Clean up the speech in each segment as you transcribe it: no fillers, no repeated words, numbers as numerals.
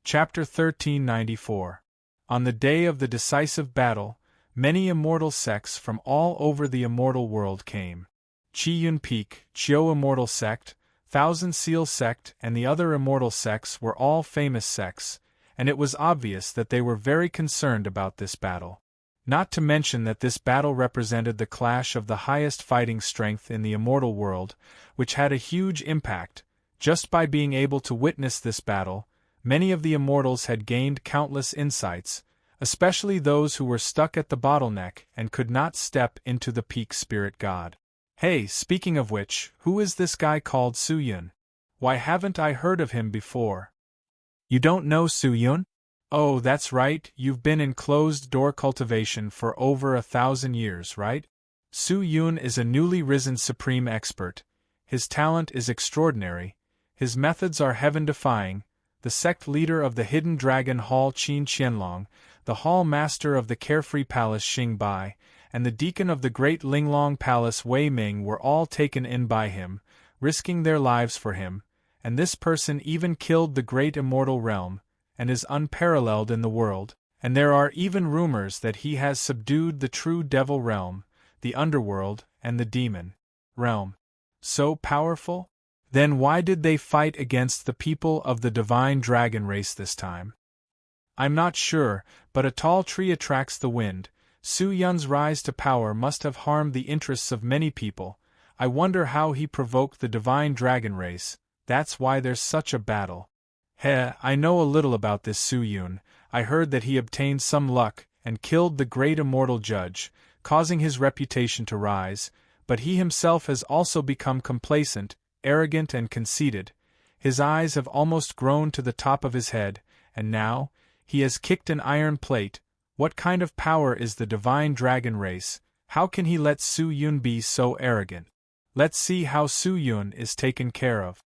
Chapter 1394. On the day of the decisive battle, many immortal sects from all over the immortal world came. Chi-Yun Peak, Chiu Immortal Sect, Thousand Seal Sect and the other immortal sects were all famous sects, and it was obvious that they were very concerned about this battle. Not to mention that this battle represented the clash of the highest fighting strength in the immortal world, which had a huge impact. Just by being able to witness this battle, many of the immortals had gained countless insights, especially those who were stuck at the bottleneck and could not step into the peak spirit god. Hey, speaking of which, who is this guy called Su-Yun? Why haven't I heard of him before? You don't know Su-Yun? Oh, that's right, you've been in closed-door cultivation for over 1,000 years, right? Su-Yun is a newly risen supreme expert. His talent is extraordinary. His methods are heaven-defying. The sect leader of the Hidden Dragon Hall Qin Qianlong, the hall master of the Carefree Palace Xing Bai, and the deacon of the Great Linglong Palace Wei Ming were all taken in by him, risking their lives for him, and this person even killed the great immortal realm, and is unparalleled in the world, and there are even rumors that he has subdued the true devil realm, the underworld, and the demon realm. So powerful? Then why did they fight against the people of the divine dragon race this time? I'm not sure, but a tall tree attracts the wind. Su-Yun's rise to power must have harmed the interests of many people. I wonder how he provoked the divine dragon race. That's why there's such a battle. I know a little about this Su-Yun. I heard that he obtained some luck and killed the great immortal judge, causing his reputation to rise, but he himself has also become complacent, arrogant and conceited. His eyes have almost grown to the top of his head, and now, he has kicked an iron plate. What kind of power is the divine dragon race? How can he let Su-Yun be so arrogant? Let's see how Su-Yun is taken care of.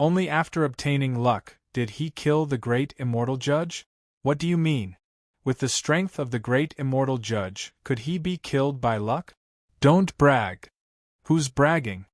Only after obtaining luck did he kill the great immortal judge? What do you mean? With the strength of the great immortal judge, could he be killed by luck? Don't brag. Who's bragging?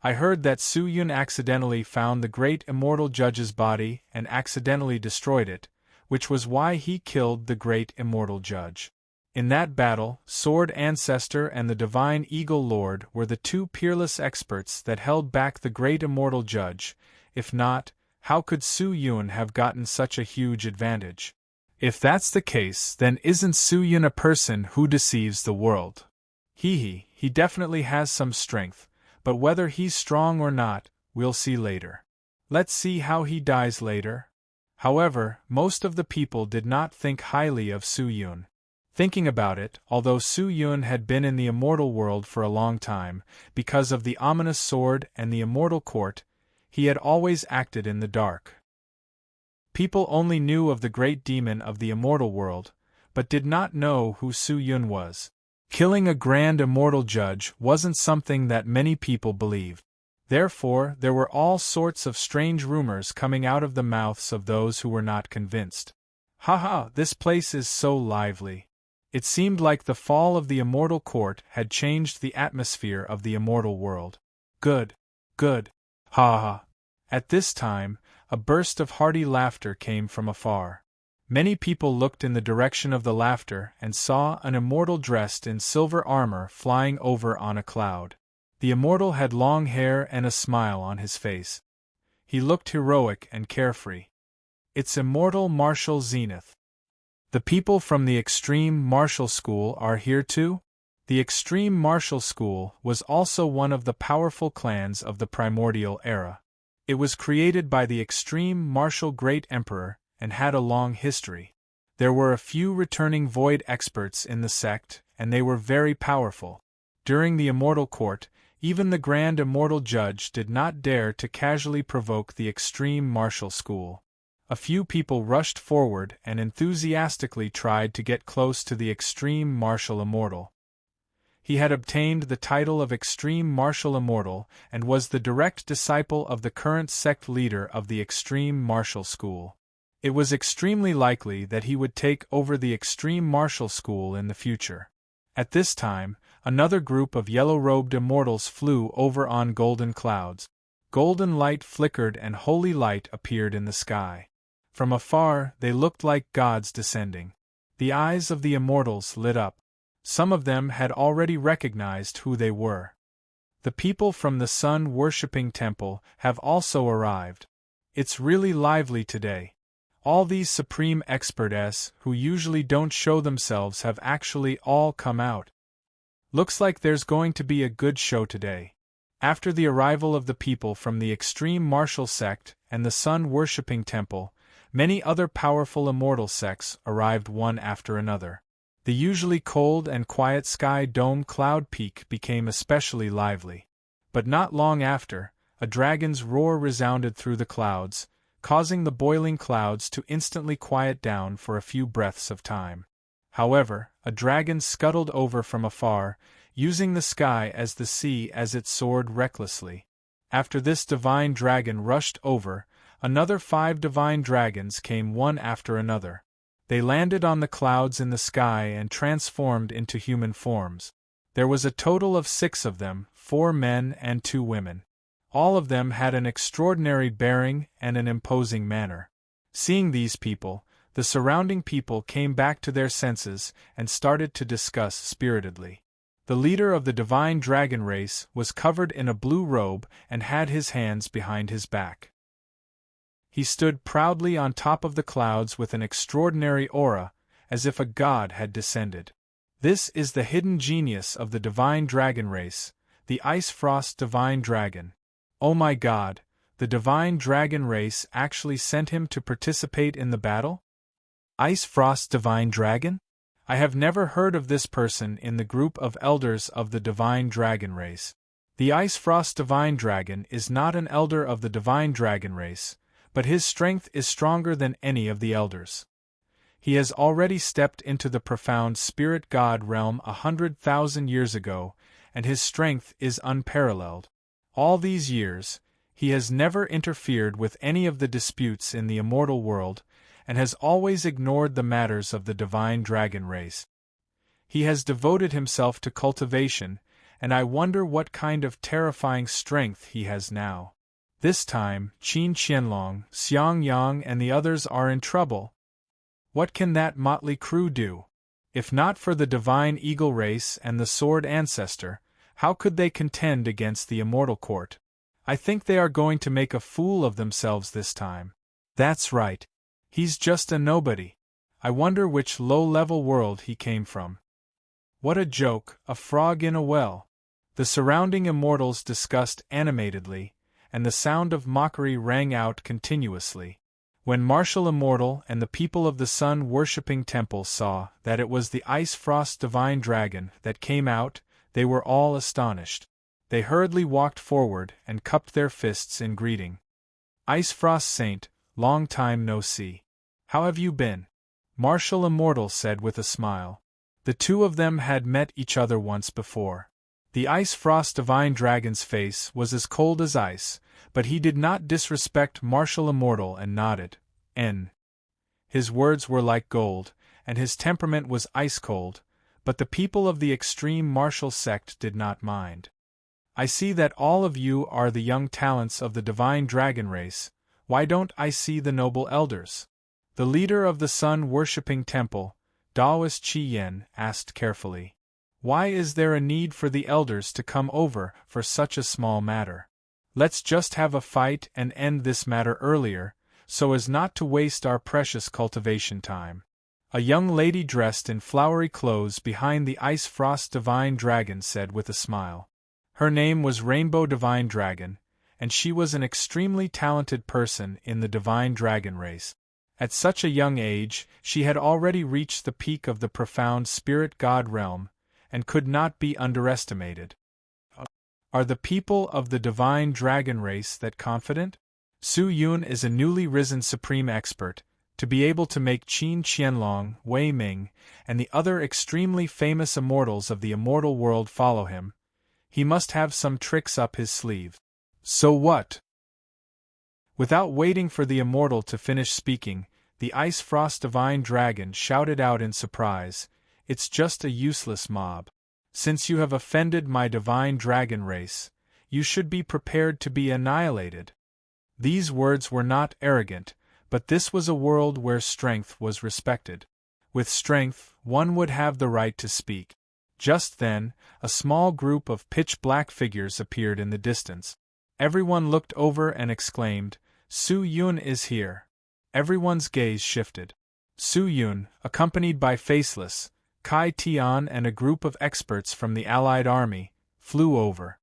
I heard that Su-Yun accidentally found the great immortal judge's body and accidentally destroyed it, which was why he killed the great immortal judge. In that battle, Sword Ancestor and the Divine Eagle Lord were the two peerless experts that held back the great immortal judge. If not, how could Su-Yun have gotten such a huge advantage? If that's the case, then isn't Su-Yun a person who deceives the world? He definitely has some strength, but whether he's strong or not, we'll see later. Let's see how he dies later. However, most of the people did not think highly of Su-Yun. Thinking about it, although Su-Yun had been in the immortal world for a long time, because of the ominous sword and the immortal court, he had always acted in the dark. People only knew of the great demon of the immortal world, but did not know who Su-Yun was. Killing a grand immortal judge wasn't something that many people believed. Therefore, there were all sorts of strange rumors coming out of the mouths of those who were not convinced. Haha, this place is so lively. It seemed like the fall of the immortal court had changed the atmosphere of the immortal world. Good. Ha. At this time, a burst of hearty laughter came from afar. Many people looked in the direction of the laughter and saw an immortal dressed in silver armor flying over on a cloud. The immortal had long hair and a smile on his face. He looked heroic and carefree. It's immortal martial zenith. The people from the Extreme Martial School are here too? The Extreme Martial School was also one of the powerful clans of the primordial era. It was created by the Extreme Martial Great Emperor and had a long history. There were a few returning void experts in the sect, and they were very powerful. During the Immortal Court, even the Grand Immortal Judge did not dare to casually provoke the Extreme Martial School. A few people rushed forward and enthusiastically tried to get close to the Extreme Martial Immortal. He had obtained the title of Extreme Martial Immortal and was the direct disciple of the current sect leader of the Extreme Martial School. It was extremely likely that he would take over the Extreme Martial School in the future. At this time, another group of yellow-robed immortals flew over on golden clouds. Golden light flickered and holy light appeared in the sky. From afar, they looked like gods descending. The eyes of the immortals lit up. Some of them had already recognized who they were. The people from the sun-worshipping temple have also arrived. It's really lively today. All these supreme experts who usually don't show themselves have actually all come out. Looks like there's going to be a good show today. After the arrival of the people from the extreme martial sect and the sun-worshipping temple, many other powerful immortal sects arrived one after another. The usually cold and quiet sky dome cloud peak became especially lively. But not long after, a dragon's roar resounded through the clouds, causing the boiling clouds to instantly quiet down for a few breaths of time. However, a dragon scuttled over from afar, using the sky as the sea as it soared recklessly. After this divine dragon rushed over, another 5 divine dragons came one after another. They landed on the clouds in the sky and transformed into human forms. There was a total of 6 of them, 4 men and 2 women. All of them had an extraordinary bearing and an imposing manner. Seeing these people, the surrounding people came back to their senses and started to discuss spiritedly. The leader of the divine dragon race was covered in a blue robe and had his hands behind his back. He stood proudly on top of the clouds with an extraordinary aura, as if a god had descended. This is the hidden genius of the divine dragon race, the Ice Frost Divine Dragon. Oh my god, the divine dragon race actually sent him to participate in the battle? Ice Frost Divine Dragon? I have never heard of this person in the group of elders of the divine dragon race. The Ice Frost Divine Dragon is not an elder of the divine dragon race, but his strength is stronger than any of the elders. He has already stepped into the profound spirit god realm 100,000 years ago, and his strength is unparalleled. All these years, he has never interfered with any of the disputes in the immortal world, and has always ignored the matters of the divine dragon race. He has devoted himself to cultivation, and I wonder what kind of terrifying strength he has now. This time, Qin Qianlong, Xiang Yang and the others are in trouble. What can that motley crew do? If not for the divine eagle race and the sword ancestor, how could they contend against the immortal court? I think they are going to make a fool of themselves this time. That's right. He's just a nobody. I wonder which low-level world he came from. What a joke, a frog in a well. The surrounding immortals discussed animatedly, and the sound of mockery rang out continuously. When Martial Immortal and the people of the sun-worshipping temple saw that it was the Ice Frost Divine Dragon that came out, they were all astonished. They hurriedly walked forward and cupped their fists in greeting. Ice Frost Saint, long time no see. How have you been? Martial Immortal said with a smile. The two of them had met each other once before. The Ice Frost Divine Dragon's face was as cold as ice, but he did not disrespect Martial Immortal and nodded. His words were like gold, and his temperament was ice-cold, but the people of the extreme martial sect did not mind. I see that all of you are the young talents of the divine dragon race. Why don't I see the noble elders? The leader of the sun-worshipping temple, Daoist Qi Yen, asked carefully. Why is there a need for the elders to come over for such a small matter? Let's just have a fight and end this matter earlier, so as not to waste our precious cultivation time. A young lady dressed in flowery clothes behind the Ice Frost Divine Dragon said with a smile. Her name was Rainbow Divine Dragon, and she was an extremely talented person in the divine dragon race. At such a young age, she had already reached the peak of the profound spirit god realm, and could not be underestimated. Are the people of the divine dragon race that confident? Su Yun is a newly risen supreme expert. To be able to make Qin Qianlong, Wei Ming, and the other extremely famous immortals of the immortal world follow him, he must have some tricks up his sleeve. So what? Without waiting for the immortal to finish speaking, the Ice Frost Divine Dragon shouted out in surprise, It's just a useless mob. Since you have offended my divine dragon race, you should be prepared to be annihilated. These words were not arrogant, But this was a world where strength was respected. With strength, one would have the right to speak. Just then, a small group of pitch-black figures appeared in the distance. Everyone looked over and exclaimed, "Su Yun is here." Everyone's gaze shifted. Su Yun, accompanied by Faceless, Kai Tian and a group of experts from the Allied army, flew over.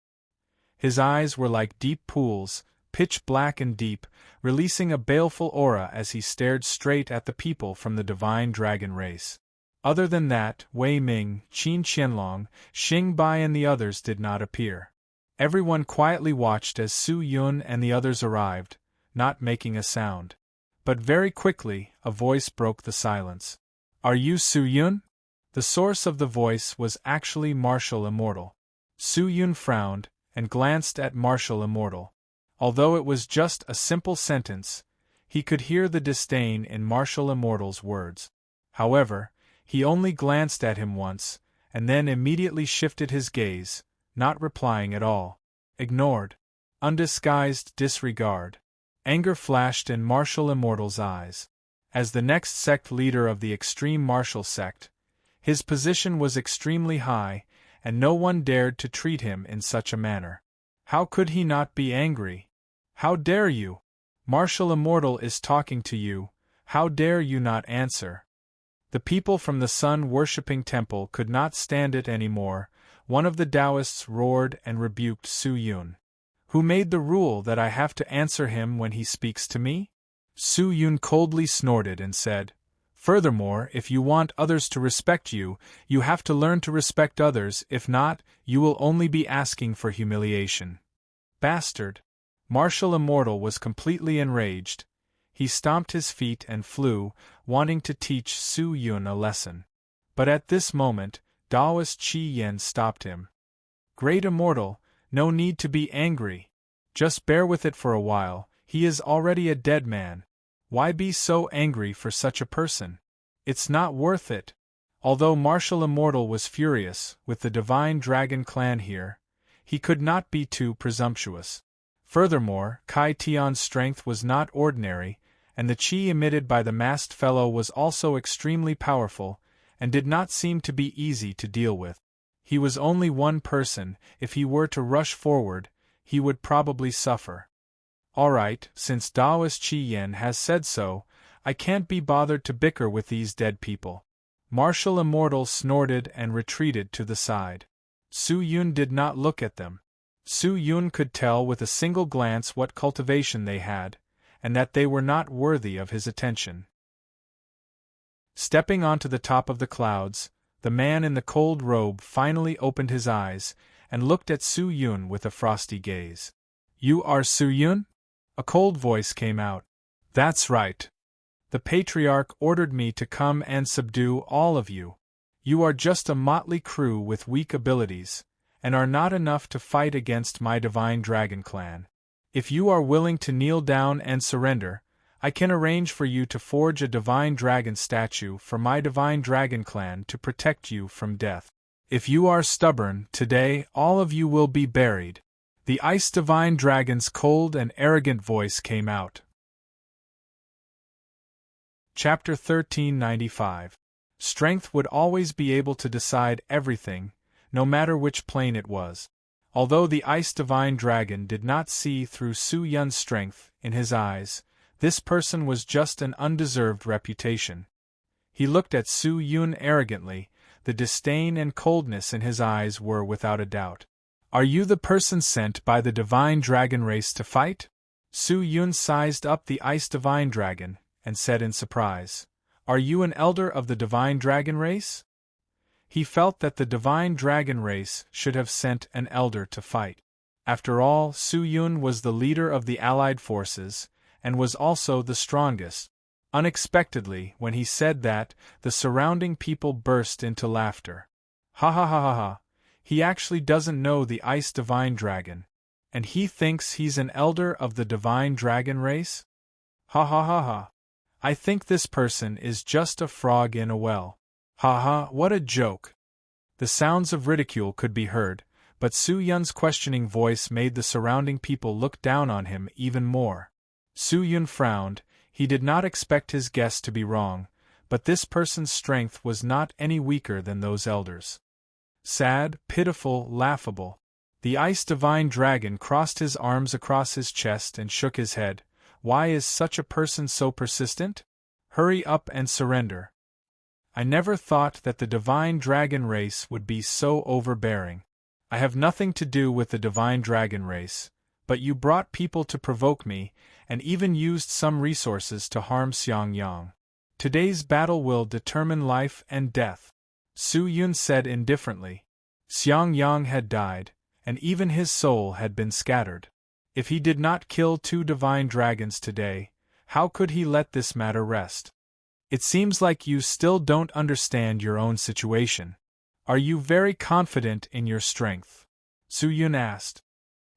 His eyes were like deep pools, pitch black and deep, releasing a baleful aura as he stared straight at the people from the divine dragon race. Other than that, Wei Ming, Qin Qianlong, Xing Bai and the others did not appear. Everyone quietly watched as Su Yun and the others arrived, not making a sound. But very quickly, a voice broke the silence. "Are you Su Yun?" The source of the voice was actually Martial Immortal. Su Yun frowned, and glanced at Martial Immortal. Although it was just a simple sentence, he could hear the disdain in Martial Immortal's words. However, he only glanced at him once, and then immediately shifted his gaze, not replying at all. Ignored. Undisguised disregard. Anger flashed in Martial Immortal's eyes. As the next sect leader of the extreme martial sect, his position was extremely high, and no one dared to treat him in such a manner. How could he not be angry? "How dare you? Martial Immortal is talking to you, how dare you not answer?" The people from the sun-worshipping temple could not stand it anymore. One of the Taoists roared and rebuked Su Yun. "Who made the rule that I have to answer him when he speaks to me?" Su Yun coldly snorted and said, "Furthermore, if you want others to respect you, you have to learn to respect others, if not, you will only be asking for humiliation." Bastard! Martial Immortal was completely enraged. He stomped his feet and flew, wanting to teach Su Yun a lesson. But at this moment, Taoist Qi Yen stopped him. "Great Immortal, no need to be angry. Just bear with it for a while, he is already a dead man. Why be so angry for such a person? It's not worth it." Although Martial Immortal was furious with the Divine Dragon clan here, he could not be too presumptuous. Furthermore, Kai Tian's strength was not ordinary, and the qi emitted by the masked fellow was also extremely powerful, and did not seem to be easy to deal with. He was only one person. If he were to rush forward, he would probably suffer. "Alright, since Taoist Qi Yen has said so, I can't be bothered to bicker with these dead people." Martial Immortal snorted and retreated to the side. Su Yun did not look at them. Su Yun could tell with a single glance what cultivation they had, and that they were not worthy of his attention. Stepping onto the top of the clouds, the man in the cold robe finally opened his eyes, and looked at Su Yun with a frosty gaze. "You are Su Yun?" A cold voice came out. "That's right. The Patriarch ordered me to come and subdue all of you. You are just a motley crew with weak abilities, and are not enough to fight against my Divine Dragon clan. If you are willing to kneel down and surrender, I can arrange for you to forge a Divine Dragon statue for my Divine Dragon clan to protect you from death. If you are stubborn, today all of you will be buried." The Ice Divine Dragon's cold and arrogant voice came out. Chapter 1395. Strength would always be able to decide everything, no matter which plane it was. Although the Ice Divine Dragon did not see through Su Yun's strength in his eyes, this person was just an undeserved reputation. He looked at Su Yun arrogantly. The disdain and coldness in his eyes were without a doubt. "Are you the person sent by the Divine Dragon race to fight?" Su Yun sized up the Ice Divine Dragon, and said in surprise, "Are you an elder of the Divine Dragon race?" He felt that the Divine Dragon race should have sent an elder to fight. After all, Su Yun was the leader of the Allied forces, and was also the strongest. Unexpectedly, when he said that, the surrounding people burst into laughter. "Ha ha ha ha ha! He actually doesn't know the Ice Divine Dragon, and he thinks he's an elder of the Divine Dragon race? Ha ha ha ha! I think this person is just a frog in a well. Ha ha, what a joke!" The sounds of ridicule could be heard, but Su Yun's questioning voice made the surrounding people look down on him even more. Su Yun frowned. He did not expect his guess to be wrong, but this person's strength was not any weaker than those elders. Sad, pitiful, laughable. The ice divine dragon crossed his arms across his chest and shook his head. Why is such a person so persistent? Hurry up and surrender. I never thought that the divine dragon race would be so overbearing. I have nothing to do with the divine dragon race, but you brought people to provoke me, and even used some resources to harm Xiangyang. Today's battle will determine life and death, Su Yun said indifferently. Xiangyang had died, and even his soul had been scattered. If he did not kill 2 divine dragons today, how could he let this matter rest? It seems like you still don't understand your own situation. Are you very confident in your strength? Su Yun asked.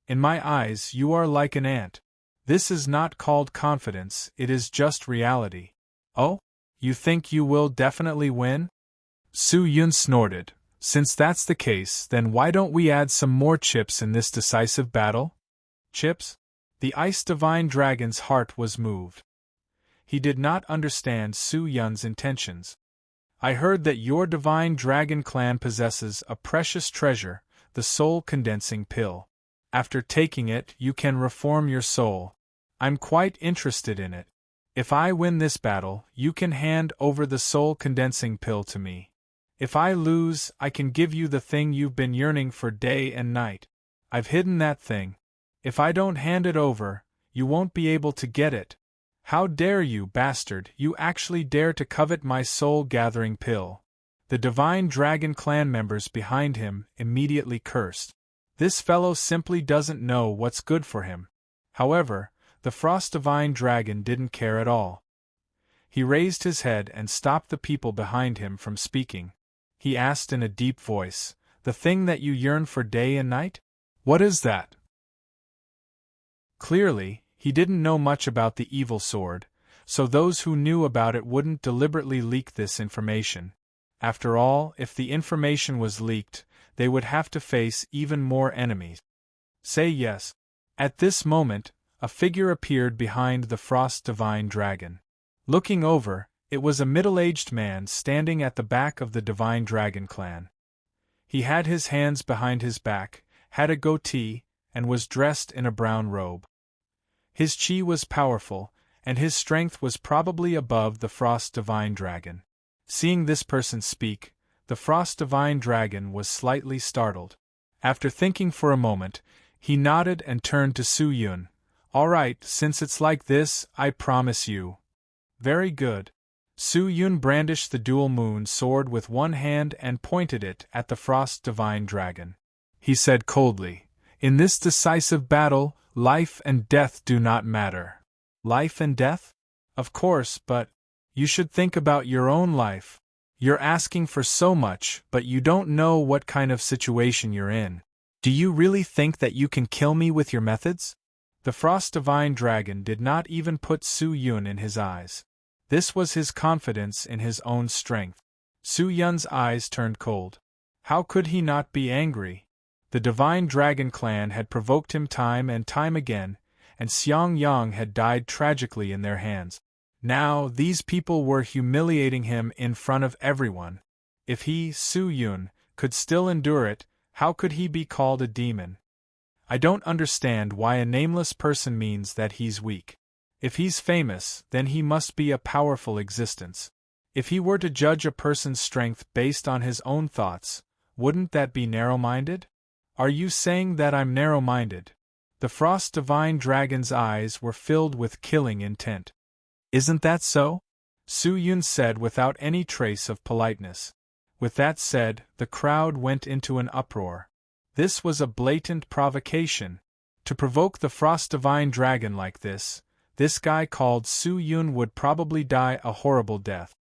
In my eyes, you are like an ant. This is not called confidence, it is just reality. Oh? You think you will definitely win? Su Yun snorted. Since that's the case, then why don't we add some more chips in this decisive battle? Chips? The ice divine dragon's heart was moved. He did not understand Su Yun's intentions. I heard that your divine dragon clan possesses a precious treasure, the soul condensing pill. After taking it, you can reform your soul. I'm quite interested in it. If I win this battle, you can hand over the soul condensing pill to me. If I lose, I can give you the thing you've been yearning for day and night. I've hidden that thing. If I don't hand it over, you won't be able to get it. How dare you, bastard, you actually dare to covet my soul-gathering pill. The divine dragon clan members behind him immediately cursed. This fellow simply doesn't know what's good for him. However, the frost divine dragon didn't care at all. He raised his head and stopped the people behind him from speaking. He asked in a deep voice, "The thing that you yearn for day and night? What is that?" Clearly, he didn't know much about the evil sword, so those who knew about it wouldn't deliberately leak this information. After all, if the information was leaked, they would have to face even more enemies. Say yes. At this moment, a figure appeared behind the frost divine dragon. Looking over, it was a middle-aged man standing at the back of the divine dragon clan. He had his hands behind his back, had a goatee, and was dressed in a brown robe. His chi was powerful, and his strength was probably above the frost divine dragon. Seeing this person speak, the frost divine dragon was slightly startled. After thinking for a moment, he nodded and turned to Su Yun. "All right, since it's like this, I promise you." "Very good." Su Yun brandished the dual moon sword with one hand and pointed it at the frost divine dragon. He said coldly, "In this decisive battle, life and death do not matter." "Life and death? Of course, but you should think about your own life. You're asking for so much, but you don't know what kind of situation you're in. Do you really think that you can kill me with your methods?" The frost divine dragon did not even put Su Yun in his eyes. This was his confidence in his own strength. Su Yun's eyes turned cold. How could he not be angry? The divine dragon clan had provoked him time and time again, and Xiangyang had died tragically in their hands. Now, these people were humiliating him in front of everyone. If he, Su Yun, could still endure it, how could he be called a demon? I don't understand why a nameless person means that he's weak. If he's famous, then he must be a powerful existence. If he were to judge a person's strength based on his own thoughts, wouldn't that be narrow-minded? Are you saying that I'm narrow-minded? The frost divine dragon's eyes were filled with killing intent. Isn't that so? Su Yun said without any trace of politeness. With that said, the crowd went into an uproar. This was a blatant provocation. To provoke the frost divine dragon like this guy called Su Yun would probably die a horrible death.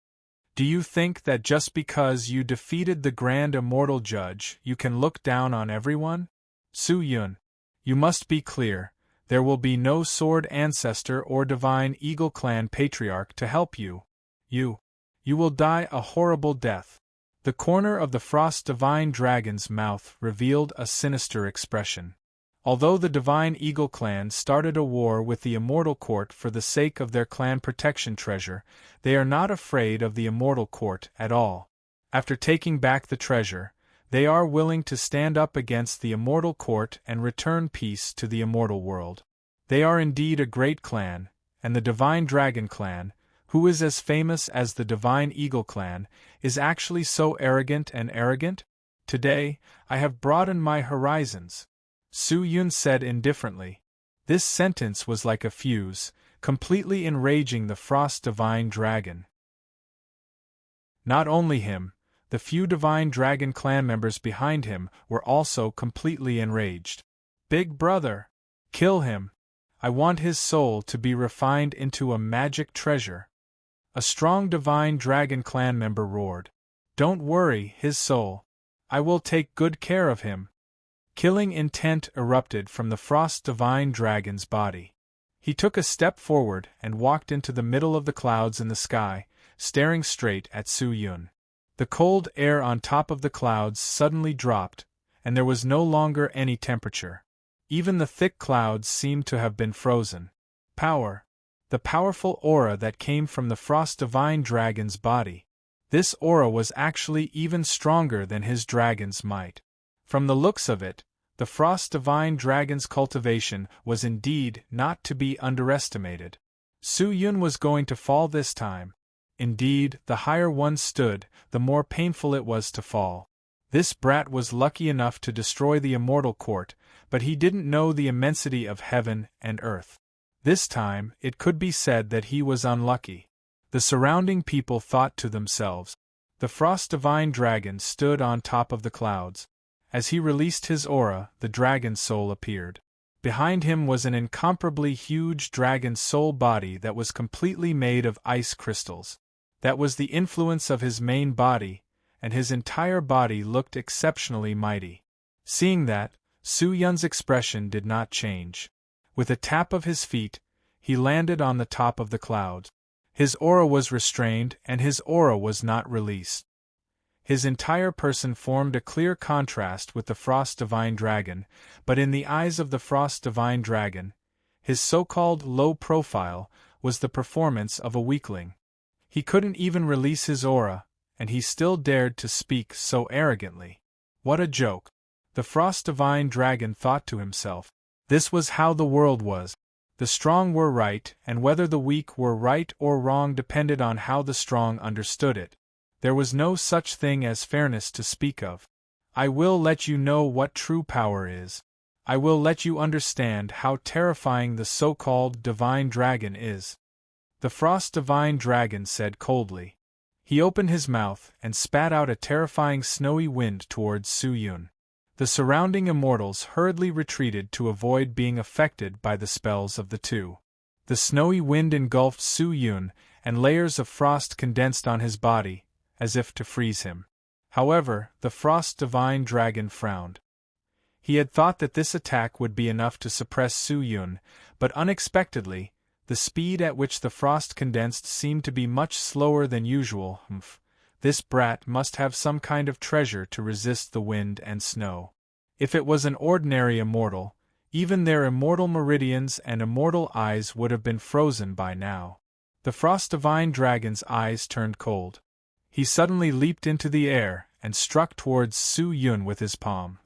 Do you think that just because you defeated the grand immortal judge, you can look down on everyone? Su Yun, you must be clear, there will be no sword ancestor or divine eagle clan patriarch to help you. You will die a horrible death. The corner of the frost divine dragon's mouth revealed a sinister expression. Although the Divine Eagle clan started a war with the Immortal Court for the sake of their clan protection treasure, they are not afraid of the Immortal Court at all. After taking back the treasure, they are willing to stand up against the Immortal Court and return peace to the immortal world. They are indeed a great clan, and the Divine Dragon clan, who is as famous as the Divine Eagle clan, is actually so arrogant and arrogant? Today, I have broadened my horizons, Su Yun said indifferently. This sentence was like a fuse, completely enraging the Frost Divine Dragon. Not only him, the few Divine Dragon clan members behind him were also completely enraged. Big brother! Kill him! I want his soul to be refined into a magic treasure. A strong Divine Dragon clan member roared. Don't worry, his soul. I will take good care of him. Killing intent erupted from the Frost Divine Dragon's body. He took a step forward and walked into the middle of the clouds in the sky, staring straight at Su Yun. The cold air on top of the clouds suddenly dropped, and there was no longer any temperature. Even the thick clouds seemed to have been frozen. Power. The powerful aura that came from the Frost Divine Dragon's body. This aura was actually even stronger than his dragon's might. From the looks of it, the Frost Divine Dragon's cultivation was indeed not to be underestimated. Su Yun was going to fall this time. Indeed, the higher one stood, the more painful it was to fall. This brat was lucky enough to destroy the Immortal Court, but he didn't know the immensity of heaven and earth. This time, it could be said that he was unlucky. The surrounding people thought to themselves. The Frost Divine Dragon stood on top of the clouds. As he released his aura, the dragon's soul appeared. Behind him was an incomparably huge dragon soul body that was completely made of ice crystals. That was the influence of his main body, and his entire body looked exceptionally mighty. Seeing that, Su Yun's expression did not change. With a tap of his feet, he landed on the top of the clouds. His aura was restrained and his aura was not released. His entire person formed a clear contrast with the Frost Divine Dragon, but in the eyes of the Frost Divine Dragon, his so-called low profile was the performance of a weakling. He couldn't even release his aura, and he still dared to speak so arrogantly. What a joke! The Frost Divine Dragon thought to himself. This was how the world was. The strong were right, and whether the weak were right or wrong depended on how the strong understood it. There was no such thing as fairness to speak of. I will let you know what true power is. I will let you understand how terrifying the so-called Divine Dragon is. The Frost Divine Dragon said coldly. He opened his mouth and spat out a terrifying snowy wind towards Su Yun. The surrounding immortals hurriedly retreated to avoid being affected by the spells of the two. The snowy wind engulfed Su Yun, and layers of frost condensed on his body, as if to freeze him. However, the Frost Divine Dragon frowned. He had thought that this attack would be enough to suppress Su Yun, but unexpectedly, the speed at which the frost condensed seemed to be much slower than usual. This brat must have some kind of treasure to resist the wind and snow. If it was an ordinary immortal, even their immortal meridians and immortal eyes would have been frozen by now. The Frost Divine Dragon's eyes turned cold. He suddenly leaped into the air and struck towards Su Yun with his palm.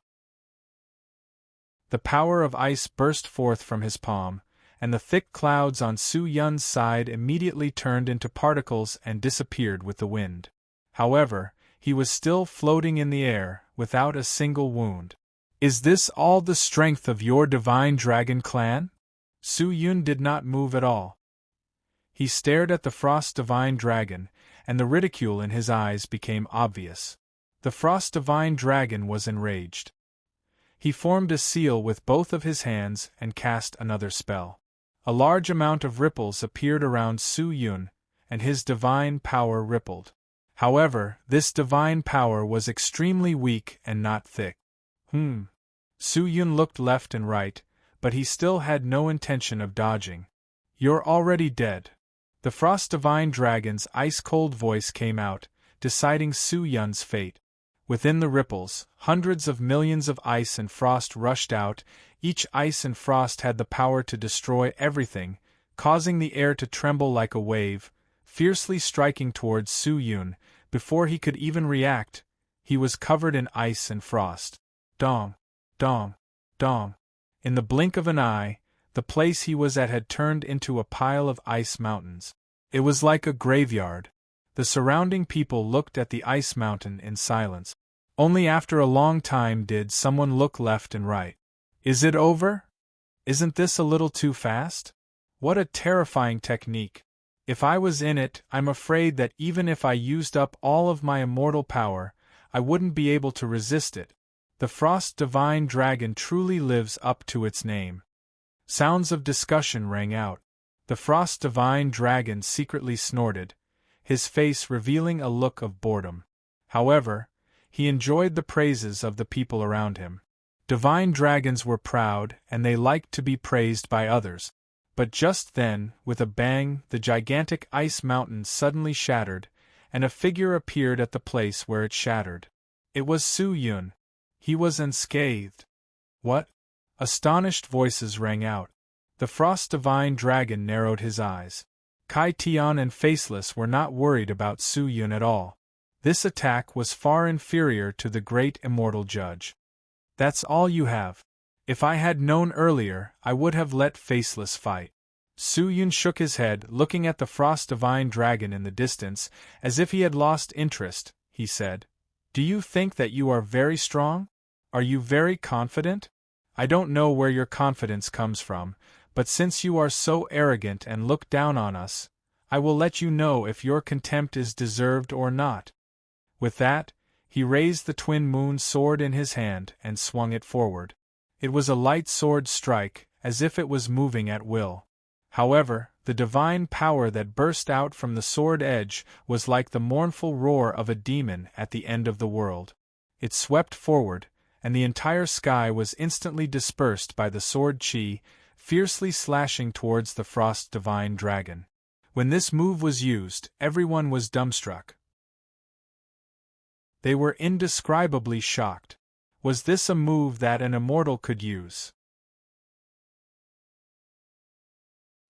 The power of ice burst forth from his palm, and the thick clouds on Su Yun's side immediately turned into particles and disappeared with the wind. However, he was still floating in the air, without a single wound. Is this all the strength of your Divine Dragon clan? Su Yun did not move at all. He stared at the Frost Divine Dragon, and the ridicule in his eyes became obvious. The Frost Divine Dragon was enraged. He formed a seal with both of his hands and cast another spell. A large amount of ripples appeared around Su Yun, and his divine power rippled. However, this divine power was extremely weak and not thick. Su Yun looked left and right, but he still had no intention of dodging. You're already dead. The Frost Divine Dragon's ice-cold voice came out, deciding Su Yun's fate. Within the ripples, hundreds of millions of ice and frost rushed out. Each ice and frost had the power to destroy everything, causing the air to tremble like a wave, fiercely striking towards Su Yun. Before he could even react, he was covered in ice and frost. Dong, dong, dong. In the blink of an eye, the place he was at had turned into a pile of ice mountains. It was like a graveyard. The surrounding people looked at the ice mountain in silence. Only after a long time did someone look left and right. Is it over? Isn't this a little too fast? What a terrifying technique. If I was in it, I'm afraid that even if I used up all of my immortal power, I wouldn't be able to resist it. The Frost Divine Dragon truly lives up to its name. Sounds of discussion rang out. The Frost Divine Dragon secretly snorted, his face revealing a look of boredom. However, he enjoyed the praises of the people around him. Divine dragons were proud, and they liked to be praised by others. But just then, with a bang, the gigantic ice mountain suddenly shattered, and a figure appeared at the place where it shattered. It was Su Yun. He was unscathed. What? Astonished voices rang out. The Frost Divine Dragon narrowed his eyes. Kai Tian and Faceless were not worried about Su Yun at all. This attack was far inferior to the great immortal judge. That's all you have. If I had known earlier, I would have let Faceless fight. Su Yun shook his head, looking at the Frost Divine Dragon in the distance, as if he had lost interest. He said, "Do you think that you are very strong? Are you very confident? I don't know where your confidence comes from, but since you are so arrogant and look down on us, I will let you know if your contempt is deserved or not." With that, he raised the twin moon sword in his hand and swung it forward. It was a light sword strike, as if it was moving at will. However, the divine power that burst out from the sword edge was like the mournful roar of a demon at the end of the world. It swept forward, and the entire sky was instantly dispersed by the sword chi, fiercely slashing towards the Frost Divine Dragon. When this move was used, everyone was dumbstruck. They were indescribably shocked. Was this a move that an immortal could use?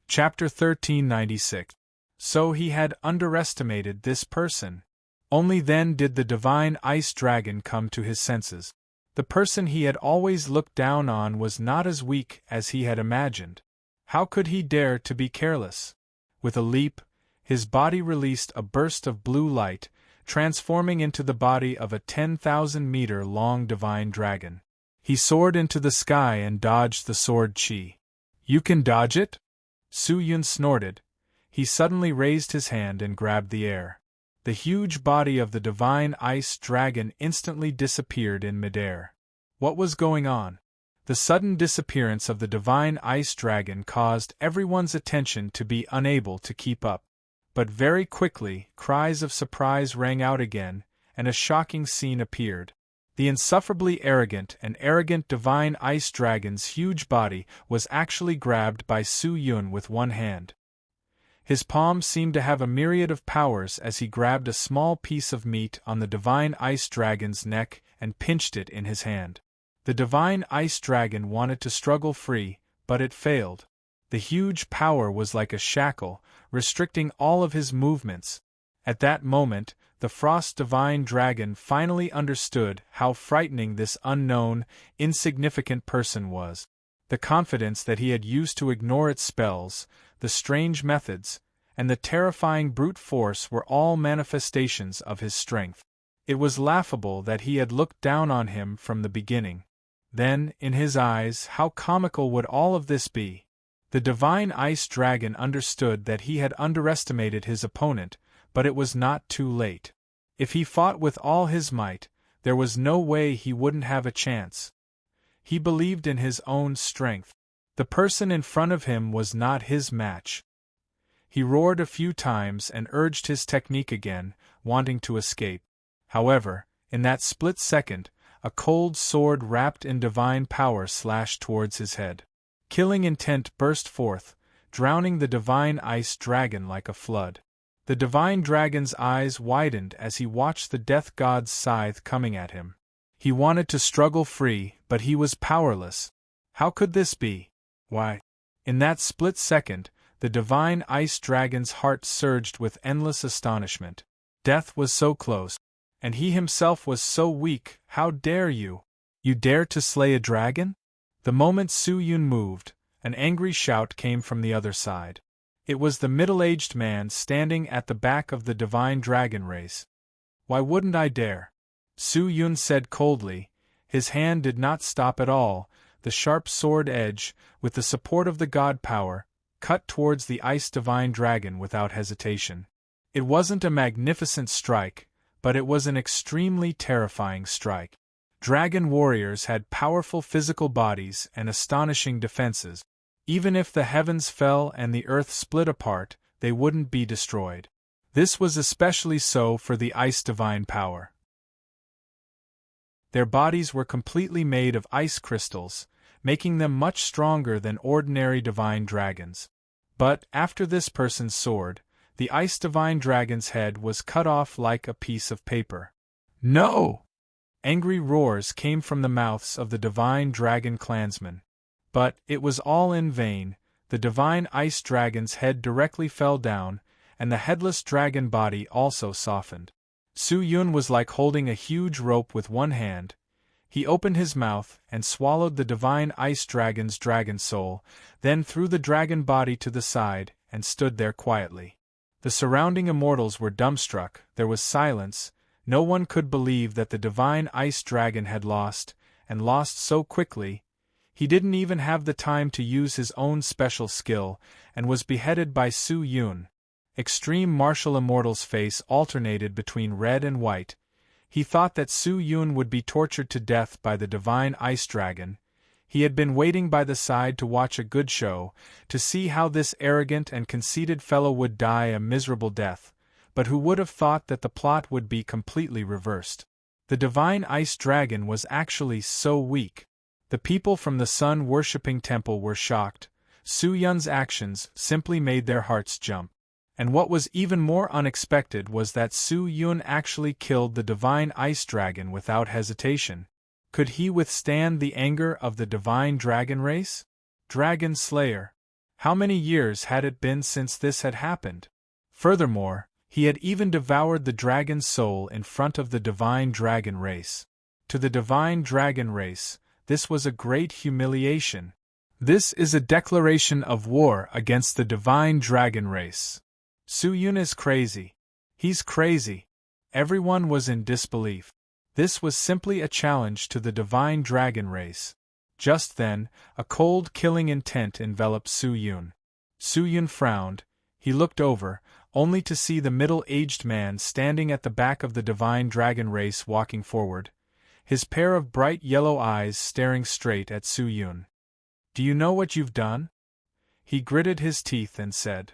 Chapter 1396. So he had underestimated this person. Only then did the divine ice dragon come to his senses. The person he had always looked down on was not as weak as he had imagined. How could he dare to be careless? With a leap, his body released a burst of blue light, transforming into the body of a 10,000-meter-long divine dragon. He soared into the sky and dodged the sword chi. "You can dodge it?" Su Yun snorted. He suddenly raised his hand and grabbed the air. The huge body of the divine ice dragon instantly disappeared in midair. What was going on? The sudden disappearance of the divine ice dragon caused everyone's attention to be unable to keep up. But very quickly, cries of surprise rang out again, and a shocking scene appeared. The insufferably arrogant divine ice dragon's huge body was actually grabbed by Su Yun with one hand. His palm seemed to have a myriad of powers as he grabbed a small piece of meat on the divine ice dragon's neck and pinched it in his hand. The divine ice dragon wanted to struggle free, but it failed. The huge power was like a shackle, restricting all of his movements. At that moment, the Frost Divine Dragon finally understood how frightening this unknown, insignificant person was. The confidence that he had used to ignore its spells, the strange methods, and the terrifying brute force were all manifestations of his strength. It was laughable that he had looked down on him from the beginning. Then, in his eyes, how comical would all of this be? The divine ice dragon understood that he had underestimated his opponent, but it was not too late. If he fought with all his might, there was no way he wouldn't have a chance. He believed in his own strength. The person in front of him was not his match. He roared a few times and urged his technique again, wanting to escape. However, in that split second, a cold sword wrapped in divine power slashed towards his head. Killing intent burst forth, drowning the divine ice dragon like a flood. The divine dragon's eyes widened as he watched the death god's scythe coming at him. He wanted to struggle free, but he was powerless. How could this be? Why? In that split second, the divine ice dragon's heart surged with endless astonishment. Death was so close, and he himself was so weak. How dare you? You dare to slay a dragon? The moment Su Yun moved, an angry shout came from the other side. It was the middle-aged man standing at the back of the divine dragon race. Why wouldn't I dare? Su Yun said coldly. His hand did not stop at all. The sharp sword edge, with the support of the god power, cut towards the ice divine dragon without hesitation. It wasn't a magnificent strike, but it was an extremely terrifying strike. Dragon warriors had powerful physical bodies and astonishing defenses. Even if the heavens fell and the earth split apart, they wouldn't be destroyed. This was especially so for the ice divine power. Their bodies were completely made of ice crystals, making them much stronger than ordinary divine dragons. But, after this person's sword, the ice divine dragon's head was cut off like a piece of paper. No! Angry roars came from the mouths of the divine dragon clansmen. But, it was all in vain. The divine ice dragon's head directly fell down, and the headless dragon body also softened. Su Yun was like holding a huge rope with one hand. He opened his mouth and swallowed the divine ice dragon's dragon soul, then threw the dragon body to the side and stood there quietly. The surrounding immortals were dumbstruck. There was silence. No one could believe that the divine ice dragon had lost, and lost so quickly. He didn't even have the time to use his own special skill, and was beheaded by Su Yun. Extreme martial immortal's face alternated between red and white. He thought that Su Yun would be tortured to death by the divine ice dragon. He had been waiting by the side to watch a good show, to see how this arrogant and conceited fellow would die a miserable death, but who would have thought that the plot would be completely reversed? The divine ice dragon was actually so weak. The people from the sun-worshipping temple were shocked. Su Yun's actions simply made their hearts jump. And what was even more unexpected was that Su Yun actually killed the divine ice dragon without hesitation. Could he withstand the anger of the divine dragon race? Dragon Slayer. How many years had it been since this had happened? Furthermore, he had even devoured the dragon's soul in front of the divine dragon race. To the divine dragon race, this was a great humiliation. This is a declaration of war against the divine dragon race. Su Yun is crazy. He's crazy. Everyone was in disbelief. This was simply a challenge to the divine dragon race. Just then, a cold, killing intent enveloped Su Yun. Su Yun frowned. He looked over, only to see the middle-aged man standing at the back of the divine dragon race walking forward, his pair of bright yellow eyes staring straight at Su Yun. "Do you know what you've done?" He gritted his teeth and said,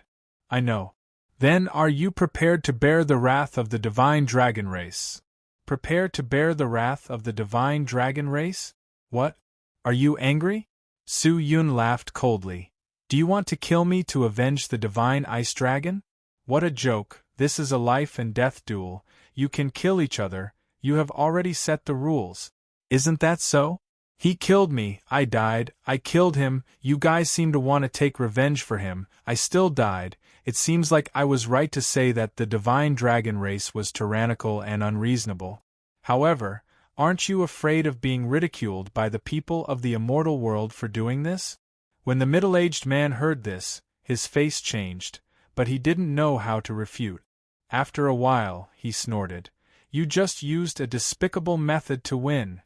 "I know." "Then are you prepared to bear the wrath of the divine dragon race?" "Prepared to bear the wrath of the divine dragon race? What? Are you angry?" Su Yun laughed coldly. "Do you want to kill me to avenge the divine ice dragon? What a joke, this is a life and death duel, you can kill each other, you have already set the rules. Isn't that so? He killed me, I died, I killed him, you guys seem to want to take revenge for him, I still died. It seems like I was right to say that the divine dragon race was tyrannical and unreasonable. However, aren't you afraid of being ridiculed by the people of the immortal world for doing this?" When the middle-aged man heard this, his face changed, but he didn't know how to refute. After a while, he snorted, "You just used a despicable method to win.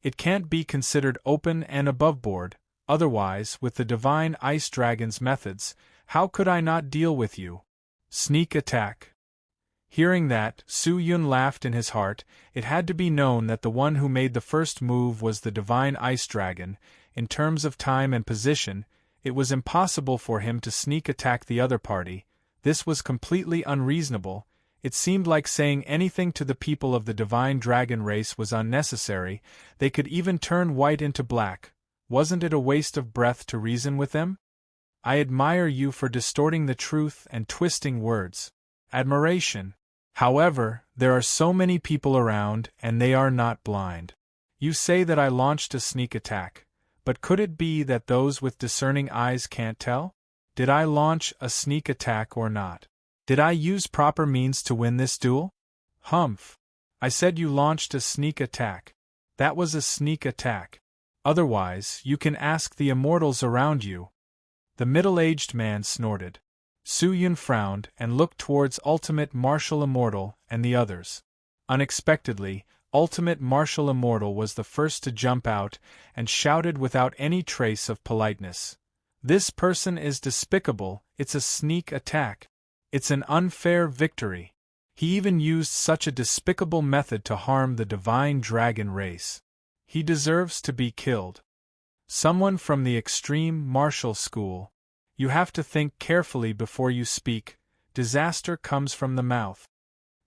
It can't be considered open and aboveboard, otherwise, with the divine ice dragon's methods, how could I not deal with you? Sneak attack." Hearing that, Su Yun laughed in his heart. It had to be known that the one who made the first move was the divine ice dragon. In terms of time and position, it was impossible for him to sneak attack the other party. This was completely unreasonable. It seemed like saying anything to the people of the divine dragon race was unnecessary. They could even turn white into black. Wasn't it a waste of breath to reason with them? I admire you for distorting the truth and twisting words. Admiration. However, there are so many people around and they are not blind. You say that I launched a sneak attack, but could it be that those with discerning eyes can't tell? Did I launch a sneak attack or not? Did I use proper means to win this duel? Humph. I said you launched a sneak attack. That was a sneak attack. Otherwise, you can ask the immortals around you. The middle-aged man snorted. Su Yun frowned and looked towards Ultimate Martial Immortal and the others. Unexpectedly, Ultimate Martial Immortal was the first to jump out and shouted without any trace of politeness. This person is despicable, it's a sneak attack. It's an unfair victory. He even used such a despicable method to harm the divine dragon race. He deserves to be killed. Someone from the extreme martial school. You have to think carefully before you speak. Disaster comes from the mouth.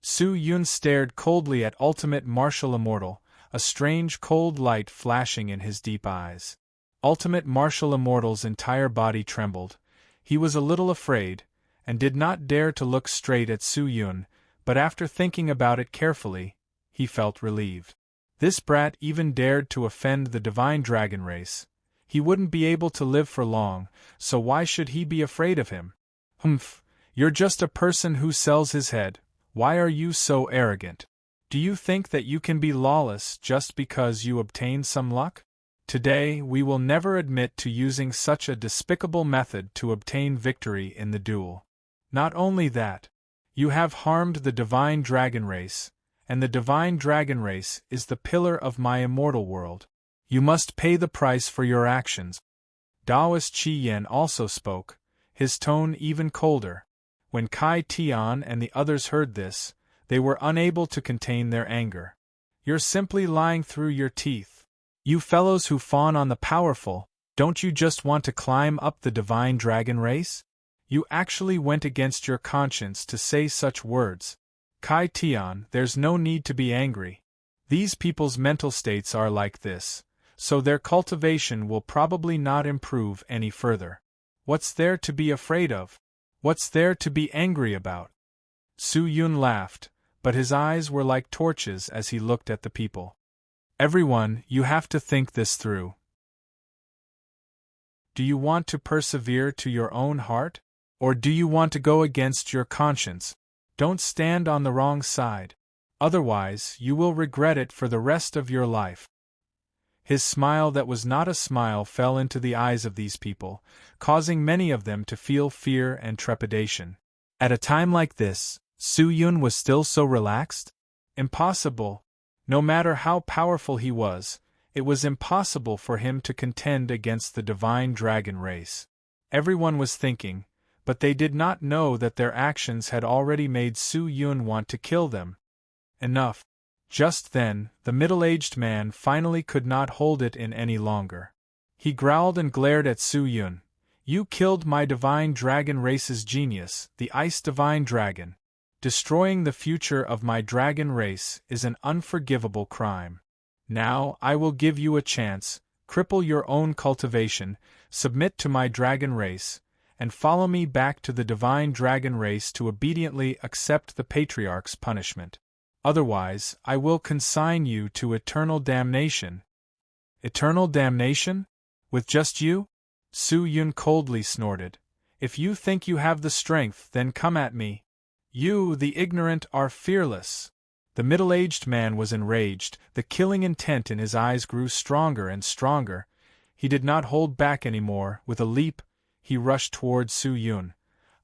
Su Yun stared coldly at Ultimate Martial Immortal, a strange cold light flashing in his deep eyes. Ultimate Martial Immortal's entire body trembled. He was a little afraid, and did not dare to look straight at Su Yun, but after thinking about it carefully, he felt relieved. This brat even dared to offend the divine dragon race. He wouldn't be able to live for long, so why should he be afraid of him? Humph, you're just a person who sells his head. Why are you so arrogant? Do you think that you can be lawless just because you obtain some luck? Today we will never admit to using such a despicable method to obtain victory in the duel. Not only that, you have harmed the divine dragon race, and the divine dragon race is the pillar of my immortal world. You must pay the price for your actions. Taoist Qi Yan also spoke, his tone even colder. When Kai Tian and the others heard this, they were unable to contain their anger. You're simply lying through your teeth. You fellows who fawn on the powerful, don't you just want to climb up the divine dragon race? You actually went against your conscience to say such words. Kai Tian, there's no need to be angry. These people's mental states are like this, so their cultivation will probably not improve any further. What's there to be afraid of? What's there to be angry about? Su Yun laughed, but his eyes were like torches as he looked at the people. Everyone, you have to think this through. Do you want to persevere to your own heart? Or do you want to go against your conscience? Don't stand on the wrong side. Otherwise, you will regret it for the rest of your life. His smile that was not a smile fell into the eyes of these people, causing many of them to feel fear and trepidation. At a time like this, Su Yun was still so relaxed? Impossible. No matter how powerful he was, it was impossible for him to contend against the divine dragon race. Everyone was thinking, but they did not know that their actions had already made Su Yun want to kill them. Enough. Just then, the middle-aged man finally could not hold it in any longer. He growled and glared at Su Yun. You killed my divine dragon race's genius, the ice divine dragon. Destroying the future of my dragon race is an unforgivable crime. Now I will give you a chance, cripple your own cultivation, submit to my dragon race, and follow me back to the divine dragon race to obediently accept the patriarch's punishment. Otherwise, I will consign you to eternal damnation. Eternal damnation? With just you? Su Yun coldly snorted. If you think you have the strength, then come at me. You, the ignorant, are fearless. The middle-aged man was enraged, the killing intent in his eyes grew stronger and stronger. He did not hold back anymore. With a leap, he rushed toward Su Yun.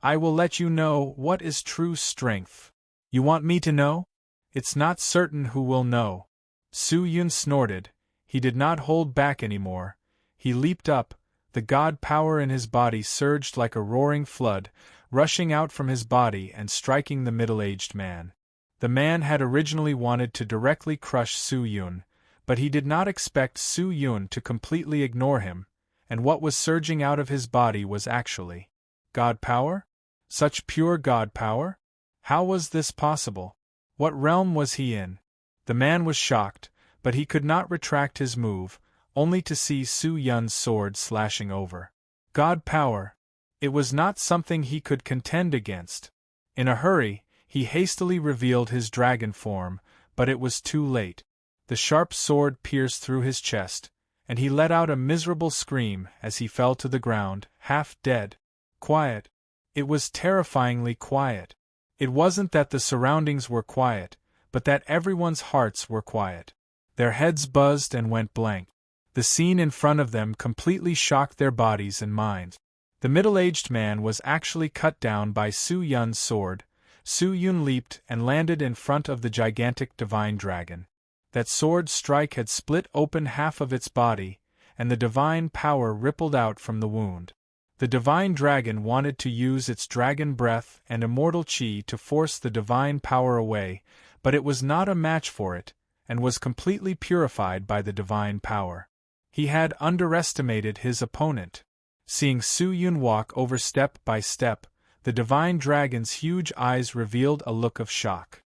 I will let you know what is true strength. You want me to know? It's not certain who will know. Su Yun snorted. He did not hold back anymore. He leaped up. The god power in his body surged like a roaring flood, rushing out from his body and striking the middle-aged man. The man had originally wanted to directly crush Su Yun, but he did not expect Su Yun to completely ignore him, and what was surging out of his body was actually god power? Such pure god power? How was this possible? What realm was he in? The man was shocked, but he could not retract his move, only to see Su Yun's sword slashing over. God power! It was not something he could contend against. In a hurry, he hastily revealed his dragon form, but it was too late. The sharp sword pierced through his chest, and he let out a miserable scream as he fell to the ground, half dead. Quiet. It was terrifyingly quiet. It wasn't that the surroundings were quiet, but that everyone's hearts were quiet. Their heads buzzed and went blank. The scene in front of them completely shocked their bodies and minds. The middle-aged man was actually cut down by Su Yun's sword. Su Yun leaped and landed in front of the gigantic divine dragon. That sword strike had split open half of its body, and the divine power rippled out from the wound. The divine dragon wanted to use its dragon breath and immortal chi to force the divine power away, but it was not a match for it, and was completely purified by the divine power. He had underestimated his opponent. Seeing Su Yun walk over step by step, the divine dragon's huge eyes revealed a look of shock.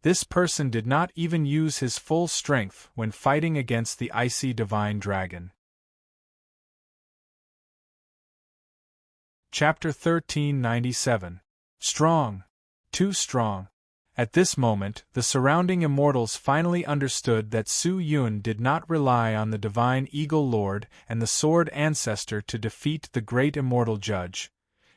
This person did not even use his full strength when fighting against the icy divine dragon. Chapter 1397. Strong. Too strong. At this moment, the surrounding immortals finally understood that Su Yun did not rely on the divine Eagle Lord and the Sword Ancestor to defeat the great immortal judge.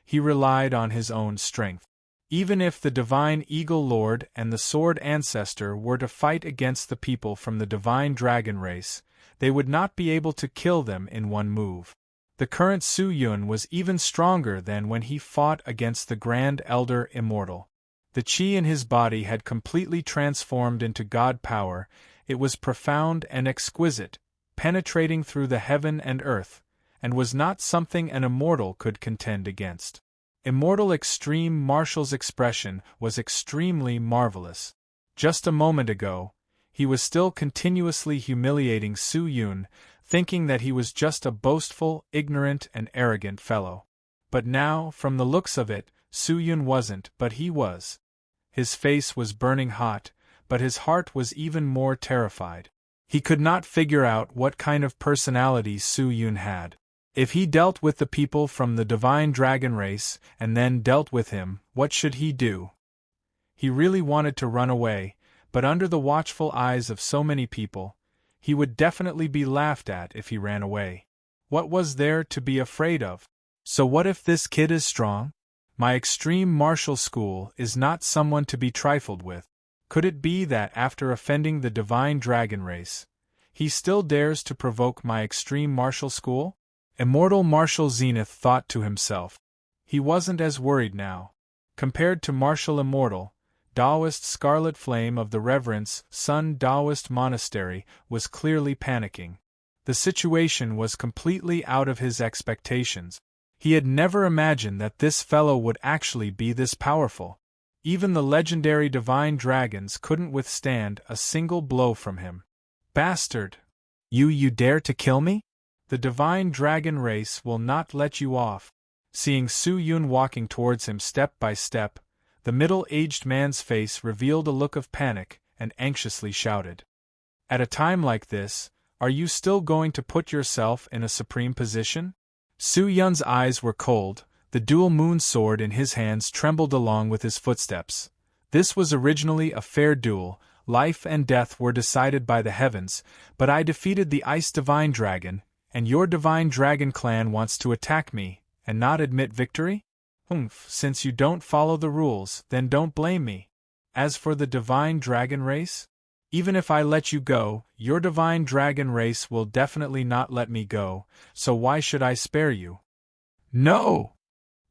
He relied on his own strength. Even if the divine Eagle Lord and the Sword Ancestor were to fight against the people from the divine dragon race, they would not be able to kill them in one move. The current Su Yun was even stronger than when he fought against the Grand Elder Immortal. The chi in his body had completely transformed into God power. It was profound and exquisite, penetrating through the heaven and earth, and was not something an immortal could contend against. Immortal Extreme Martial's expression was extremely marvelous. Just a moment ago, he was still continuously humiliating Su Yun, thinking that he was just a boastful, ignorant, and arrogant fellow. But now, from the looks of it, Su Yun wasn't, but he was. His face was burning hot, but his heart was even more terrified. He could not figure out what kind of personality Su Yun had. If he dealt with the people from the divine dragon race and then dealt with him, what should he do? He really wanted to run away, but under the watchful eyes of so many people, he would definitely be laughed at if he ran away. What was there to be afraid of? So what if this kid is strong? My extreme martial school is not someone to be trifled with. Could it be that after offending the divine dragon race, he still dares to provoke my extreme martial school? Immortal Martial Zenith thought to himself. He wasn't as worried now. Compared to Martial Immortal, Taoist Scarlet Flame of the Reverence Sun Taoist Monastery was clearly panicking. The situation was completely out of his expectations. He had never imagined that this fellow would actually be this powerful. Even the legendary divine dragons couldn't withstand a single blow from him. Bastard! You dare to kill me? The divine dragon race will not let you off. Seeing Su Yun walking towards him step by step, the middle-aged man's face revealed a look of panic and anxiously shouted. At a time like this, are you still going to put yourself in a supreme position? Su Yun's eyes were cold, the dual moon sword in his hands trembled along with his footsteps. This was originally a fair duel, life and death were decided by the heavens, but I defeated the Ice Divine Dragon, and your Divine Dragon clan wants to attack me, and not admit victory? Since you don't follow the rules, then don't blame me. As for the Divine Dragon race? Even if I let you go, your divine dragon race will definitely not let me go, so why should I spare you? No!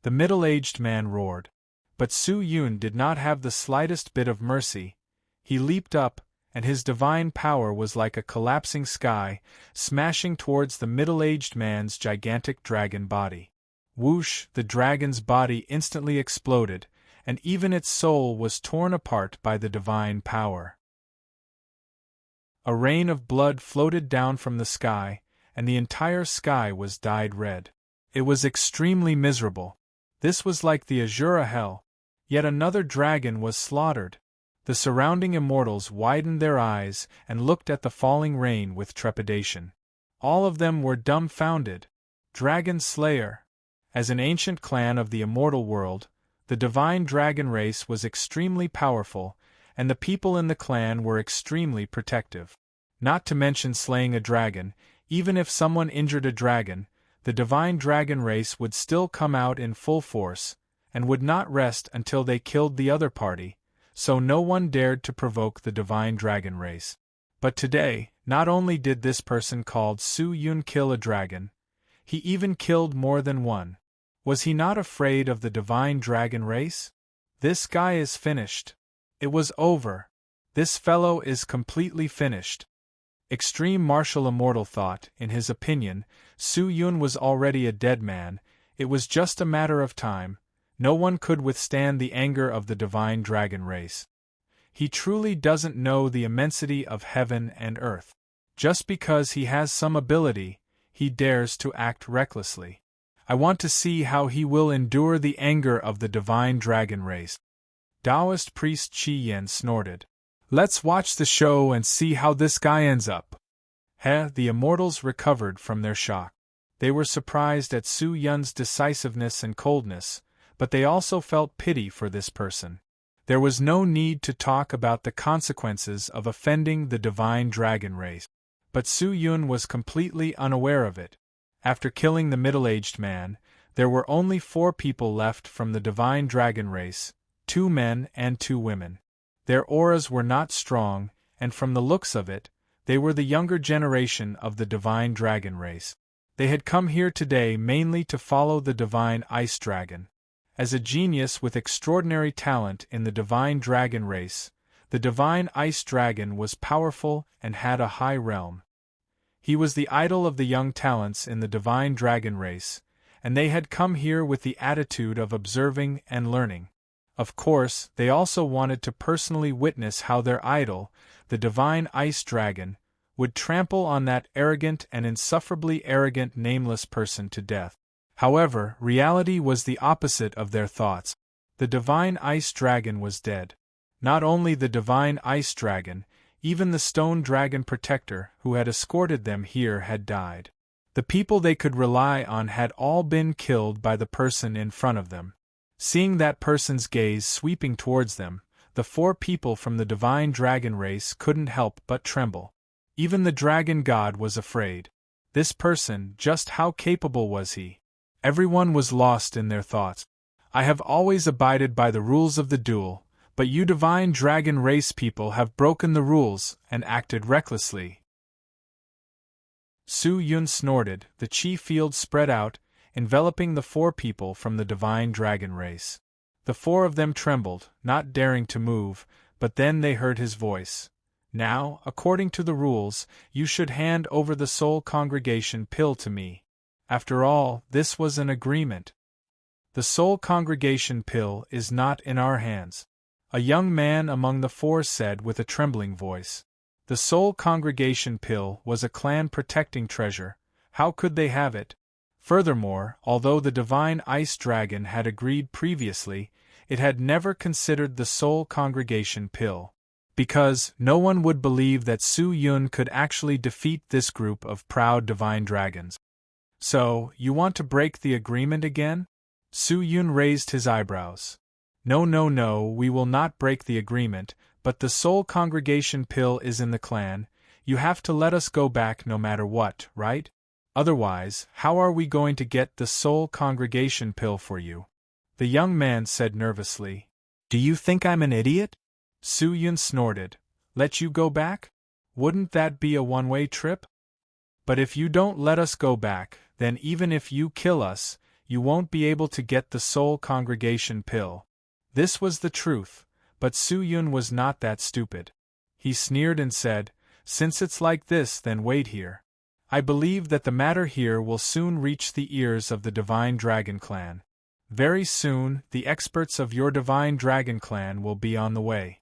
The middle-aged man roared. But Su Yun did not have the slightest bit of mercy. He leaped up, and his divine power was like a collapsing sky, smashing towards the middle-aged man's gigantic dragon body. Whoosh! The dragon's body instantly exploded, and even its soul was torn apart by the divine power. A rain of blood floated down from the sky, and the entire sky was dyed red. It was extremely miserable. This was like the Azura hell. Yet another dragon was slaughtered. The surrounding immortals widened their eyes and looked at the falling rain with trepidation. All of them were dumbfounded. Dragon Slayer. As an ancient clan of the immortal world, the divine dragon race was extremely powerful, and the people in the clan were extremely protective. Not to mention slaying a dragon, even if someone injured a dragon, the divine dragon race would still come out in full force, and would not rest until they killed the other party, so no one dared to provoke the divine dragon race. But today, not only did this person called Su Yun kill a dragon, he even killed more than one. Was he not afraid of the divine dragon race? This guy is finished. It was over. This fellow is completely finished. Extreme martial immortal thought, in his opinion, Su Yun was already a dead man, it was just a matter of time, no one could withstand the anger of the divine dragon race. He truly doesn't know the immensity of heaven and earth. Just because he has some ability, he dares to act recklessly. I want to see how he will endure the anger of the divine dragon race. Taoist priest Qi Yen snorted. Let's watch the show and see how this guy ends up. The immortals recovered from their shock. They were surprised at Su Yun's decisiveness and coldness, but they also felt pity for this person. There was no need to talk about the consequences of offending the divine dragon race. But Su Yun was completely unaware of it. After killing the middle-aged man, there were only 4 people left from the divine dragon race, 2 men and 2 women. Their auras were not strong, and from the looks of it, they were the younger generation of the divine dragon race. They had come here today mainly to follow the divine ice dragon. As a genius with extraordinary talent in the divine dragon race, the divine ice dragon was powerful and had a high realm. He was the idol of the young talents in the divine dragon race, and they had come here with the attitude of observing and learning. Of course, they also wanted to personally witness how their idol, the divine ice dragon, would trample on that arrogant and insufferably arrogant nameless person to death. However, reality was the opposite of their thoughts. The divine ice dragon was dead. Not only the divine ice dragon, even the stone dragon protector who had escorted them here had died. The people they could rely on had all been killed by the person in front of them. Seeing that person's gaze sweeping towards them, the 4 people from the divine dragon race couldn't help but tremble. Even the dragon god was afraid. This person, just how capable was he? Everyone was lost in their thoughts. I have always abided by the rules of the duel, but you divine dragon race people have broken the rules and acted recklessly. Su Yun snorted, the chi field spread out, enveloping the 4 people from the divine dragon race. The 4 of them trembled, not daring to move, but then they heard his voice. Now, according to the rules, you should hand over the soul congregation pill to me. After all, this was an agreement. The soul congregation pill is not in our hands. A young man among the 4 said with a trembling voice. The soul congregation pill was a clan protecting treasure. How could they have it? Furthermore, although the divine ice dragon had agreed previously, it had never considered the soul congregation pill. Because no one would believe that Su Yun could actually defeat this group of proud divine dragons. So, you want to break the agreement again? Su Yun raised his eyebrows. No, we will not break the agreement, but the soul congregation pill is in the clan. You have to let us go back no matter what, right? Otherwise, how are we going to get the soul congregation pill for you? The young man said nervously. Do you think I'm an idiot? Su Yun snorted. Let you go back? Wouldn't that be a one-way trip? But if you don't let us go back, then even if you kill us, you won't be able to get the soul congregation pill. This was the truth, but Su Yun was not that stupid. He sneered and said, Since it's like this, then wait here. I believe that the matter here will soon reach the ears of the Divine Dragon Clan. Very soon, the experts of your Divine Dragon Clan will be on the way.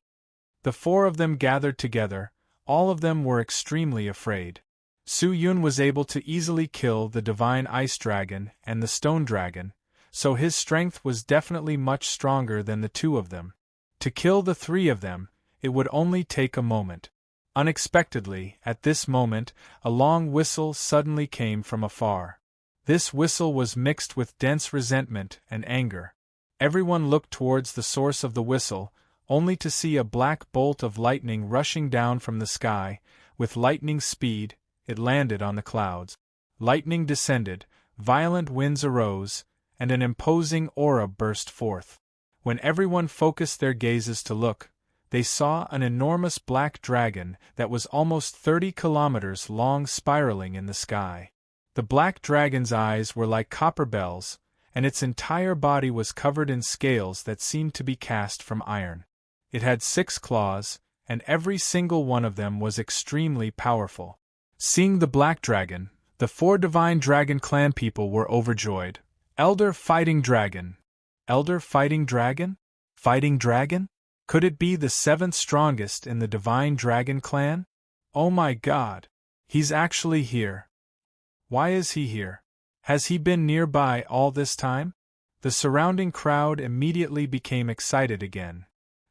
The 4 of them gathered together, all of them were extremely afraid. Su Yun was able to easily kill the Divine Ice Dragon and the Stone Dragon, so his strength was definitely much stronger than the 2 of them. To kill the 3 of them, it would only take a moment. Unexpectedly, at this moment, a long whistle suddenly came from afar. This whistle was mixed with dense resentment and anger. Everyone looked towards the source of the whistle, only to see a black bolt of lightning rushing down from the sky. With lightning speed, it landed on the clouds. Lightning descended, violent winds arose, and an imposing aura burst forth. When everyone focused their gazes to look, they saw an enormous black dragon that was almost 30 kilometers long spiraling in the sky. The black dragon's eyes were like copper bells, and its entire body was covered in scales that seemed to be cast from iron. It had 6 claws, and every single one of them was extremely powerful. Seeing the black dragon, the 4 divine dragon clan people were overjoyed. Elder Fighting Dragon. Elder Fighting Dragon? Fighting Dragon? Could it be the 7th strongest in the divine dragon clan? Oh my god! He's actually here. Why is he here? Has he been nearby all this time? The surrounding crowd immediately became excited again.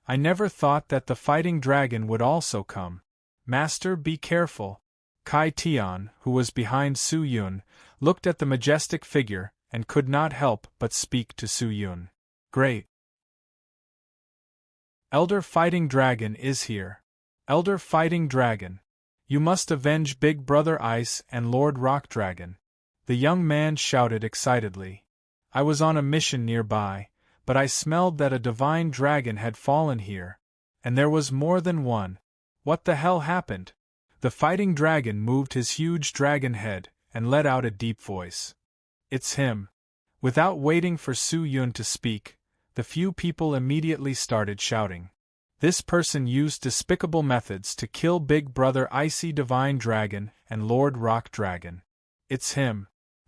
I never thought that the fighting dragon would also come. Master, be careful. Kai Tian, who was behind Su Yun, looked at the majestic figure and could not help but speak to Su Yun. Great. Elder Fighting Dragon is here. Elder Fighting Dragon. You must avenge Big Brother Ice and Lord Rock Dragon. The young man shouted excitedly. I was on a mission nearby, but I smelled that a divine dragon had fallen here. And there was more than one. What the hell happened? The fighting dragon moved his huge dragon head and let out a deep voice. It's him. Without waiting for Su Yun to speak, the few people immediately started shouting. This person used despicable methods to kill Big Brother Icy Divine Dragon and Lord Rock Dragon. It's him.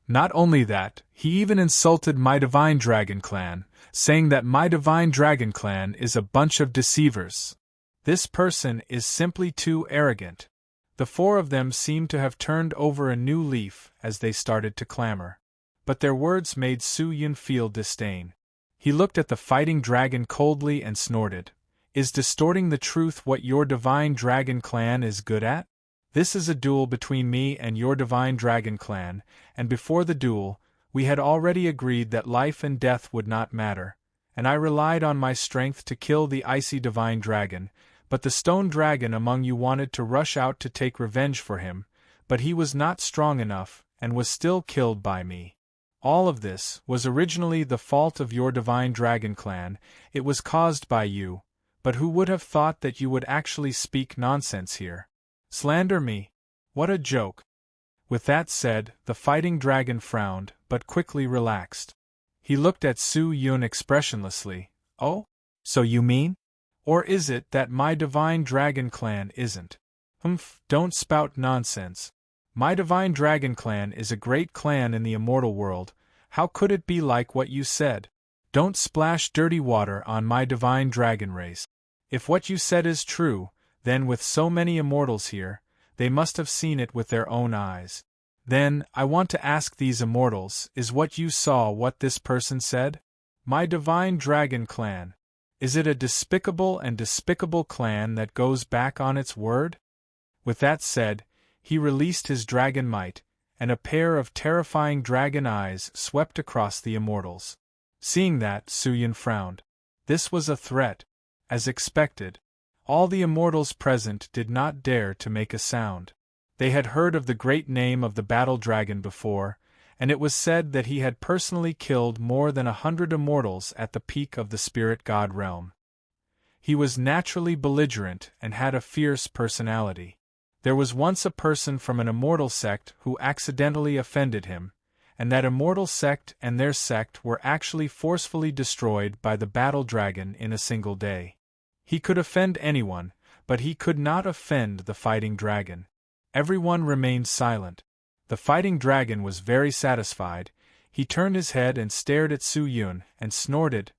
Not only that, he even insulted my Divine Dragon Clan, saying that my Divine Dragon Clan is a bunch of deceivers. This person is simply too arrogant. The 4 of them seemed to have turned over a new leaf as they started to clamor. But their words made Su Yun feel disdain. He looked at the fighting dragon coldly and snorted. Is distorting the truth what your Divine Dragon Clan is good at? This is a duel between me and your Divine Dragon Clan, and before the duel, we had already agreed that life and death would not matter, and I relied on my strength to kill the icy Divine Dragon, but the stone dragon among you wanted to rush out to take revenge for him, but he was not strong enough, and was still killed by me. All of this was originally the fault of your Divine Dragon Clan. It was caused by you, but who would have thought that you would actually speak nonsense here? Slander me? What a joke. With that said, the fighting dragon frowned, but quickly relaxed. He looked at Su Yun expressionlessly. Oh? So you mean? Or is it that my Divine Dragon Clan isn't? Don't spout nonsense. My Divine Dragon Clan is a great clan in the immortal world. How could it be like what you said? Don't splash dirty water on my Divine Dragon race. If what you said is true, then with so many immortals here, they must have seen it with their own eyes. Then, I want to ask these immortals, is what you saw what this person said? My Divine Dragon Clan. Is it a despicable and despicable clan that goes back on its word? With that said, he released his dragon might, and a pair of terrifying dragon eyes swept across the immortals. Seeing that, Su Yun frowned. This was a threat. As expected, all the immortals present did not dare to make a sound. They had heard of the great name of the battle dragon before, and it was said that he had personally killed more than 100 immortals at the peak of the spirit god realm. He was naturally belligerent and had a fierce personality. There was once a person from an immortal sect who accidentally offended him, and that immortal sect and their sect were actually forcefully destroyed by the battle dragon in a single day. He could offend anyone, but he could not offend the fighting dragon. Everyone remained silent. The fighting dragon was very satisfied. He turned his head and stared at Su Yun and snorted.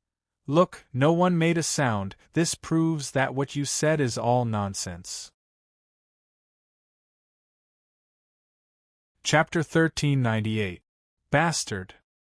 Look, no one made a sound. This proves that what you said is all nonsense. Chapter 1398. Bastard.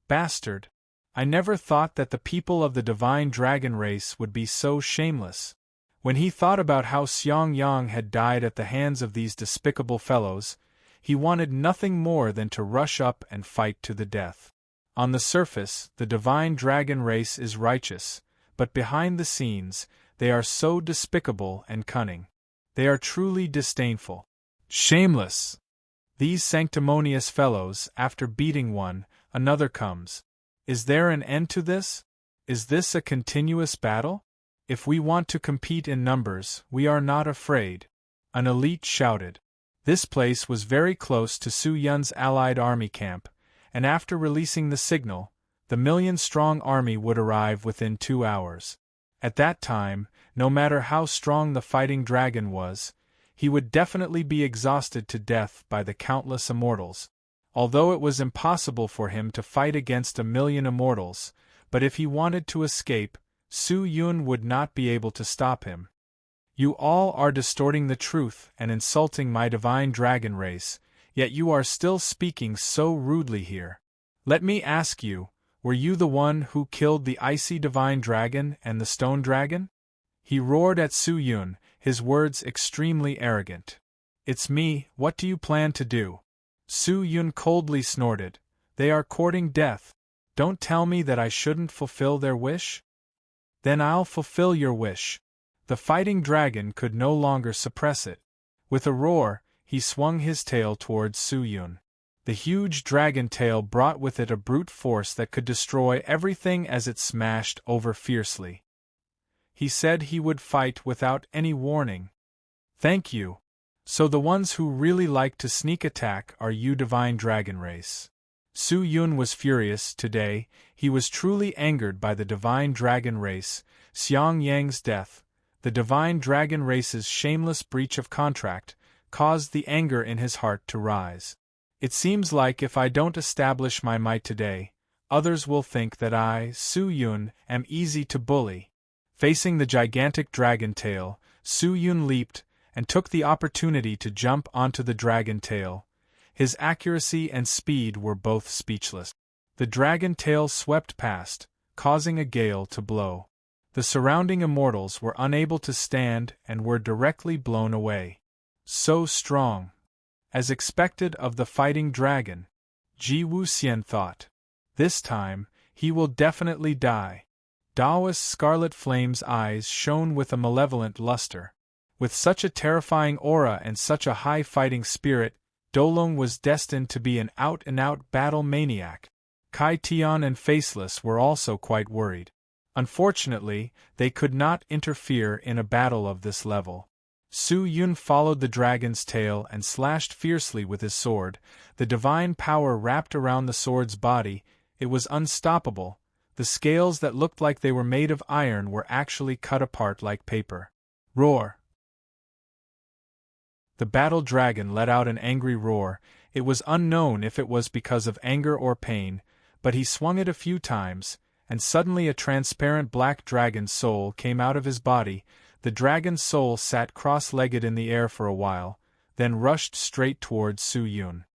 Bastard. I never thought that the people of the divine dragon race would be so shameless. When he thought about how Xiong Yang had died at the hands of these despicable fellows, He wanted nothing more than to rush up and fight to the death. On the surface, the divine dragon race is righteous, but behind the scenes, they are so despicable and cunning. They are truly disdainful. Shameless! These sanctimonious fellows, after beating one, another comes. Is there an end to this? Is this a continuous battle? If we want to compete in numbers, we are not afraid. An elite shouted. This place was very close to Su Yun's allied army camp, and after releasing the signal, the million-strong army would arrive within 2 hours. At that time, no matter how strong the fighting dragon was, he would definitely be exhausted to death by the countless immortals. Although it was impossible for him to fight against 1,000,000 immortals, but if he wanted to escape, Su Yun would not be able to stop him. You all are distorting the truth and insulting my divine dragon race, yet you are still speaking so rudely here. Let me ask you, were you the one who killed the icy divine dragon and the stone dragon? He roared at Su Yun, his words extremely arrogant. It's me, what do you plan to do? Su Yun coldly snorted. They are courting death. Don't tell me that I shouldn't fulfill their wish? Then I'll fulfill your wish. The fighting dragon could no longer suppress it. With a roar, he swung his tail towards Su Yun. The huge dragon tail brought with it a brute force that could destroy everything as it smashed over fiercely. He said he would fight without any warning. Thank you. So the ones who really like to sneak attack are you divine dragon race. Su Yun was furious today. He was truly angered by the divine dragon race, Xiang Yang's death. The divine dragon race's shameless breach of contract caused the anger in his heart to rise. It seems like if I don't establish my might today, others will think that I, Su Yun, am easy to bully. Facing the gigantic dragon tail, Su Yun leaped and took the opportunity to jump onto the dragon tail. His accuracy and speed were both speechless. The dragon tail swept past, causing a gale to blow. The surrounding immortals were unable to stand and were directly blown away. So strong. As expected of the fighting dragon, Ji Wuxian thought. This time, he will definitely die. Daoist Scarlet Flame's eyes shone with a malevolent luster. With such a terrifying aura and such a high fighting spirit, Dolong was destined to be an out-and-out battle maniac. Kai Tian and Faceless were also quite worried. Unfortunately, they could not interfere in a battle of this level. Su Yun followed the dragon's tail and slashed fiercely with his sword. The divine power wrapped around the sword's body. It was unstoppable. The scales that looked like they were made of iron were actually cut apart like paper. Roar! The battle dragon let out an angry roar. It was unknown if it was because of anger or pain, but he swung it a few times, and suddenly a transparent black dragon soul came out of his body. The dragon's soul sat cross-legged in the air for a while, then rushed straight towards Su Yun.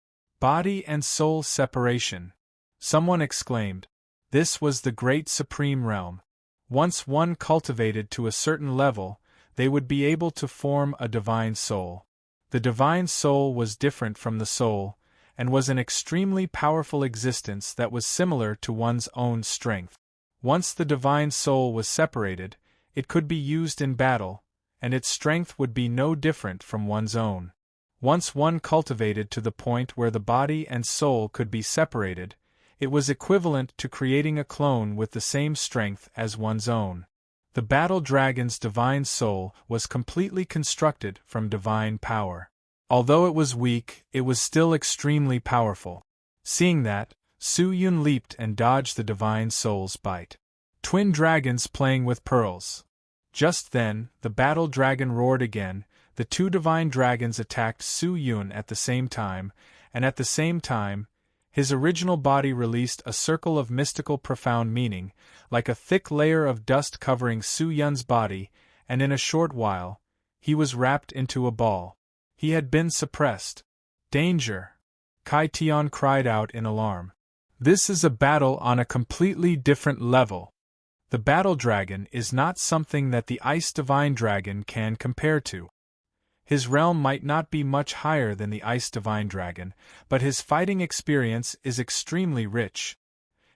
Body and soul separation. Someone exclaimed. This was the great supreme realm. Once one cultivated to a certain level, they would be able to form a divine soul. The divine soul was different from the soul, and was an extremely powerful existence that was similar to one's own strength. Once the divine soul was separated, it could be used in battle, and its strength would be no different from one's own. Once one cultivated to the point where the body and soul could be separated, it was equivalent to creating a clone with the same strength as one's own. The battle dragon's divine soul was completely constructed from divine power. Although it was weak, it was still extremely powerful. Seeing that, Su Yun leaped and dodged the divine soul's bite. Twin dragons playing with pearls. Just then, the battle dragon roared again. The two divine dragons attacked Su Yun at the same time, and at the same time, his original body released a circle of mystical profound meaning, like a thick layer of dust covering Su Yun's body, and in a short while, he was wrapped into a ball. He had been suppressed. Danger! Kai Tian cried out in alarm. This is a battle on a completely different level. The battle dragon is not something that the ice divine dragon can compare to. His realm might not be much higher than the Ice Divine Dragon, but his fighting experience is extremely rich.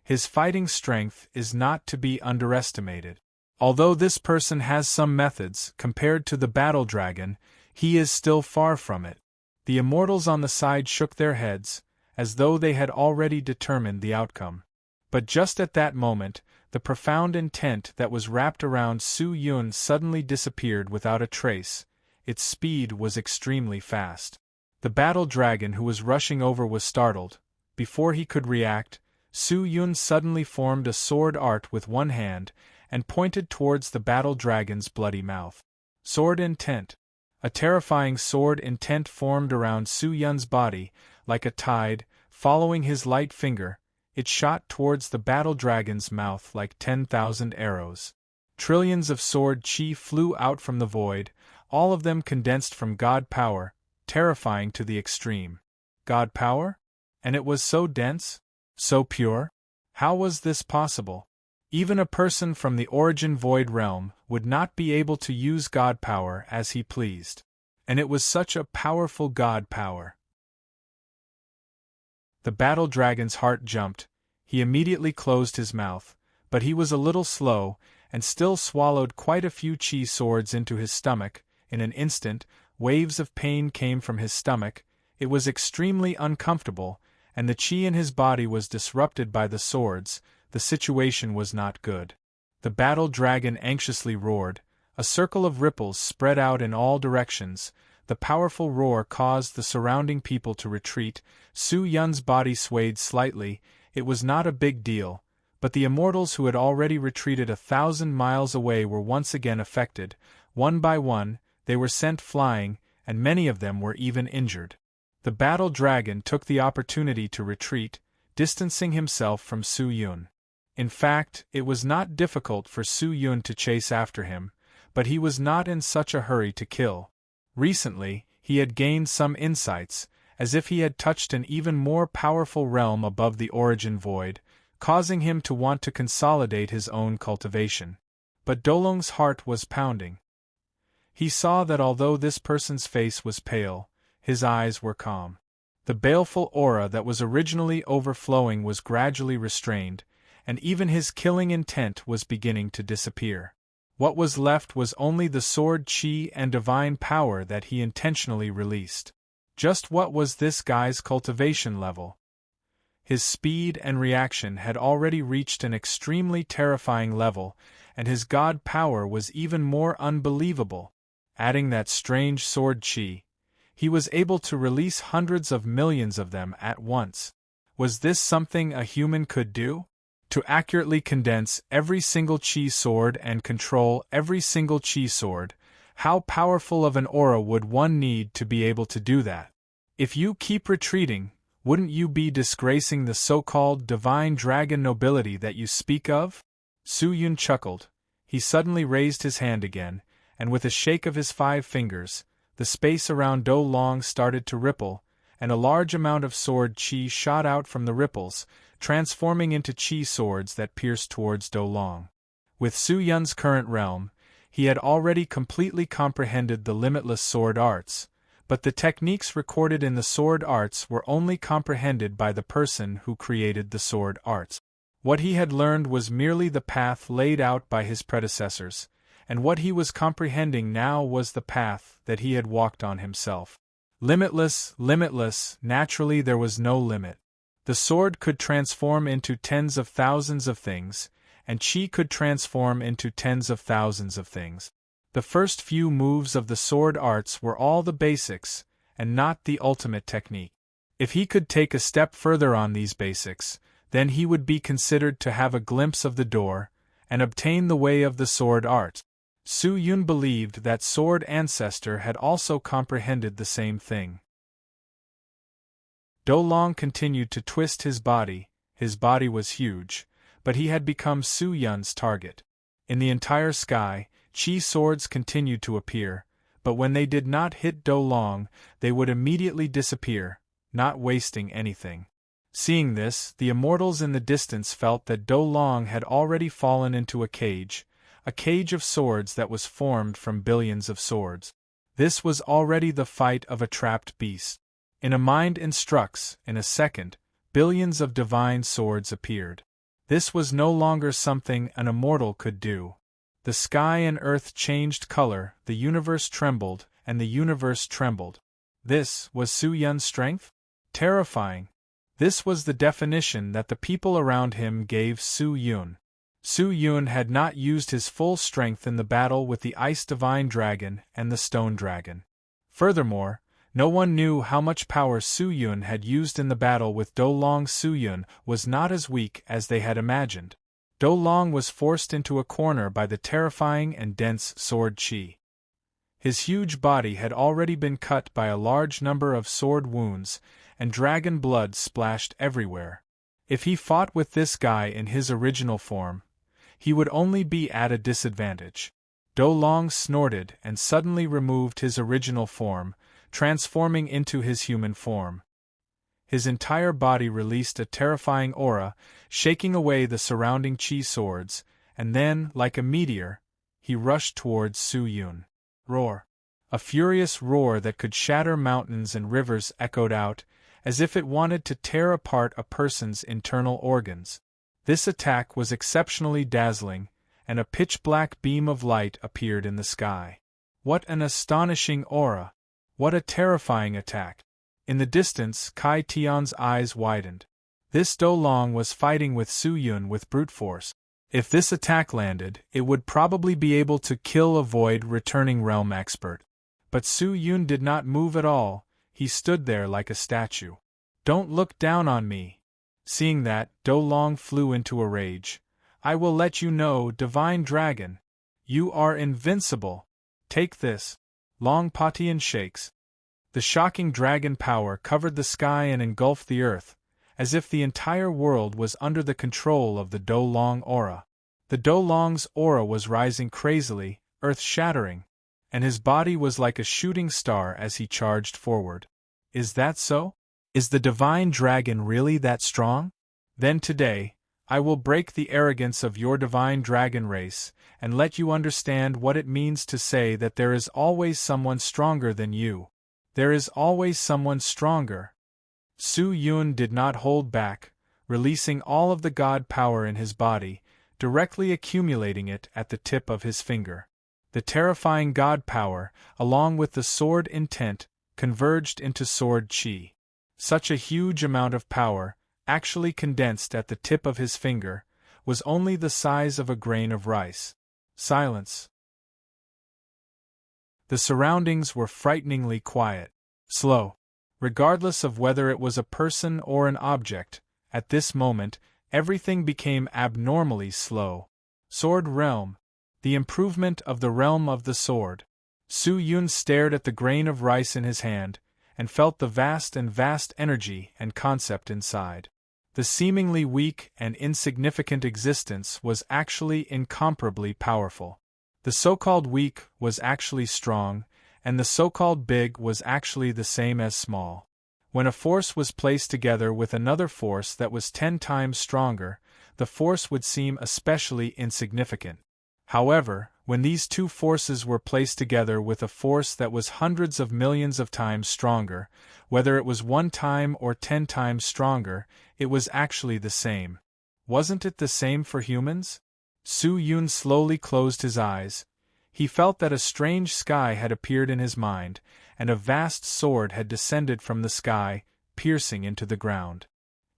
His fighting strength is not to be underestimated. Although this person has some methods compared to the Battle Dragon, he is still far from it. The immortals on the side shook their heads, as though they had already determined the outcome. But just at that moment, the profound intent that was wrapped around Su Yun suddenly disappeared without a trace. Its speed was extremely fast. The Battle Dragon who was rushing over was startled. Before he could react, Su Yun suddenly formed a sword art with one hand and pointed towards the Battle Dragon's bloody mouth. Sword intent. A terrifying sword intent formed around Su Yun's body, like a tide, following his light finger. It shot towards the Battle Dragon's mouth like 10,000 arrows. Trillions of sword chi flew out from the void, all of them condensed from God power, terrifying to the extreme. God power? And it was so dense? So pure? How was this possible? Even a person from the Origin Void realm would not be able to use God power as he pleased. And it was such a powerful God power. The Battle Dragon's heart jumped. He immediately closed his mouth, but he was a little slow, and still swallowed quite a few chi swords into his stomach. In an instant, waves of pain came from his stomach. It was extremely uncomfortable, and the chi in his body was disrupted by the swords. The situation was not good. The Battle Dragon anxiously roared. A circle of ripples spread out in all directions. The powerful roar caused the surrounding people to retreat. Su Yun's body swayed slightly. It was not a big deal, but the immortals who had already retreated 1,000 miles away were once again affected. One by one, they were sent flying, and many of them were even injured. The Battle Dragon took the opportunity to retreat, distancing himself from Su Yun. In fact, it was not difficult for Su Yun to chase after him, but he was not in such a hurry to kill. Recently, he had gained some insights, as if he had touched an even more powerful realm above the Origin Void, causing him to want to consolidate his own cultivation. But Dolong's heart was pounding. He saw that although this person's face was pale, his eyes were calm. The baleful aura that was originally overflowing was gradually restrained, and even his killing intent was beginning to disappear. What was left was only the sword chi and divine power that he intentionally released. Just what was this guy's cultivation level? His speed and reaction had already reached an extremely terrifying level, and his god power was even more unbelievable. Adding that strange sword chi, he was able to release hundreds of millions of them at once. Was this something a human could do? To accurately condense every single chi sword and control every single chi sword, how powerful of an aura would one need to be able to do that? If you keep retreating, wouldn't you be disgracing the so-called divine dragon nobility that you speak of? Su Yun chuckled. He suddenly raised his hand again, and with a shake of his 5 fingers, the space around Do Long started to ripple, and a large amount of sword chi shot out from the ripples, transforming into chi swords that pierced towards Do Long. With Su Yun's current realm, he had already completely comprehended the limitless sword arts, but the techniques recorded in the sword arts were only comprehended by the person who created the sword arts. What he had learned was merely the path laid out by his predecessors, and what he was comprehending now was the path that he had walked on himself. Limitless, limitless, naturally there was no limit. The sword could transform into tens of thousands of things, and chi could transform into tens of thousands of things. The first few moves of the sword arts were all the basics, and not the ultimate technique. If he could take a step further on these basics, then he would be considered to have a glimpse of the door, and obtain the way of the sword art. Su Yun believed that Sword Ancestor had also comprehended the same thing. Do Long continued to twist his body was huge, but he had become Su Yun's target. In the entire sky, chi swords continued to appear, but when they did not hit Do Long, they would immediately disappear, not wasting anything. Seeing this, the immortals in the distance felt that Do Long had already fallen into a cage of swords that was formed from billions of swords. This was already the fight of a trapped beast. In a mind instructs, in a second, billions of divine swords appeared. This was no longer something an immortal could do. The sky and earth changed color, the universe trembled, and the universe trembled. This was Su Yun's strength? Terrifying. This was the definition that the people around him gave Su Yun. Su Yun had not used his full strength in the battle with the Ice Divine Dragon and the Stone Dragon. Furthermore, no one knew how much power Su Yun had used in the battle with Do Long. Su Yun was not as weak as they had imagined. Do Long was forced into a corner by the terrifying and dense sword qi. His huge body had already been cut by a large number of sword wounds, and dragon blood splashed everywhere. If he fought with this guy in his original form, he would only be at a disadvantage. Do Long snorted and suddenly removed his original form, transforming into his human form. His entire body released a terrifying aura, shaking away the surrounding qi swords, and then, like a meteor, he rushed towards Su Yun. Roar! A furious roar that could shatter mountains and rivers echoed out, as if it wanted to tear apart a person's internal organs. This attack was exceptionally dazzling, and a pitch-black beam of light appeared in the sky. What an astonishing aura! What a terrifying attack! In the distance, Kai Tian's eyes widened. This Do Long was fighting with Su Yun with brute force. If this attack landed, it would probably be able to kill a void-returning realm expert. But Su Yun did not move at all, he stood there like a statue. Don't look down on me. Seeing that, Do Long flew into a rage. I will let you know, Divine Dragon. You are invincible. Take this. Long Patian shakes. The shocking dragon power covered the sky and engulfed the earth, as if the entire world was under the control of the Do Long aura. The Do Long's aura was rising crazily, earth-shattering, and his body was like a shooting star as he charged forward. Is that so? Is the Divine Dragon really that strong? Then today, I will break the arrogance of your Divine Dragon race, and let you understand what it means to say that there is always someone stronger than you. There is always someone stronger. Su Yun did not hold back, releasing all of the god power in his body, directly accumulating it at the tip of his finger. The terrifying god power, along with the sword intent, converged into sword qi. Such a huge amount of power, actually condensed at the tip of his finger, was only the size of a grain of rice. Silence. The surroundings were frighteningly quiet. Slow. Regardless of whether it was a person or an object, at this moment, everything became abnormally slow. Sword realm. The improvement of the realm of the sword. Su Yun stared at the grain of rice in his hand, and felt the vast energy and concept inside. The seemingly weak and insignificant existence was actually incomparably powerful. The so-called weak was actually strong, and the so-called big was actually the same as small. When a force was placed together with another force that was 10 times stronger, the force would seem especially insignificant. However, when these two forces were placed together with a force that was hundreds of millions of times stronger, whether it was 1 time or 10 times stronger, it was actually the same. Wasn't it the same for humans? Su Yun slowly closed his eyes. He felt that a strange sky had appeared in his mind, and a vast sword had descended from the sky, piercing into the ground.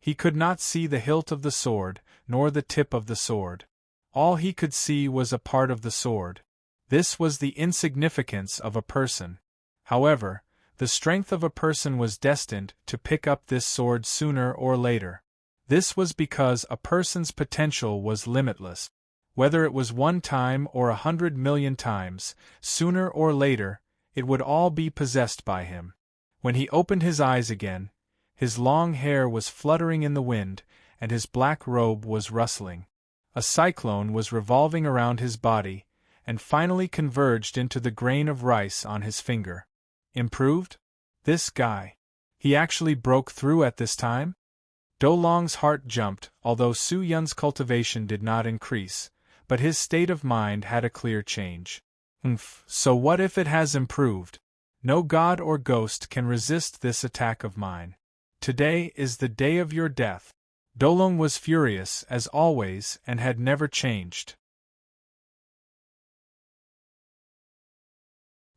He could not see the hilt of the sword, nor the tip of the sword. All he could see was a part of the sword. This was the insignificance of a person. However, the strength of a person was destined to pick up this sword sooner or later. This was because a person's potential was limitless. Whether it was 1 time or 100 million times, sooner or later, it would all be possessed by him. When he opened his eyes again, his long hair was fluttering in the wind, and his black robe was rustling. A cyclone was revolving around his body, and finally converged into the grain of rice on his finger. Improved? This guy. He actually broke through at this time? Do Long's heart jumped, although Su Yun's cultivation did not increase, but his state of mind had a clear change. So what if it has improved? No god or ghost can resist this attack of mine. Today is the day of your death. Dolong was furious, as always, and had never changed.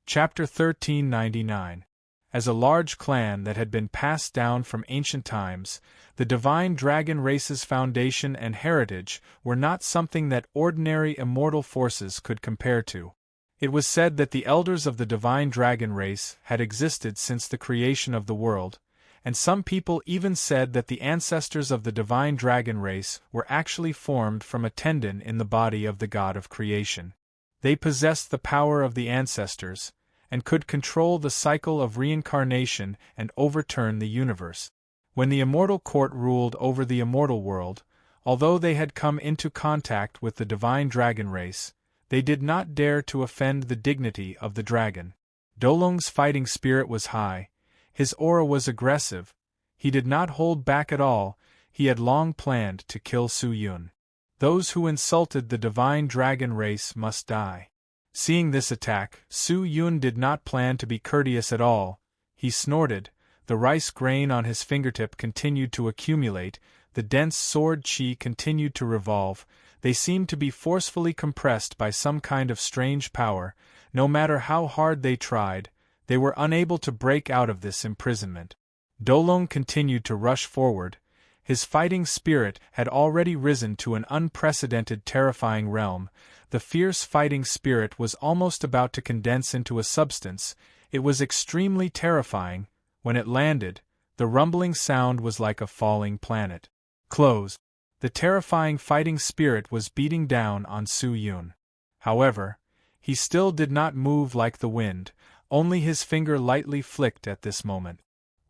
Chapter 1399. As a large clan that had been passed down from ancient times, the divine dragon race's foundation and heritage were not something that ordinary immortal forces could compare to. It was said that the elders of the divine dragon race had existed since the creation of the world, and some people even said that the ancestors of the divine dragon race were actually formed from a tendon in the body of the god of creation. They possessed the power of the ancestors, and could control the cycle of reincarnation and overturn the universe. When the immortal court ruled over the immortal world, although they had come into contact with the divine dragon race, they did not dare to offend the dignity of the dragon. Dolong's fighting spirit was high, his aura was aggressive, he did not hold back at all, he had long planned to kill Su Yun. Those who insulted the divine dragon race must die. Seeing this attack, Su Yun did not plan to be courteous at all. He snorted, the rice grain on his fingertip continued to accumulate, the dense sword chi continued to revolve, they seemed to be forcefully compressed by some kind of strange power. No matter how hard they tried, they were unable to break out of this imprisonment. Dolong continued to rush forward. His fighting spirit had already risen to an unprecedented terrifying realm. The fierce fighting spirit was almost about to condense into a substance. It was extremely terrifying. When it landed, the rumbling sound was like a falling planet. Close. The terrifying fighting spirit was beating down on Su Yun. However, he still did not move like the wind, only his finger lightly flicked at this moment.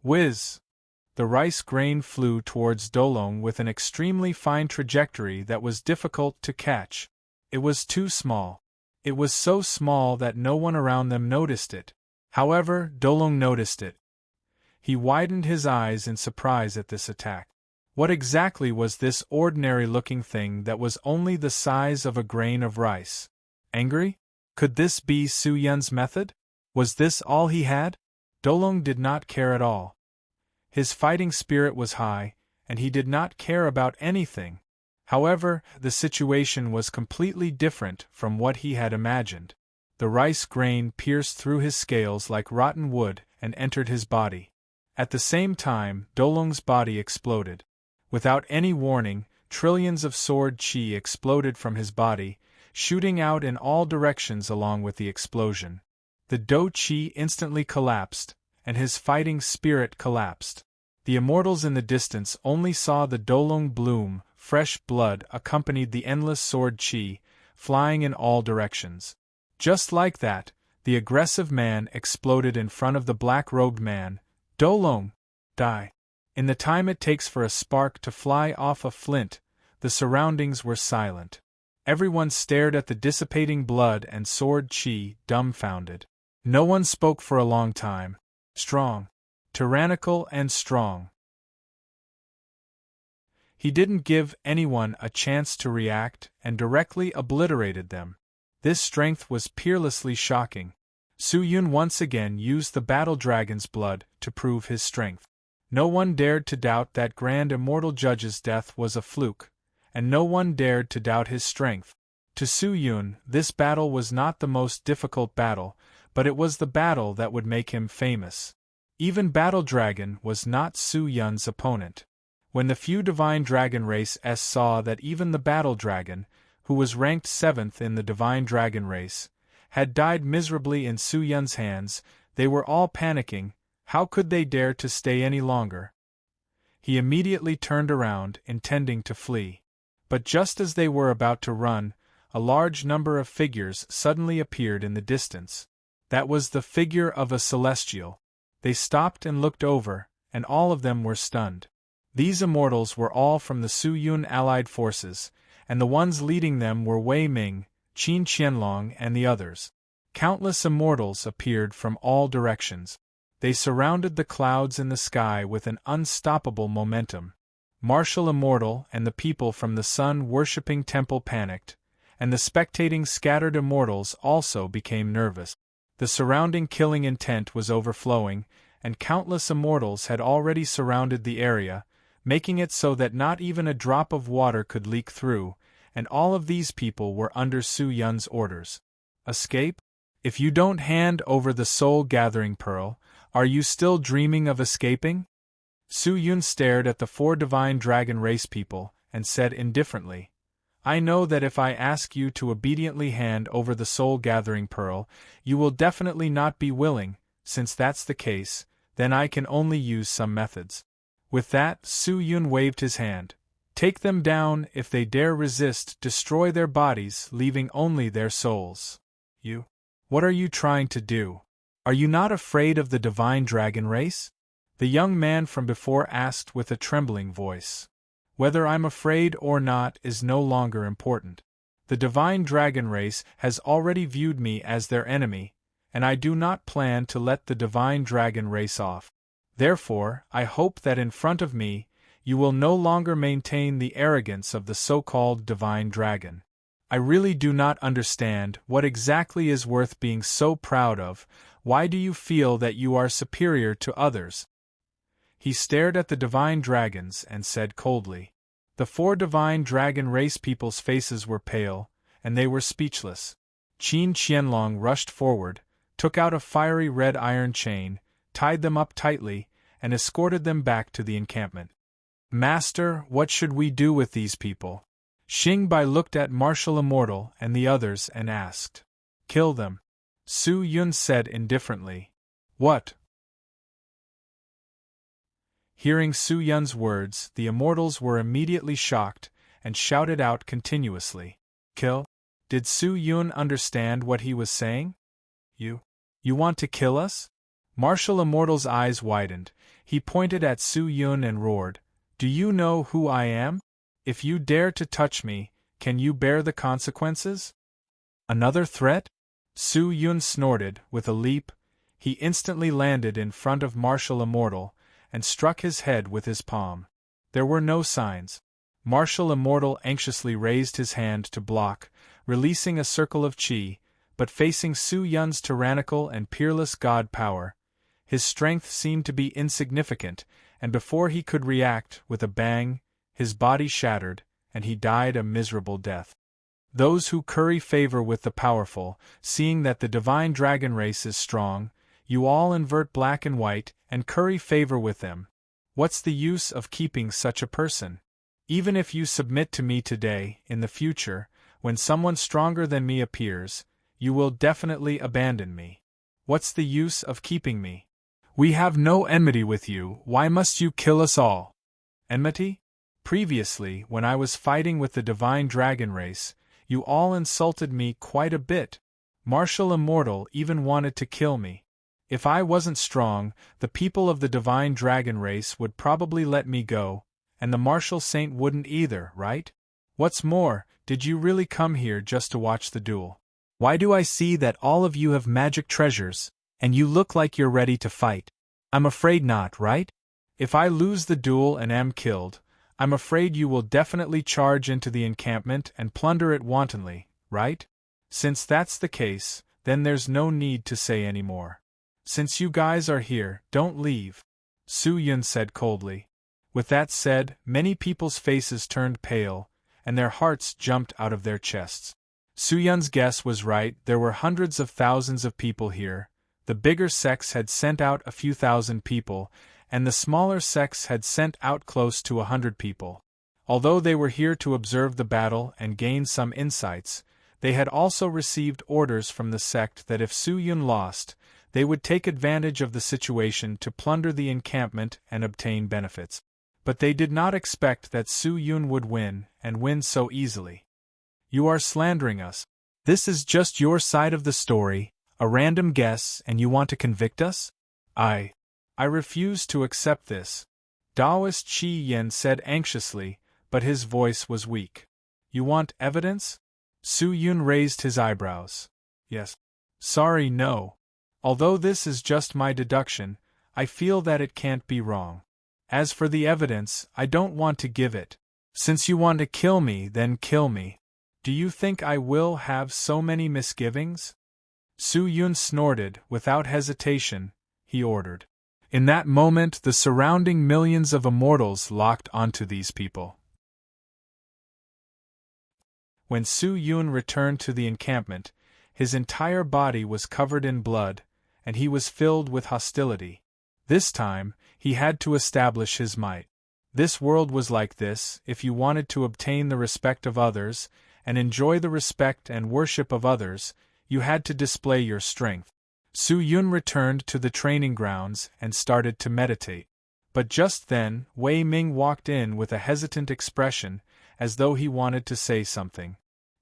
Whiz! The rice grain flew towards Dolong with an extremely fine trajectory that was difficult to catch. It was too small. It was so small that no one around them noticed it. However, Dolong noticed it. He widened his eyes in surprise at this attack. What exactly was this ordinary-looking thing that was only the size of a grain of rice? Angry? Could this be Su Yun's method? Was this all he had? Dolong did not care at all. His fighting spirit was high, and he did not care about anything. However, the situation was completely different from what he had imagined. The rice grain pierced through his scales like rotten wood and entered his body. At the same time, Dolong's body exploded. Without any warning, trillions of sword chi exploded from his body, shooting out in all directions along with the explosion. The Do Chi instantly collapsed, and his fighting spirit collapsed. The immortals in the distance only saw the Dolong bloom, fresh blood accompanied the endless sword chi, flying in all directions. Just like that, the aggressive man exploded in front of the black-robed man. Dolong! Die! In the time it takes for a spark to fly off a flint, the surroundings were silent. Everyone stared at the dissipating blood and sword chi, dumbfounded. No one spoke for a long time. Strong. Tyrannical and strong. He didn't give anyone a chance to react and directly obliterated them. This strength was peerlessly shocking. Su Yun once again used the battle dragon's blood to prove his strength. No one dared to doubt that grand immortal judge's death was a fluke, and no one dared to doubt his strength. To Su Yun, this battle was not the most difficult battle, but it was the battle that would make him famous. Even Battle Dragon was not Su Yun's opponent. When the few Divine Dragon race saw that even the Battle Dragon, who was ranked 7th in the Divine Dragon race, had died miserably in Su Yun's hands, they were all panicking. How could they dare to stay any longer? He immediately turned around, intending to flee. But just as they were about to run, a large number of figures suddenly appeared in the distance. That was the figure of a celestial. They stopped and looked over, and all of them were stunned. These immortals were all from the Su Yun allied forces, and the ones leading them were Wei Ming, Qin Qianlong and the others. Countless immortals appeared from all directions. They surrounded the clouds in the sky with an unstoppable momentum. Martial Immortal and the people from the sun-worshipping temple panicked, and the spectating scattered immortals also became nervous. The surrounding killing intent was overflowing, and countless immortals had already surrounded the area, making it so that not even a drop of water could leak through, and all of these people were under Su Yun's orders. Escape? If you don't hand over the soul-gathering pearl, are you still dreaming of escaping? Su Yun stared at the 4 divine dragon race people, and said indifferently, I know that if I ask you to obediently hand over the soul-gathering pearl, you will definitely not be willing. Since that's the case, then I can only use some methods. With that, Su Yun waved his hand. Take them down. If they dare resist, destroy their bodies, leaving only their souls. You? What are you trying to do? Are you not afraid of the divine dragon race? The young man from before asked with a trembling voice. Whether I'm afraid or not is no longer important. The divine dragon race has already viewed me as their enemy, and I do not plan to let the divine dragon race off. Therefore, I hope that in front of me, you will no longer maintain the arrogance of the so-called divine dragon. I really do not understand what exactly is worth being so proud of. Why do you feel that you are superior to others? He stared at the divine dragons and said coldly. The 4 divine dragon race people's faces were pale, and they were speechless. Qin Qianlong rushed forward, took out a fiery red iron chain, tied them up tightly, and escorted them back to the encampment. Master, what should we do with these people? Xing Bai looked at Martial Immortal and the others and asked. Kill them. Su Yun said indifferently. What? Hearing Su Yun's words, the immortals were immediately shocked and shouted out continuously. Kill? Did Su Yun understand what he was saying? You want to kill us? Martial Immortal's eyes widened. He pointed at Su Yun and roared. Do you know who I am? If you dare to touch me, can you bear the consequences? Another threat? Su Yun snorted. With a leap, he instantly landed in front of Martial Immortal and struck his head with his palm. There were no signs. Martial Immortal anxiously raised his hand to block, releasing a circle of qi, but facing Su Yun's tyrannical and peerless god power, his strength seemed to be insignificant, and before he could react, with a bang, his body shattered, and he died a miserable death. Those who curry favor with the powerful, seeing that the divine dragon race is strong, you all invert black and white, and curry favor with them. What's the use of keeping such a person? Even if you submit to me today, in the future, when someone stronger than me appears, you will definitely abandon me. What's the use of keeping me? We have no enmity with you, why must you kill us all? Enmity? Previously, when I was fighting with the divine dragon race, you all insulted me quite a bit. Martial Immortal even wanted to kill me. If I wasn't strong, the people of the divine dragon race would probably let me go, and the martial saint wouldn't either, right? What's more, did you really come here just to watch the duel? Why do I see that all of you have magic treasures, and you look like you're ready to fight? I'm afraid not, right? If I lose the duel and am killed, I'm afraid you will definitely charge into the encampment and plunder it wantonly, right? Since that's the case, then there's no need to say any more. Since you guys are here, don't leave, Su Yun said coldly. With that said, many people's faces turned pale, and their hearts jumped out of their chests. Su Yun's guess was right, there were hundreds of thousands of people here. The bigger sects had sent out a few thousand people, and the smaller sects had sent out close to 100 people. Although they were here to observe the battle and gain some insights, they had also received orders from the sect that if Su Yun lost, they would take advantage of the situation to plunder the encampment and obtain benefits. But they did not expect that Su Yun would win, and win so easily. You are slandering us. This is just your side of the story, a random guess, and you want to convict us? I refuse to accept this. Taoist Qi Yen said anxiously, but his voice was weak. You want evidence? Su Yun raised his eyebrows. Yes. Sorry, no. Although this is just my deduction, I feel that it can't be wrong. As for the evidence, I don't want to give it. Since you want to kill me, then kill me. Do you think I will have so many misgivings? Su Yun snorted, without hesitation, he ordered. In that moment, the surrounding millions of immortals locked onto these people. When Su Yun returned to the encampment, his entire body was covered in blood, and he was filled with hostility. This time, he had to establish his might. This world was like this: if you wanted to obtain the respect of others, and enjoy the respect and worship of others, you had to display your strength. Su Yun returned to the training grounds and started to meditate. But just then, Wei Ming walked in with a hesitant expression, as though he wanted to say something.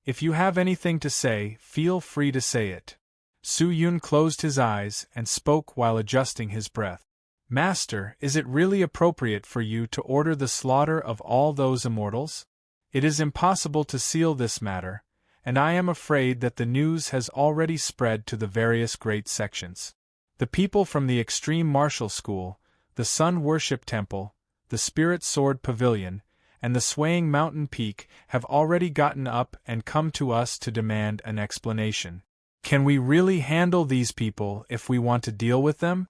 If you have anything to say, feel free to say it. Su Yun closed his eyes and spoke while adjusting his breath. Master, is it really appropriate for you to order the slaughter of all those immortals? It is impossible to seal this matter, and I am afraid that the news has already spread to the various great sections. The people from the Extreme Martial School, the Sun Worship Temple, the Spirit Sword Pavilion, and the Swaying Mountain Peak have already gotten up and come to us to demand an explanation. Can we really handle these people if we want to deal with them?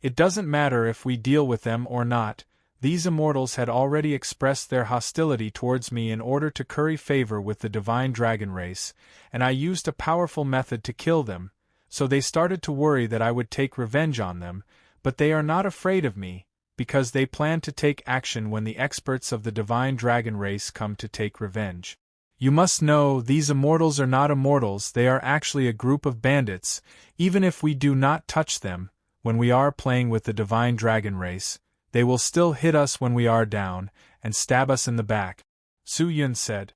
It doesn't matter if we deal with them or not. These immortals had already expressed their hostility towards me in order to curry favor with the divine dragon race, and I used a powerful method to kill them, so they started to worry that I would take revenge on them, but they are not afraid of me, because they plan to take action when the experts of the divine dragon race come to take revenge. You must know, these immortals are not immortals, they are actually a group of bandits. Even if we do not touch them, when we are playing with the divine dragon race, they will still hit us when we are down, and stab us in the back, Su Yun said.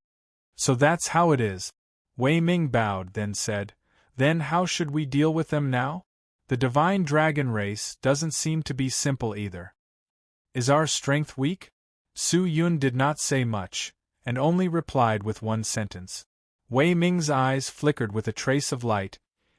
So that's how it is. Wei Ming bowed, then said, Then how should we deal with them now? The divine dragon race doesn't seem to be simple either. Is our strength weak? Su Yun did not say much, and only replied with one sentence. Wei Ming's eyes flickered with a trace of light.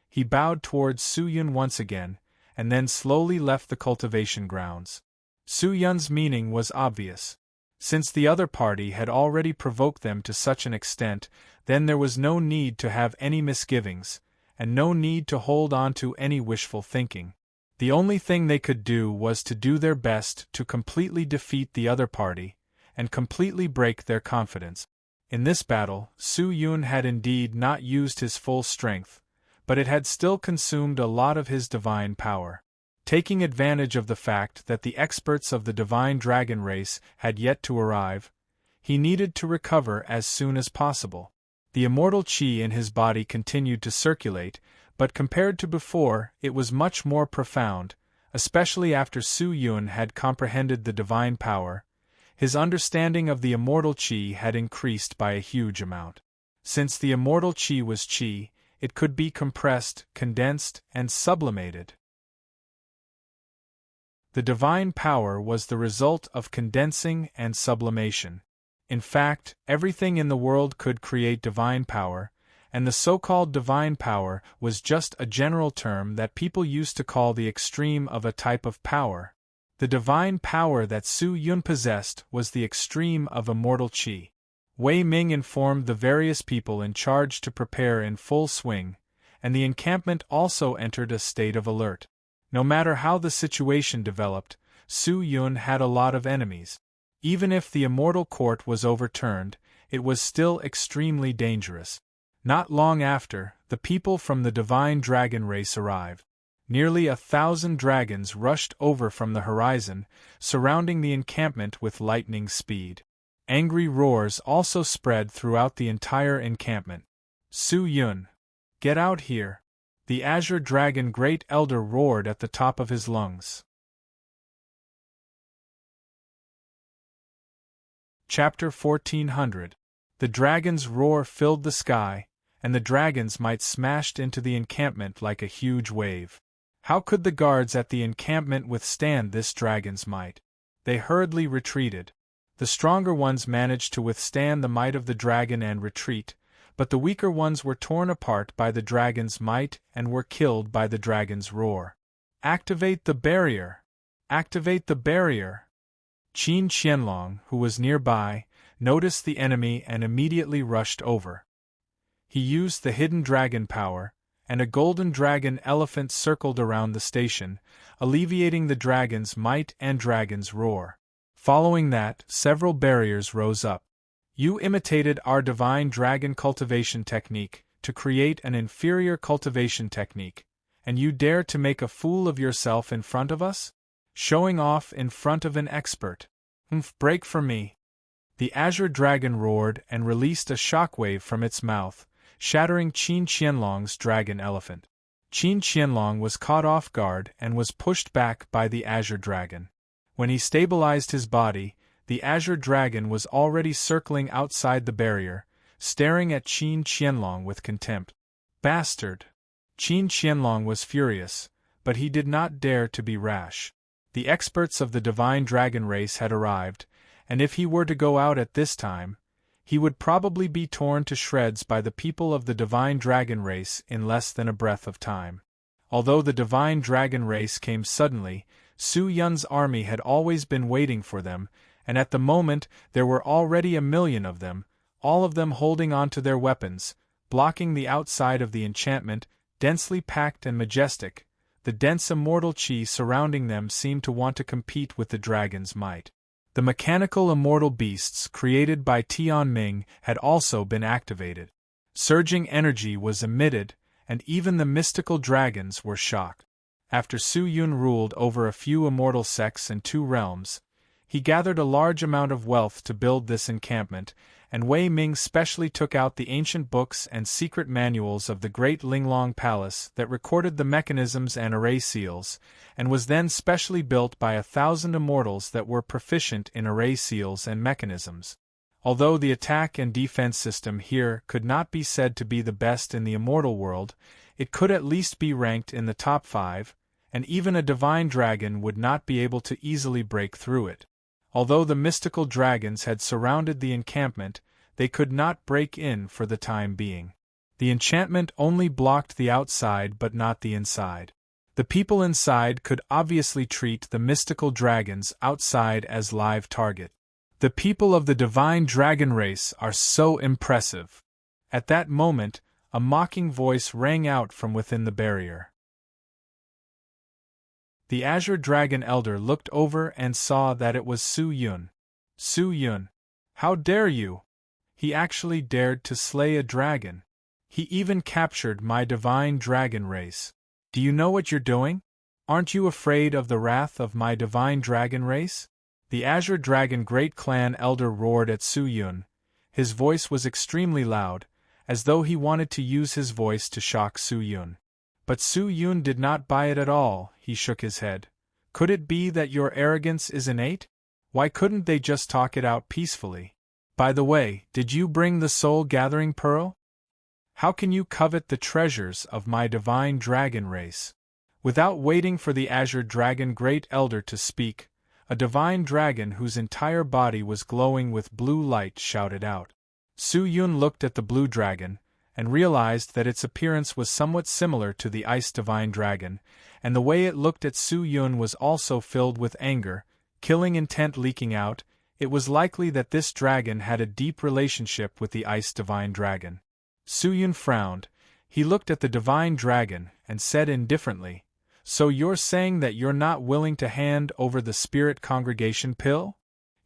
He bowed towards Su Yun once again, and then slowly left the cultivation grounds. Su Yun's meaning was obvious. Since the other party had already provoked them to such an extent, then there was no need to have any misgivings, and no need to hold on to any wishful thinking. The only thing they could do was to do their best to completely defeat the other party, and completely break their confidence. In this battle, Su Yun had indeed not used his full strength, but it had still consumed a lot of his divine power. Taking advantage of the fact that the experts of the divine dragon race had yet to arrive, he needed to recover as soon as possible. The immortal qi in his body continued to circulate, but compared to before, it was much more profound, especially after Su Yun had comprehended the divine power. His understanding of the immortal qi had increased by a huge amount. Since the immortal qi was qi, it could be compressed, condensed, and sublimated. The divine power was the result of condensing and sublimation. In fact, everything in the world could create divine power, and the so-called divine power was just a general term that people used to call the extreme of a type of power. The divine power that Su Yun possessed was the extreme of immortal qi. Wei Ming informed the various people in charge to prepare in full swing, and the encampment also entered a state of alert. No matter how the situation developed, Su Yun had a lot of enemies. Even if the immortal court was overturned, it was still extremely dangerous. Not long after, the people from the divine dragon race arrived. Nearly 1,000 dragons rushed over from the horizon, surrounding the encampment with lightning speed. Angry roars also spread throughout the entire encampment. Su Yun, get out here! The Azure Dragon Great Elder roared at the top of his lungs. Chapter 1400. The dragon's roar filled the sky, and the dragons might smashed into the encampment like a huge wave. How could the guards at the encampment withstand this dragon's might? They hurriedly retreated. The stronger ones managed to withstand the might of the dragon and retreat, but the weaker ones were torn apart by the dragon's might and were killed by the dragon's roar. Activate the barrier! Activate the barrier! Qin Qianlong, who was nearby, noticed the enemy and immediately rushed over. He used the hidden dragon power, and a golden dragon elephant circled around the station, alleviating the dragon's might and dragon's roar. Following that, several barriers rose up. You imitated our divine dragon cultivation technique to create an inferior cultivation technique, and you dare to make a fool of yourself in front of us? Showing off in front of an expert. Break for me. The azure dragon roared and released a shockwave from its mouth, shattering Qin Qianlong's dragon elephant. Qin Qianlong was caught off guard and was pushed back by the azure dragon. When he stabilized his body, the azure dragon was already circling outside the barrier, staring at Qin Qianlong with contempt. Bastard! Qin Qianlong was furious, but he did not dare to be rash. The experts of the divine dragon race had arrived, and if he were to go out at this time, he would probably be torn to shreds by the people of the divine dragon race in less than a breath of time. Although the divine dragon race came suddenly, Su Yun's army had always been waiting for them, and at the moment there were already 1,000,000 of them, all of them holding onto their weapons, blocking the outside of the enchantment, densely packed and majestic. The dense immortal qi surrounding them seemed to want to compete with the dragon's might. The mechanical immortal beasts created by Tian Ming had also been activated. Surging energy was emitted, and even the mystical dragons were shocked. After Su Yun ruled over a few immortal sects and 2 realms, he gathered a large amount of wealth to build this encampment, and Wei Ming specially took out the ancient books and secret manuals of the Great Linglong Palace that recorded the mechanisms and array seals, and was then specially built by 1,000 immortals that were proficient in array seals and mechanisms. Although the attack and defense system here could not be said to be the best in the immortal world, it could at least be ranked in the top 5, and even a divine dragon would not be able to easily break through it. Although the mystical dragons had surrounded the encampment, they could not break in for the time being. The enchantment only blocked the outside but not the inside. The people inside could obviously treat the mystical dragons outside as live target. The people of the divine dragon race are so impressive. At that moment, a mocking voice rang out from within the barrier. The azure dragon elder looked over and saw that it was Su Yun. Su Yun, how dare you? He actually dared to slay a dragon. He even captured my divine dragon race. Do you know what you're doing? Aren't you afraid of the wrath of my divine dragon race? The azure dragon great clan elder roared at Su Yun. His voice was extremely loud, as though he wanted to use his voice to shock Su Yun. But Su Yun did not buy it at all. He shook his head. Could it be that your arrogance is innate? Why couldn't they just talk it out peacefully? By the way, did you bring the soul-gathering pearl? How can you covet the treasures of my divine dragon race? Without waiting for the azure dragon great elder to speak, a divine dragon whose entire body was glowing with blue light shouted out. Su Yun looked at the blue dragon, and realized that its appearance was somewhat similar to the ice divine dragon, and the way it looked at Su Yun was also filled with anger, killing intent leaking out. It was likely that this dragon had a deep relationship with the ice divine dragon. Su Yun frowned. He looked at the divine dragon and said indifferently, "So you're saying that you're not willing to hand over the spirit congregation pill?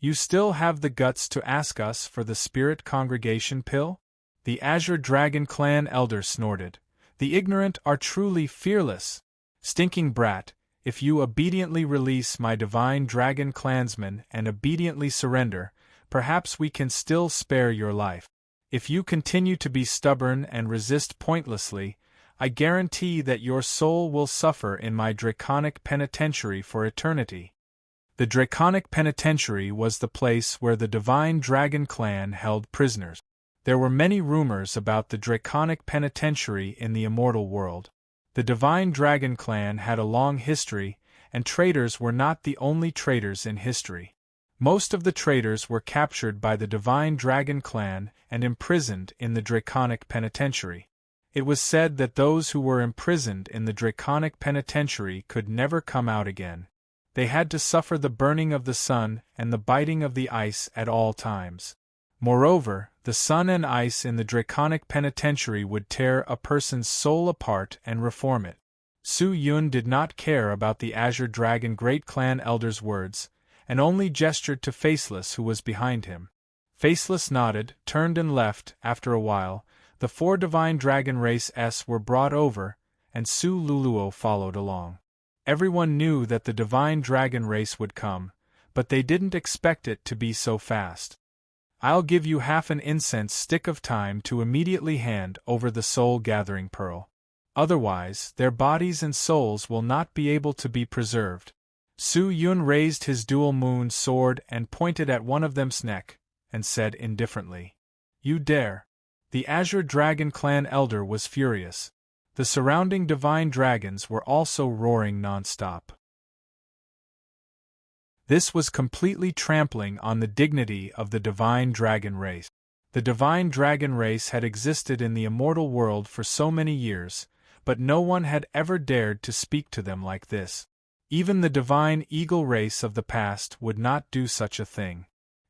You still have the guts to ask us for the spirit congregation pill?" The azure dragon clan elder snorted. "The ignorant are truly fearless. Stinking brat, if you obediently release my divine dragon clansmen and obediently surrender, perhaps we can still spare your life. If you continue to be stubborn and resist pointlessly, I guarantee that your soul will suffer in my draconic penitentiary for eternity." The draconic penitentiary was the place where the divine dragon clan held prisoners. There were many rumors about the draconic penitentiary in the immortal world. The divine dragon clan had a long history, and traitors were not the only traitors in history. Most of the traitors were captured by the divine dragon clan and imprisoned in the draconic penitentiary. It was said that those who were imprisoned in the draconic penitentiary could never come out again. They had to suffer the burning of the sun and the biting of the ice at all times. Moreover, The sun and ice in the draconic penitentiary would tear a person's soul apart and reform it. Su Yun did not care about the Azure Dragon Great Clan Elder's words, and only gestured to Faceless, who was behind him. Faceless nodded, turned and left. After a while, the 4 Divine Dragon Race were brought over, and Su Luluo followed along. Everyone knew that the Divine Dragon Race would come, but they didn't expect it to be so fast. I'll give you half an incense stick of time to immediately hand over the soul-gathering pearl. Otherwise, their bodies and souls will not be able to be preserved. Su Yun raised his dual moon sword and pointed at one of them's neck, and said indifferently, "You dare." The Azure Dragon Clan Elder was furious. The surrounding divine dragons were also roaring non-stop. This was completely trampling on the dignity of the Divine Dragon Race. The Divine Dragon Race had existed in the immortal world for so many years, but no one had ever dared to speak to them like this. Even the Divine Eagle Race of the past would not do such a thing.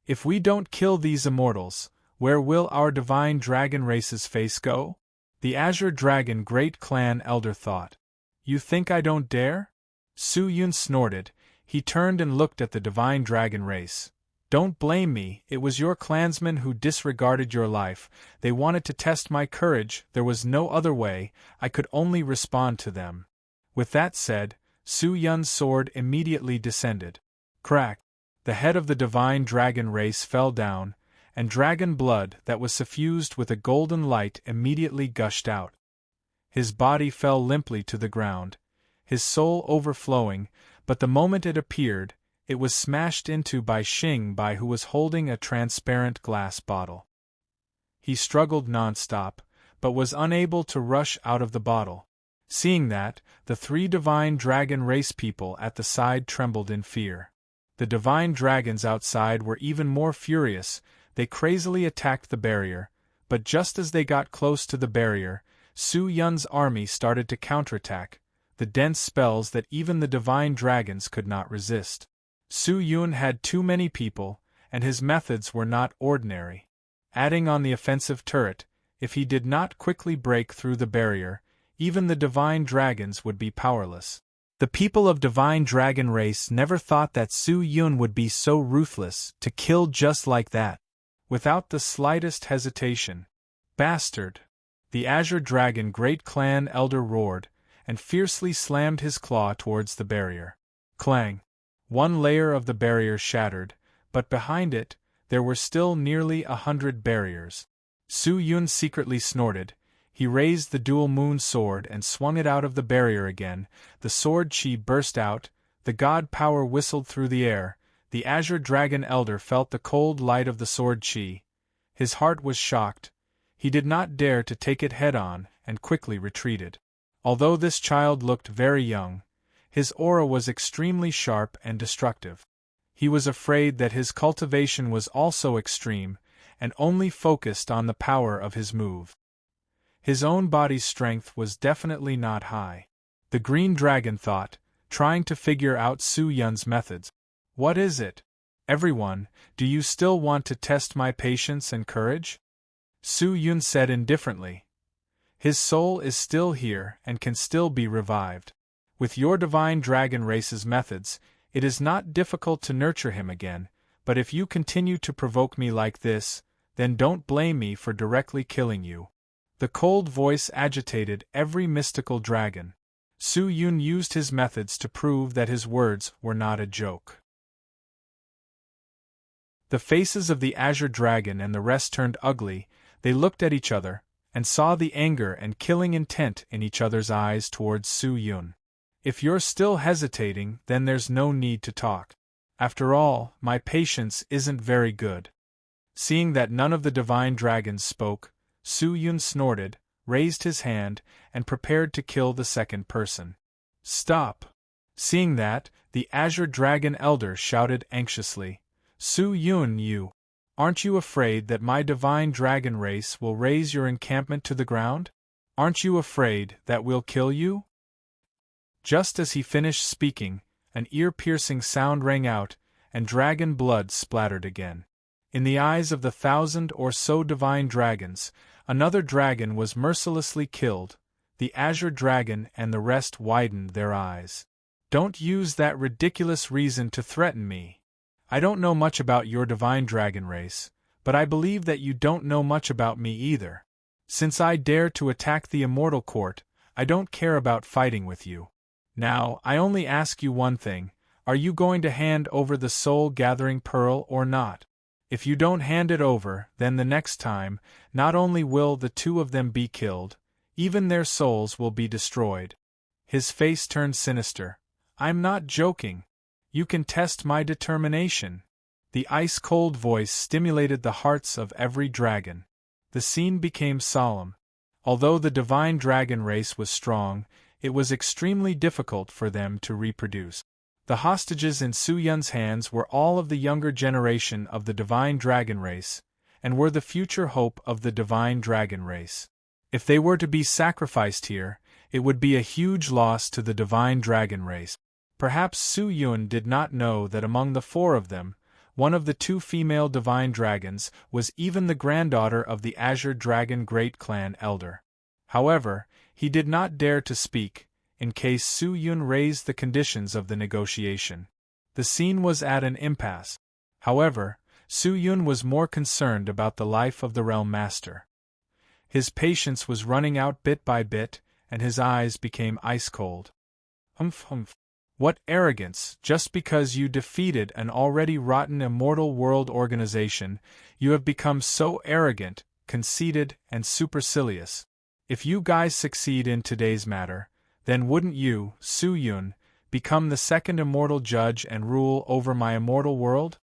If we don't kill these immortals, where will our Divine Dragon Race's face go? The Azure Dragon Great Clan Elder thought. You think I don't dare? Su Yun snorted. He turned and looked at the Divine Dragon Race. Don't blame me, it was your clansmen who disregarded your life. They wanted to test my courage, there was no other way, I could only respond to them. With that said, Su Yun's sword immediately descended. Crack! The head of the Divine Dragon Race fell down, and dragon blood that was suffused with a golden light immediately gushed out. His body fell limply to the ground, his soul overflowing, but the moment it appeared, it was smashed into by Xing Bai, who was holding a transparent glass bottle. He struggled non-stop, but was unable to rush out of the bottle. Seeing that, the 3 Divine Dragon Race people at the side trembled in fear. The Divine Dragons outside were even more furious. They crazily attacked the barrier, but just as they got close to the barrier, Su Yun's army started to counterattack, the dense spells that even the Divine Dragons could not resist. Su Yun had too many people, and his methods were not ordinary. Adding on the offensive turret, if he did not quickly break through the barrier, even the Divine Dragons would be powerless. The people of Divine Dragon Race never thought that Su Yun would be so ruthless to kill just like that. Without the slightest hesitation. Bastard! The Azure Dragon Great Clan Elder roared, and fiercely slammed his claw towards the barrier. Clang! One layer of the barrier shattered, but behind it, there were still nearly 100 barriers. Su Yun secretly snorted. He raised the dual moon sword and swung it out of the barrier again. The sword chi burst out, the god power whistled through the air. The Azure Dragon Elder felt the cold light of the sword chi. His heart was shocked. He did not dare to take it head-on, and quickly retreated. Although this child looked very young, his aura was extremely sharp and destructive. He was afraid that his cultivation was also extreme, and only focused on the power of his move. His own body's strength was definitely not high. The Green Dragon thought, trying to figure out Su Yun's methods. What is it? Everyone, do you still want to test my patience and courage? Su Yun said indifferently. His soul is still here and can still be revived. With your Divine Dragon Race's methods, it is not difficult to nurture him again, but if you continue to provoke me like this, then don't blame me for directly killing you. The cold voice agitated every mystical dragon. Su Yun used his methods to prove that his words were not a joke. The faces of the Azure Dragon and the rest turned ugly. They looked at each other, and saw the anger and killing intent in each other's eyes towards Su Yun. If you're still hesitating, then there's no need to talk. After all, my patience isn't very good. Seeing that none of the Divine Dragons spoke, Su Yun snorted, raised his hand, and prepared to kill the second person. Stop! Seeing that, the Azure Dragon Elder shouted anxiously. Su Yun, aren't you afraid that my Divine Dragon Race will raise your encampment to the ground? Aren't you afraid that we'll kill you? Just as he finished speaking, an ear-piercing sound rang out, and dragon blood splattered again. In the eyes of the 1,000 or so divine dragons, another dragon was mercilessly killed. The azure dragon and the rest widened their eyes. Don't use that ridiculous reason to threaten me. I don't know much about your divine dragon race, but I believe that you don't know much about me either. Since I dare to attack the immortal court, I don't care about fighting with you. Now, I only ask you one thing: are you going to hand over the soul-gathering pearl or not? If you don't hand it over, then the next time, not only will the two of them be killed, even their souls will be destroyed. His face turned sinister. I'm not joking. You can test my determination. The ice-cold voice stimulated the hearts of every dragon. The scene became solemn. Although the divine dragon race was strong, it was extremely difficult for them to reproduce. The hostages in Su Yun's hands were all of the younger generation of the divine dragon race, and were the future hope of the divine dragon race. If they were to be sacrificed here, it would be a huge loss to the divine dragon race. Perhaps Su Yun did not know that among the four of them, one of the two female divine dragons was even the granddaughter of the Azure Dragon Great Clan Elder. However, he did not dare to speak, in case Su Yun raised the conditions of the negotiation. The scene was at an impasse. However, Su Yun was more concerned about the life of the Realm Master. His patience was running out bit by bit, and his eyes became ice-cold. Humph. What arrogance! Just because you defeated an already rotten immortal world organization, you have become so arrogant, conceited, and supercilious. If you guys succeed in today's matter, then wouldn't you, Su Yun, become the second immortal judge and rule over my immortal world?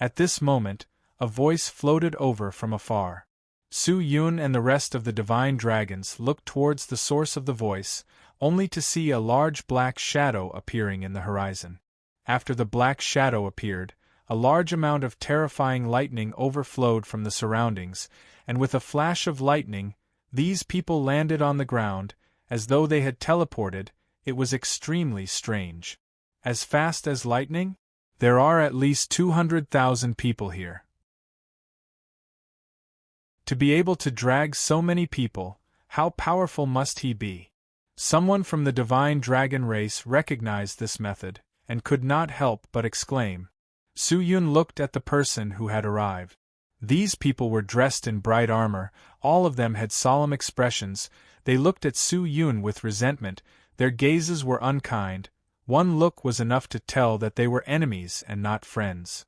At this moment, a voice floated over from afar. Su Yun and the rest of the divine dragons looked towards the source of the voice, only to see a large black shadow appearing in the horizon. After the black shadow appeared, a large amount of terrifying lightning overflowed from the surroundings, and with a flash of lightning, these people landed on the ground, as though they had teleported. It was extremely strange. As fast as lightning? There are at least 200,000 people here. To be able to drag so many people, how powerful must he be? Someone from the divine dragon race recognized this method, and could not help but exclaim. Su Yun looked at the person who had arrived. These people were dressed in bright armor, all of them had solemn expressions. They looked at Su Yun with resentment, their gazes were unkind. One look was enough to tell that they were enemies and not friends.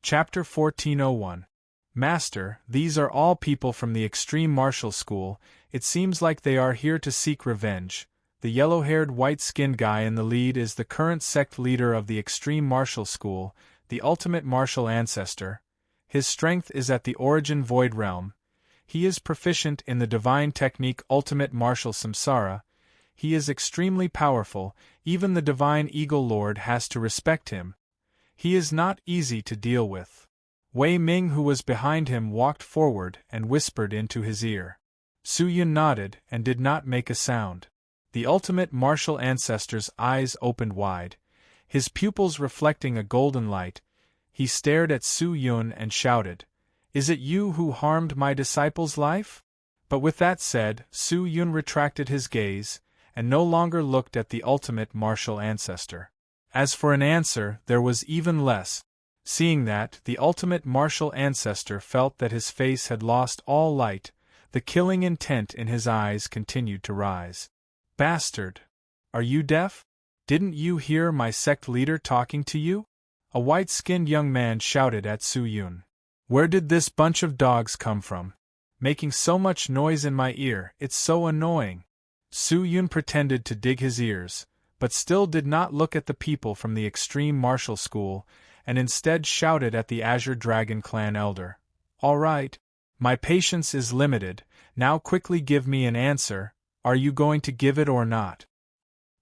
Chapter 1401. Master, these are all people from the Extreme Martial School. It seems like they are here to seek revenge. The yellow-haired, white-skinned guy in the lead is the current sect leader of the Extreme Martial School, the ultimate martial ancestor. His strength is at the origin void realm. He is proficient in the divine technique Ultimate Martial Samsara. He is extremely powerful, even the divine Eagle Lord has to respect him. He is not easy to deal with. Wei Ming, who was behind him, walked forward and whispered into his ear. Su Yun nodded and did not make a sound. The ultimate martial ancestor's eyes opened wide, his pupils reflecting a golden light. He stared at Su Yun and shouted, "Is it you who harmed my disciple's life?" But with that said, Su Yun retracted his gaze, and no longer looked at the ultimate martial ancestor. As for an answer, there was even less. Seeing that, the ultimate martial ancestor felt that his face had lost all light. The killing intent in his eyes continued to rise. "Bastard! Are you deaf? Didn't you hear my sect leader talking to you?" A white-skinned young man shouted at Su Yun. "Where did this bunch of dogs come from? Making so much noise in my ear, it's so annoying." Su Yun pretended to dig his ears, but still did not look at the people from the Extreme Martial School, and instead shouted at the Azure Dragon Clan Elder. "All right. My patience is limited, now quickly give me an answer. Are you going to give it or not?"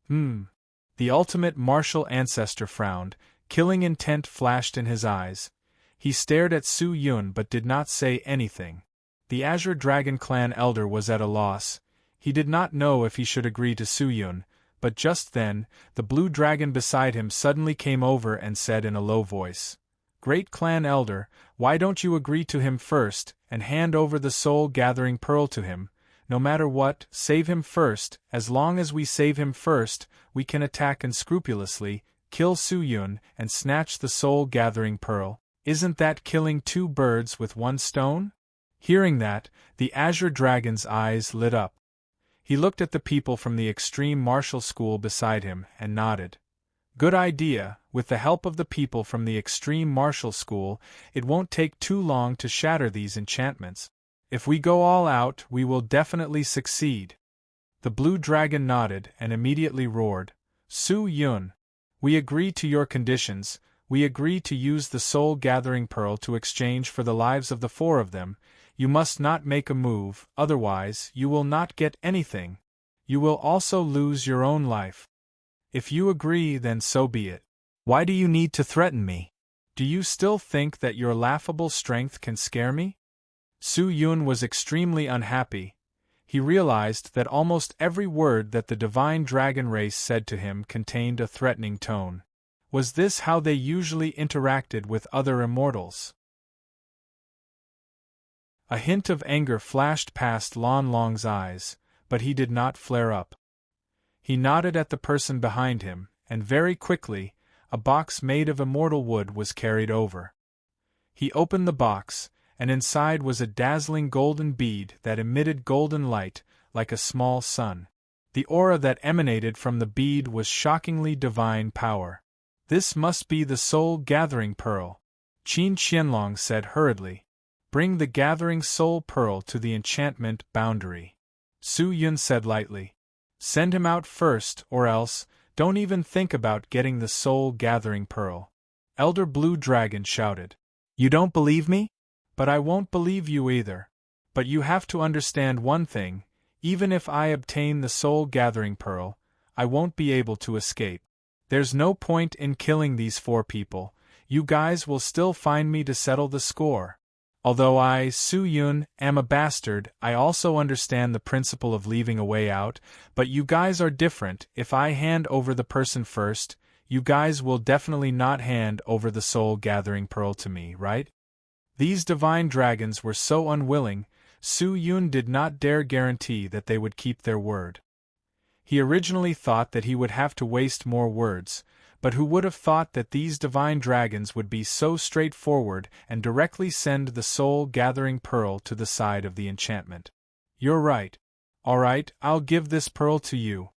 The ultimate martial ancestor frowned, killing intent flashed in his eyes. He stared at Su Yun but did not say anything. The Azure Dragon Clan Elder was at a loss. He did not know if he should agree to Su Yun, but just then, the blue dragon beside him suddenly came over and said in a low voice, "Great clan elder, why don't you agree to him first, and hand over the soul-gathering pearl to him? No matter what, save him first. As long as we save him first, we can attack unscrupulously, kill Su-yun, and snatch the soul-gathering pearl. Isn't that killing 2 birds with 1 stone?" Hearing that, the azure dragon's eyes lit up. He looked at the people from the extreme martial school beside him and nodded. "Good idea. With the help of the people from the extreme martial school, it won't take too long to shatter these enchantments. If we go all out, we will definitely succeed." The blue dragon nodded and immediately roared, "Su-yun, we agree to your conditions. We agree to use the soul-gathering pearl to exchange for the lives of the 4 of them. You must not make a move, otherwise you will not get anything. You will also lose your own life. If you agree, then so be it. Why do you need to threaten me? Do you still think that your laughable strength can scare me?" Su-yun was extremely unhappy. He realized that almost every word that the divine dragon race said to him contained a threatening tone. Was this how they usually interacted with other immortals? A hint of anger flashed past Lan Long's eyes, but he did not flare up. He nodded at the person behind him, and very quickly, a box made of immortal wood was carried over. He opened the box, and inside was a dazzling golden bead that emitted golden light, like a small sun. The aura that emanated from the bead was shockingly divine power. "This must be the soul-gathering pearl," Qin Qianlong said hurriedly. "Bring the gathering soul pearl to the enchantment boundary." Su-yun said lightly, "Send him out first, or else, don't even think about getting the soul-gathering pearl." Elder Blue Dragon shouted, "You don't believe me? But I won't believe you either. But you have to understand one thing, even if I obtain the soul-gathering pearl, I won't be able to escape. There's no point in killing these 4 people, you guys will still find me to settle the score. Although I, Su-yun, am a bastard, I also understand the principle of leaving a way out, but you guys are different. If I hand over the person first, you guys will definitely not hand over the soul-gathering pearl to me, right?" These divine dragons were so unwilling, Su-yun did not dare guarantee that they would keep their word. He originally thought that he would have to waste more words, but who would have thought that these divine dragons would be so straightforward and directly send the soul-gathering pearl to the side of the enchantment. "You're right. All right, I'll give this pearl to you."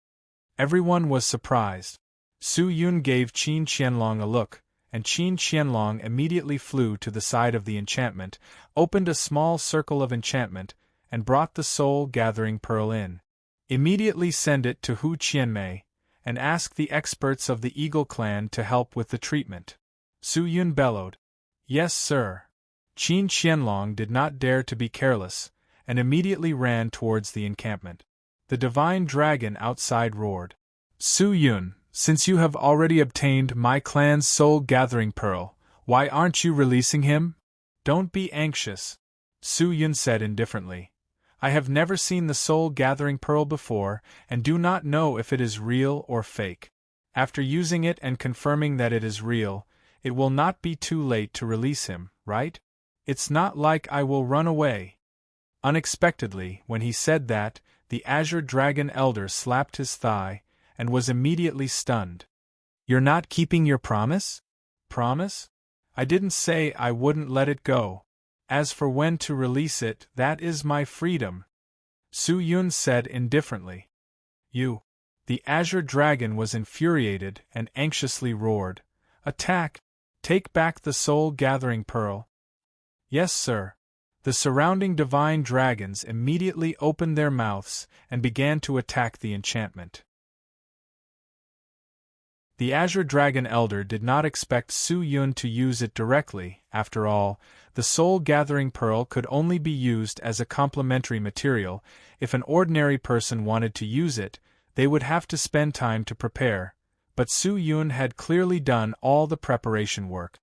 Everyone was surprised. Su-yun gave Qin Qianlong a look, and Qin Qianlong immediately flew to the side of the enchantment, opened a small circle of enchantment, and brought the soul-gathering pearl in. "Immediately send it to Hu Qianmei, and ask the experts of the Eagle clan to help with the treatment." Su-yun bellowed, "Yes, sir." Qin Qianlong did not dare to be careless, and immediately ran towards the encampment. The divine dragon outside roared, "Su-yun, since you have already obtained my clan's soul-gathering pearl, why aren't you releasing him?" "Don't be anxious," Su-yun said indifferently. "I have never seen the soul-gathering pearl before, and do not know if it is real or fake. After using it and confirming that it is real, it will not be too late to release him, right? It's not like I will run away." Unexpectedly, when he said that, the Azure Dragon Elder slapped his thigh, and was immediately stunned. "You're not keeping your promise?" "Promise? I didn't say I wouldn't let it go. As for when to release it, that is my freedom," Su-yun said indifferently. "You." The Azure Dragon was infuriated and anxiously roared, "Attack! Take back the soul-gathering pearl." "Yes, sir." The surrounding divine dragons immediately opened their mouths and began to attack the enchantment. The Azure Dragon Elder did not expect Su-yun to use it directly. After all, the soul-gathering pearl could only be used as a complementary material. If an ordinary person wanted to use it, they would have to spend time to prepare, but Su-yun had clearly done all the preparation work.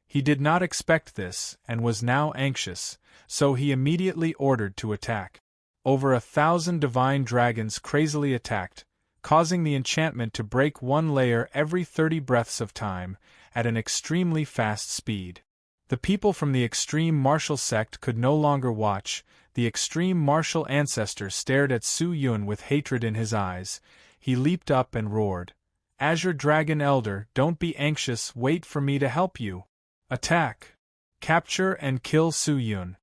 He did not expect this, and was now anxious, so he immediately ordered to attack. Over 1,000 divine dragons crazily attacked, causing the enchantment to break one layer every 30 breaths of time, at an extremely fast speed. The people from the extreme martial sect could no longer watch. The extreme martial ancestor stared at Su Yun with hatred in his eyes. He leaped up and roared, "Azure Dragon Elder, don't be anxious, wait for me to help you. Attack! Capture and kill Su Yun.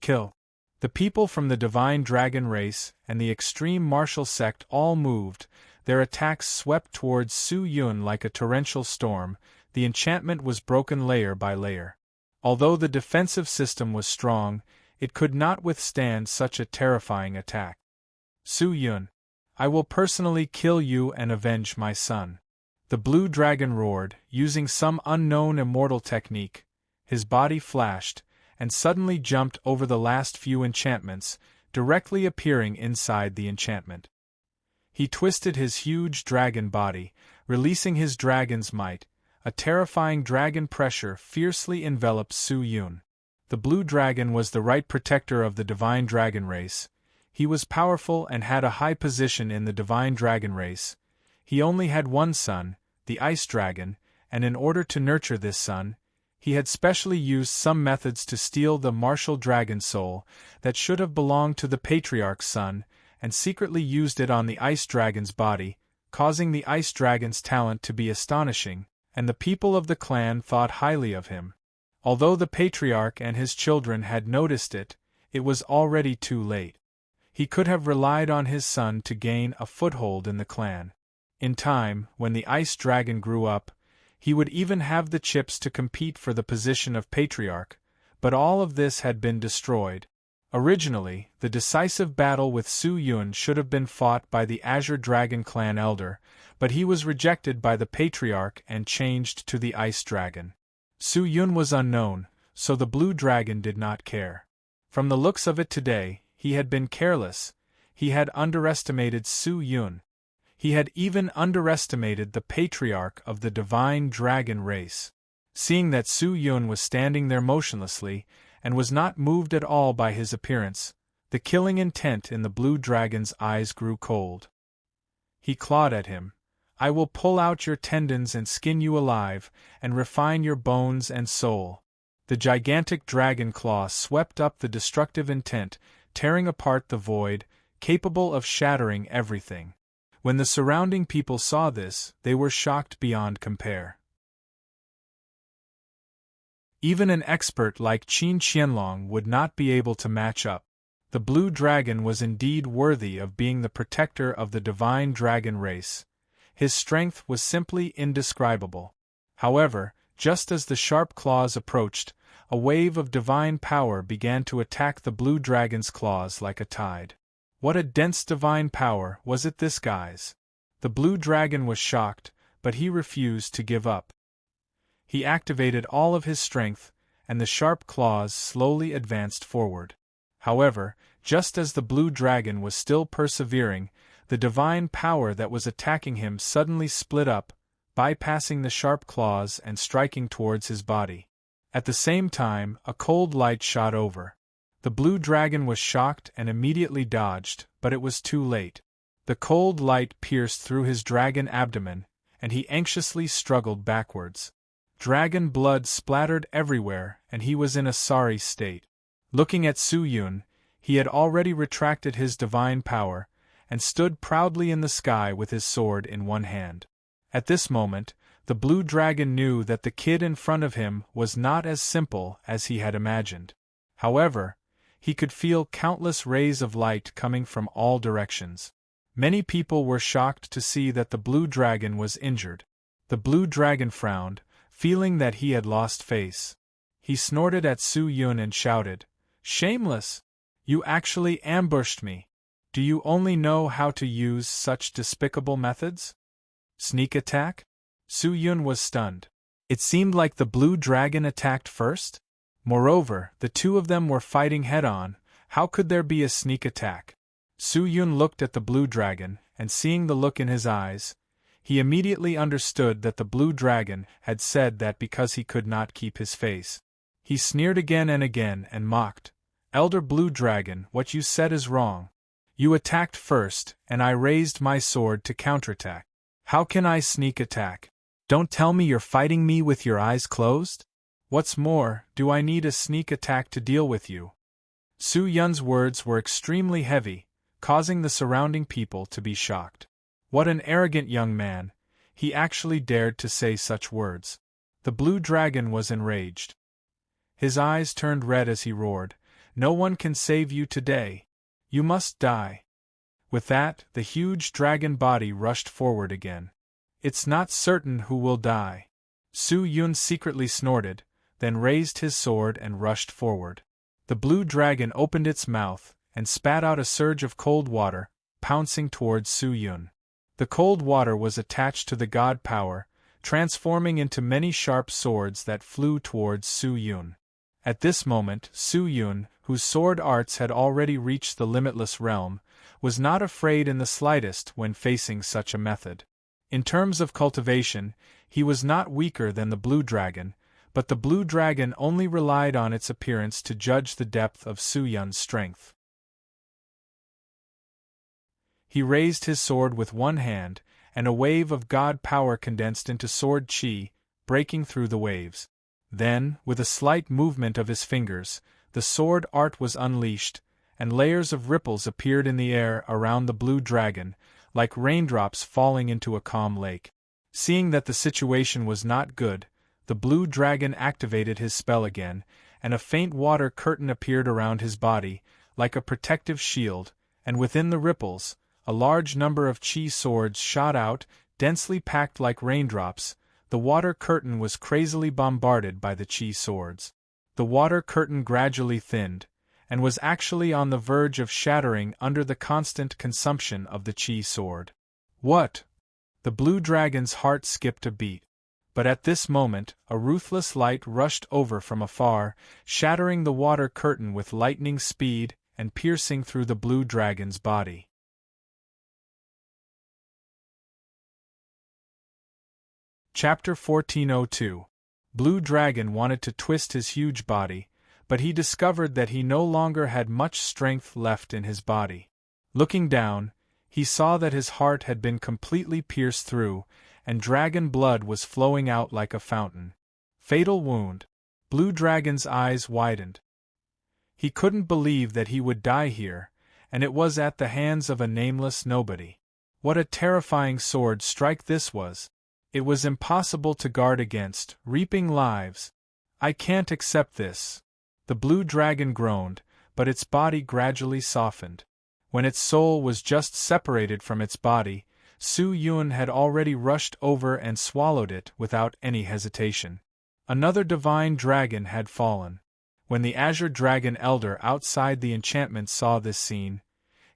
Kill!" The people from the Divine Dragon race and the extreme martial sect all moved. Their attacks swept towards Su Yun like a torrential storm. The enchantment was broken layer by layer. Although the defensive system was strong, it could not withstand such a terrifying attack. "Su Yun, I will personally kill you and avenge my son." The blue dragon roared, using some unknown immortal technique. His body flashed, and suddenly jumped over the last few enchantments, directly appearing inside the enchantment. He twisted his huge dragon body, releasing his dragon's might. A terrifying dragon pressure fiercely enveloped Su Yun. The blue dragon was the right protector of the Divine Dragon race. He was powerful and had a high position in the Divine Dragon race. He only had one son, the Ice Dragon, and in order to nurture this son, he had specially used some methods to steal the martial dragon soul that should have belonged to the Patriarch's son, and secretly used it on the Ice Dragon's body, causing the Ice Dragon's talent to be astonishing, and the people of the clan thought highly of him. Although the Patriarch and his children had noticed it, it was already too late. He could have relied on his son to gain a foothold in the clan. In time, when the Ice Dragon grew up, he would even have the chips to compete for the position of Patriarch, but all of this had been destroyed. Originally, the decisive battle with Su Yun should have been fought by the Azure Dragon clan elder, but he was rejected by the Patriarch and changed to the Ice Dragon. Su Yun was unknown, so the Blue Dragon did not care. From the looks of it today, he had been careless. He had underestimated Su Yun. He had even underestimated the Patriarch of the Divine Dragon race. Seeing that Su Yun was standing there motionlessly, and was not moved at all by his appearance, the killing intent in the Blue Dragon's eyes grew cold. He clawed at him. "I will pull out your tendons and skin you alive, and refine your bones and soul." The gigantic dragon claw swept up the destructive intent, tearing apart the void, capable of shattering everything. When the surrounding people saw this, they were shocked beyond compare. Even an expert like Qin Qianlong would not be able to match up. The Blue Dragon was indeed worthy of being the protector of the Divine Dragon race. His strength was simply indescribable. However, just as the sharp claws approached, a wave of divine power began to attack the Blue Dragon's claws like a tide. What a dense divine power was it, this guise? The Blue Dragon was shocked, but he refused to give up. He activated all of his strength, and the sharp claws slowly advanced forward. However, just as the Blue Dragon was still persevering, the divine power that was attacking him suddenly split up, bypassing the sharp claws and striking towards his body. At the same time, a cold light shot over. The Blue Dragon was shocked and immediately dodged, but it was too late. The cold light pierced through his dragon abdomen, and he anxiously struggled backwards. Dragon blood splattered everywhere, and he was in a sorry state. Looking at Su Yun, he had already retracted his divine power, and stood proudly in the sky with his sword in one hand. At this moment, the Blue Dragon knew that the kid in front of him was not as simple as he had imagined. However, he could feel countless rays of light coming from all directions. Many people were shocked to see that the Blue Dragon was injured. The Blue Dragon frowned, feeling that he had lost face. He snorted at Su Yun and shouted, "Shameless! You actually ambushed me! Do you only know how to use such despicable methods? Sneak attack?" Su Yun was stunned. It seemed like the Blue Dragon attacked first? Moreover, the two of them were fighting head-on. How could there be a sneak attack? Su Yun looked at the Blue Dragon, and seeing the look in his eyes, he immediately understood that the Blue Dragon had said that because he could not keep his face. He sneered again and mocked, "Elder Blue Dragon, what you said is wrong. You attacked first, and I raised my sword to counterattack. How can I sneak attack? Don't tell me you're fighting me with your eyes closed? What's more, do I need a sneak attack to deal with you? Su Yun's words were extremely heavy, causing the surrounding people to be shocked. What an arrogant young man, he actually dared to say such words. The blue dragon was enraged. His eyes turned red as he roared, "No one can save you today. You must die." With that, the huge dragon body rushed forward again. It's not certain who will die. Su Yun secretly snorted, then raised his sword and rushed forward. The blue dragon opened its mouth and spat out a surge of cold water, pouncing towards Su Yun. The cold water was attached to the god power, transforming into many sharp swords that flew towards Su Yun. At this moment, Su Yun, whose sword arts had already reached the limitless realm, was not afraid in the slightest when facing such a method. In terms of cultivation, he was not weaker than the blue dragon, but the blue dragon only relied on its appearance to judge the depth of Su Yun's strength. He raised his sword with one hand, and a wave of god power condensed into sword chi, breaking through the waves. Then, with a slight movement of his fingers, the sword art was unleashed, and layers of ripples appeared in the air around the blue dragon, like raindrops falling into a calm lake. Seeing that the situation was not good, the blue dragon activated his spell again, and a faint water curtain appeared around his body, like a protective shield, and within the ripples, a large number of chi swords shot out, densely packed like raindrops. The water curtain was crazily bombarded by the chi swords. The water curtain gradually thinned, and was actually on the verge of shattering under the constant consumption of the chi sword. What? The blue dragon's heart skipped a beat. But at this moment, a ruthless light rushed over from afar, shattering the water curtain with lightning speed and piercing through the blue dragon's body. Chapter 1402. Blue Dragon wanted to twist his huge body, but he discovered that he no longer had much strength left in his body. Looking down, he saw that his heart had been completely pierced through, and dragon blood was flowing out like a fountain. Fatal wound. Blue Dragon's eyes widened. He couldn't believe that he would die here, and it was at the hands of a nameless nobody. What a terrifying sword strike this was! It was impossible to guard against, reaping lives. I can't accept this. The blue dragon groaned, but its body gradually softened. When its soul was just separated from its body, Su Yun had already rushed over and swallowed it without any hesitation. Another divine dragon had fallen. When the Azure Dragon Elder outside the enchantment saw this scene,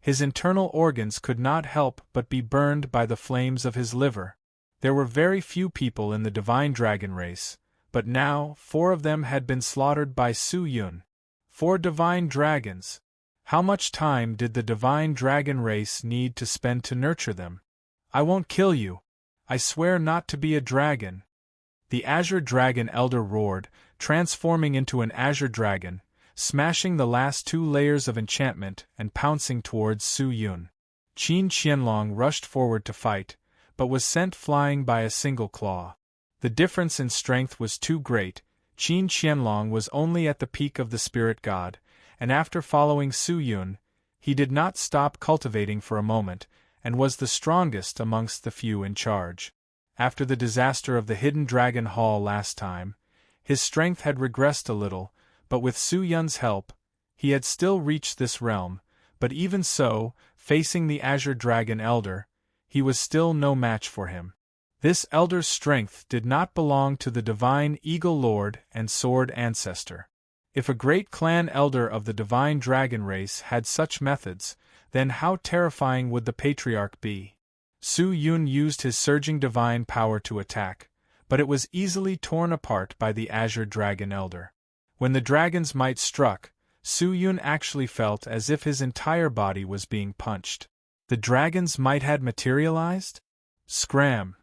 his internal organs could not help but be burned by the flames of his liver. There were very few people in the divine dragon race, but now 4 of them had been slaughtered by Su Yun. 4 divine dragons. How much time did the divine dragon race need to spend to nurture them? I won't kill you. I swear not to be a dragon. The Azure Dragon Elder roared, transforming into an azure dragon, smashing the last 2 layers of enchantment and pouncing towards Su Yun. Qin Qianlong rushed forward to fight, but was sent flying by a single claw. The difference in strength was too great. Qin Qianlong was only at the peak of the spirit god, and after following Su Yun, he did not stop cultivating for a moment, and was the strongest amongst the few in charge. After the disaster of the Hidden Dragon Hall last time, his strength had regressed a little, but with Su Yun's help, he had still reached this realm, but even so, facing the Azure Dragon Elder, he was still no match for him. This elder's strength did not belong to the divine Eagle Lord and Sword Ancestor. If a great clan elder of the divine dragon race had such methods, then how terrifying would the patriarch be? Su Yun used his surging divine power to attack, but it was easily torn apart by the Azure Dragon Elder. When the dragon's might struck, Su Yun actually felt as if his entire body was being punched. The dragon's might had materialized? Scram!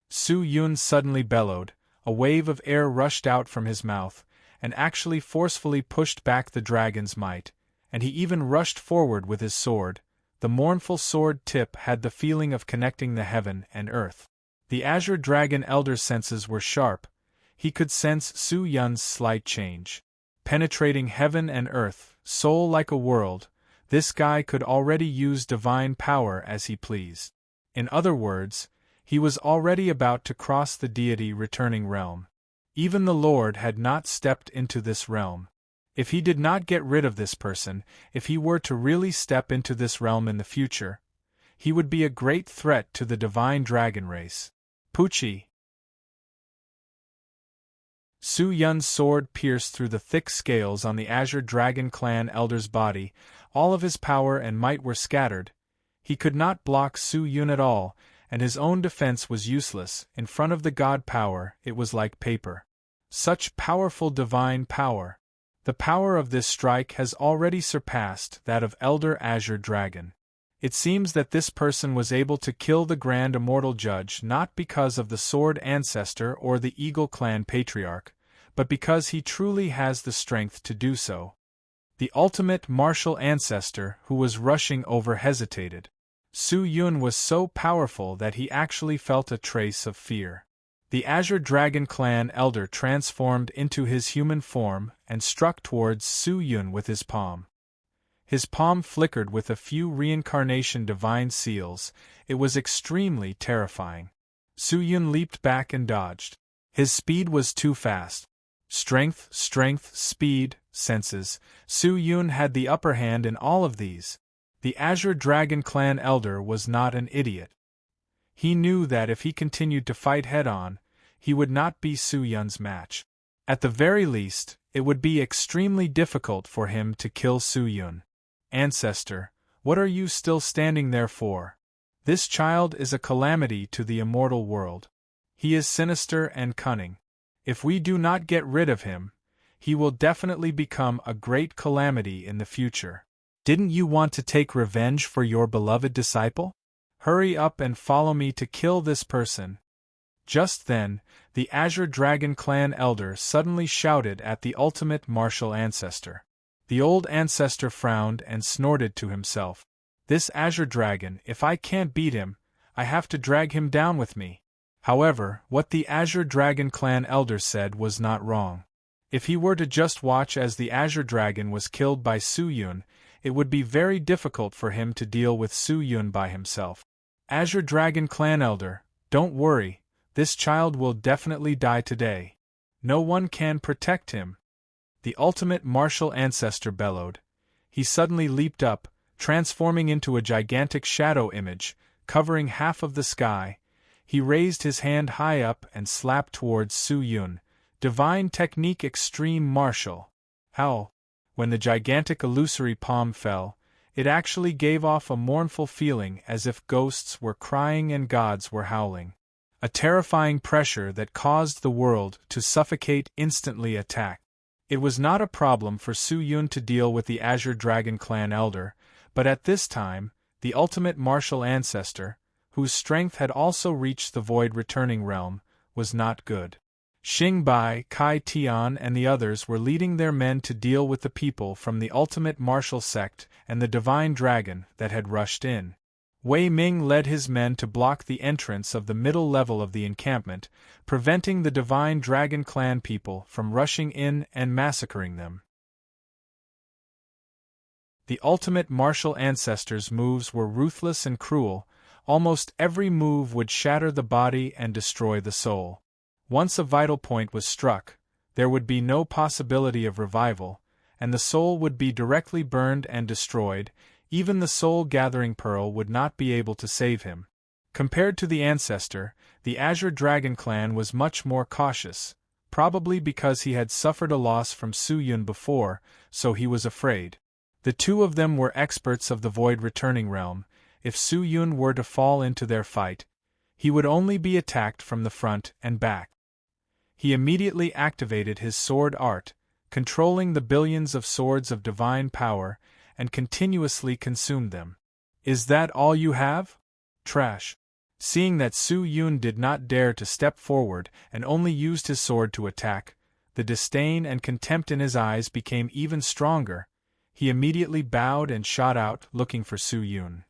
Su Yun suddenly bellowed, a wave of air rushed out from his mouth, and actually forcefully pushed back the dragon's might, and he even rushed forward with his sword, The mournful sword tip had the feeling of connecting the heaven and earth. The azure dragon elder's senses were sharp. He could sense Su Yun's slight change. Penetrating heaven and earth, soul like a world, this guy could already use divine power as he pleased. In other words, he was already about to cross the deity returning realm. Even the Lord had not stepped into this realm. If he did not get rid of this person, if he were to really step into this realm in the future, he would be a great threat to the divine dragon race. Pucci. Su Yun's sword pierced through the thick scales on the Azure Dragon Clan elder's body. All of his power and might were scattered. He could not block Su Yun at all, and his own defense was useless. In front of the god power, it was like paper. Such powerful divine power. The power of this strike has already surpassed that of Elder Azure Dragon. It seems that this person was able to kill the Grand Immortal Judge not because of the Sword Ancestor or the Eagle Clan Patriarch, but because he truly has the strength to do so. The ultimate martial ancestor who was rushing over hesitated. Su Yun was so powerful that he actually felt a trace of fear. The Azure Dragon Clan elder transformed into his human form and struck towards Su Yun with his palm. His palm flickered with a few reincarnation divine seals. It was extremely terrifying. Su Yun leaped back and dodged. His speed was too fast. Strength, speed, senses. Su Yun had the upper hand in all of these. The Azure Dragon Clan elder was not an idiot. He knew that if he continued to fight head-on, he would not be Su Yun's match. At the very least, it would be extremely difficult for him to kill Su Yun. Ancestor, what are you still standing there for? This child is a calamity to the immortal world. He is sinister and cunning. If we do not get rid of him, he will definitely become a great calamity in the future. Didn't you want to take revenge for your beloved disciple? Hurry up and follow me to kill this person. Just then, the Azure Dragon Clan elder suddenly shouted at the ultimate martial ancestor. The old ancestor frowned and snorted to himself. This Azure Dragon, if I can't beat him, I have to drag him down with me. However, what the Azure Dragon Clan elder said was not wrong. If he were to just watch as the Azure Dragon was killed by Su Yun, it would be very difficult for him to deal with Su Yun by himself. Azure Dragon Clan elder, don't worry, this child will definitely die today. No one can protect him. The ultimate martial ancestor bellowed. He suddenly leaped up, transforming into a gigantic shadow image, covering half of the sky. He raised his hand high up and slapped towards Su Yun. Divine technique extreme martial. How? When the gigantic illusory palm fell, it actually gave off a mournful feeling as if ghosts were crying and gods were howling. A terrifying pressure that caused the world to suffocate instantly attacked. It was not a problem for Su Yun to deal with the Azure Dragon Clan elder, but at this time, the ultimate martial ancestor, whose strength had also reached the void returning realm, was not good. Xing Bai, Kai Tian and the others were leading their men to deal with the people from the ultimate martial sect and the divine dragon that had rushed in. Wei Ming led his men to block the entrance of the middle level of the encampment, preventing the divine dragon clan people from rushing in and massacring them. The ultimate martial ancestors' moves were ruthless and cruel. Almost every move would shatter the body and destroy the soul. Once a vital point was struck, there would be no possibility of revival, and the soul would be directly burned and destroyed. Even the soul-gathering pearl would not be able to save him. Compared to the ancestor, the Azure Dragon Clan was much more cautious, probably because he had suffered a loss from Su Yun before, so he was afraid. The two of them were experts of the void returning realm. If Su Yun were to fall into their fight, he would only be attacked from the front and back. He immediately activated his sword art, controlling the billions of swords of divine power, and continuously consumed them. Is that all you have? Trash. Seeing that Su Yun did not dare to step forward and only used his sword to attack, the disdain and contempt in his eyes became even stronger. He immediately bowed and shot out, looking for Su Yun.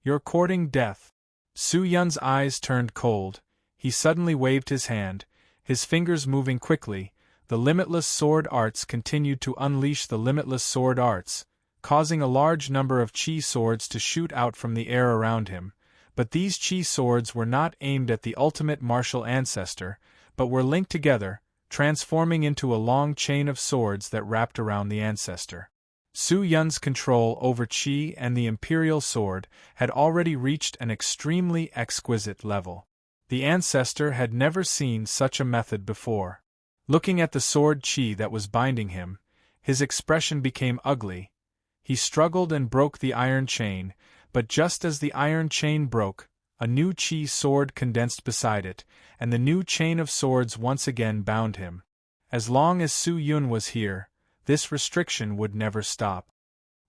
You're courting death. Su Yun's eyes turned cold. He suddenly waved his hand, his fingers moving quickly. The limitless sword arts continued to unleash the limitless sword arts, causing a large number of chi swords to shoot out from the air around him. But these chi swords were not aimed at the ultimate martial ancestor, but were linked together, transforming into a long chain of swords that wrapped around the ancestor. Su Yun's control over chi and the imperial sword had already reached an extremely exquisite level. The ancestor had never seen such a method before. Looking at the sword chi that was binding him, his expression became ugly. He struggled and broke the iron chain, but just as the iron chain broke, a new chi sword condensed beside it, and the new chain of swords once again bound him. As long as Su Yun was here, this restriction would never stop.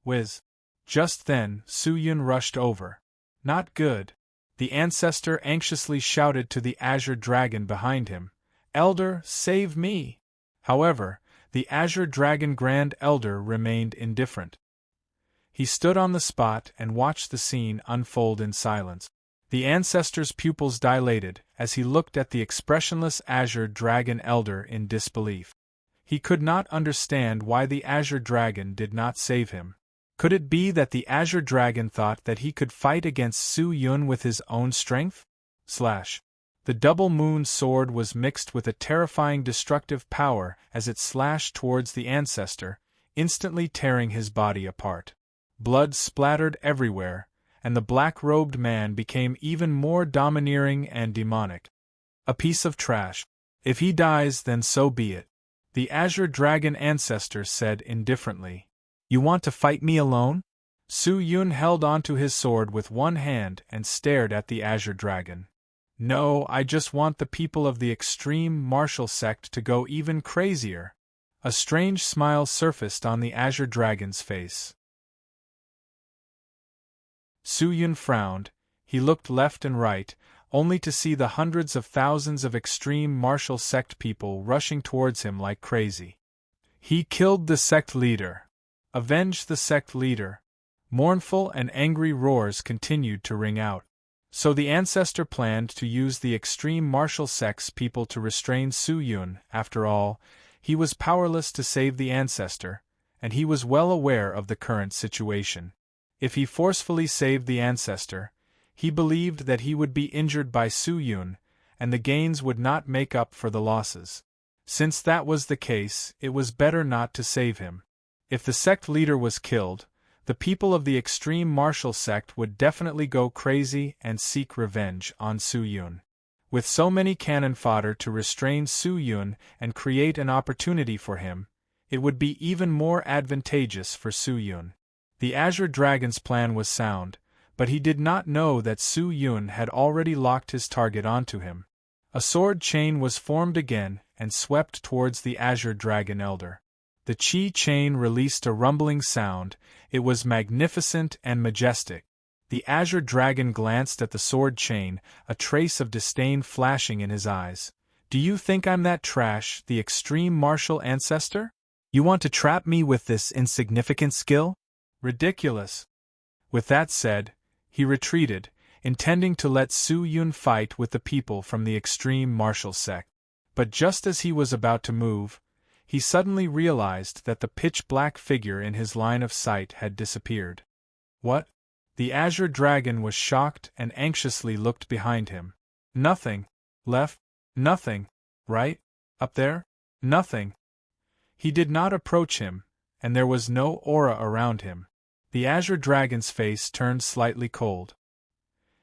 Whiz! Just then, Su Yun rushed over. Not good. The ancestor anxiously shouted to the azure dragon behind him, "Elder, save me!" However, the azure dragon Grand Elder remained indifferent. He stood on the spot and watched the scene unfold in silence. The ancestor's pupils dilated as he looked at the expressionless azure dragon Elder in disbelief. He could not understand why the azure dragon did not save him. Could it be that the azure dragon thought that he could fight against Su Yun with his own strength? The double moon sword was mixed with a terrifying destructive power as it slashed towards the ancestor, instantly tearing his body apart. Blood splattered everywhere, and the black-robed man became even more domineering and demonic. A piece of trash. If he dies, then so be it. The azure dragon ancestor said indifferently. You want to fight me alone? Su Yun held onto his sword with one hand and stared at the azure dragon. No, I just want the people of the extreme martial sect to go even crazier. A strange smile surfaced on the azure dragon's face. Su Yun frowned. He looked left and right, only to see the hundreds of thousands of extreme martial sect people rushing towards him like crazy. He killed the sect leader. Avenge the sect leader. Mournful and angry roars continued to ring out. So the ancestor planned to use the extreme martial sect's people to restrain Su Yun. After all, he was powerless to save the ancestor, and he was well aware of the current situation. If he forcefully saved the ancestor, he believed that he would be injured by Su Yun, and the gains would not make up for the losses. Since that was the case, it was better not to save him. If the sect leader was killed, the people of the extreme martial sect would definitely go crazy and seek revenge on Su Yun. With so many cannon fodder to restrain Su Yun and create an opportunity for him, it would be even more advantageous for Su Yun. The Azure Dragon's plan was sound, but he did not know that Su Yun had already locked his target onto him. A sword chain was formed again and swept towards the Azure Dragon Elder. The chi chain released a rumbling sound. It was magnificent and majestic. The Azure Dragon glanced at the sword chain, a trace of disdain flashing in his eyes. Do you think I'm that trash, the extreme martial ancestor? You want to trap me with this insignificant skill? Ridiculous. With that said, he retreated, intending to let Su Yun fight with the people from the extreme martial sect. But just as he was about to move, he suddenly realized that the pitch-black figure in his line of sight had disappeared. What? The Azure Dragon was shocked and anxiously looked behind him. Nothing. Left? Nothing. Right? Up there? Nothing. He did not approach him, and there was no aura around him. The Azure Dragon's face turned slightly cold.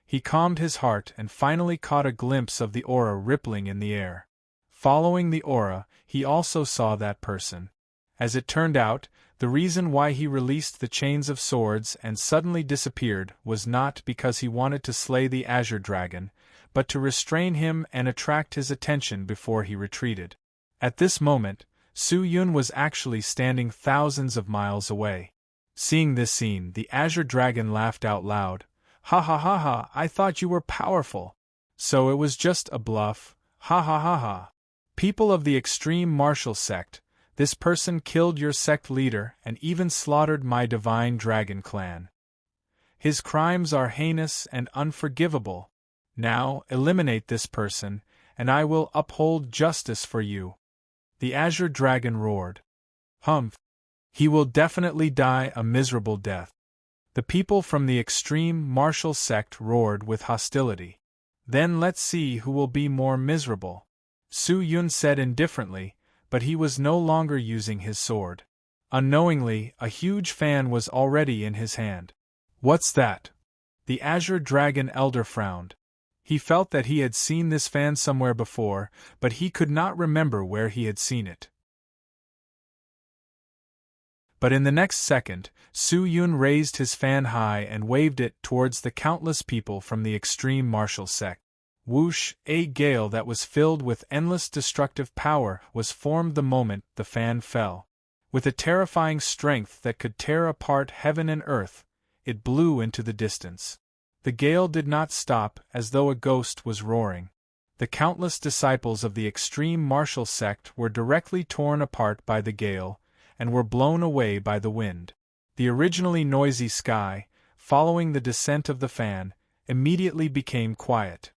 He calmed his heart and finally caught a glimpse of the aura rippling in the air. Following the aura, he also saw that person. As it turned out, the reason why he released the chains of swords and suddenly disappeared was not because he wanted to slay the Azure Dragon, but to restrain him and attract his attention before he retreated. At this moment, Su Yun was actually standing thousands of miles away. Seeing this scene, the Azure Dragon laughed out loud. Ha ha ha ha, I thought you were powerful. So it was just a bluff, ha ha ha ha. People of the extreme martial sect, this person killed your sect leader and even slaughtered my divine dragon clan. His crimes are heinous and unforgivable. Now, eliminate this person, and I will uphold justice for you." The Azure Dragon roared. "Humph! He will definitely die a miserable death." The people from the extreme martial sect roared with hostility. "Then let's see who will be more miserable," Su Yun said indifferently, but he was no longer using his sword. Unknowingly, a huge fan was already in his hand. "What's that?" The Azure Dragon Elder frowned. He felt that he had seen this fan somewhere before, but he could not remember where he had seen it. But in the next second, Su Yun raised his fan high and waved it towards the countless people from the extreme martial sect. Whoosh! A gale that was filled with endless destructive power was formed the moment the fan fell. With a terrifying strength that could tear apart heaven and earth, it blew into the distance. The gale did not stop, as though a ghost was roaring. The countless disciples of the extreme martial sect were directly torn apart by the gale, and were blown away by the wind. The originally noisy sky, following the descent of the fan, immediately became quiet.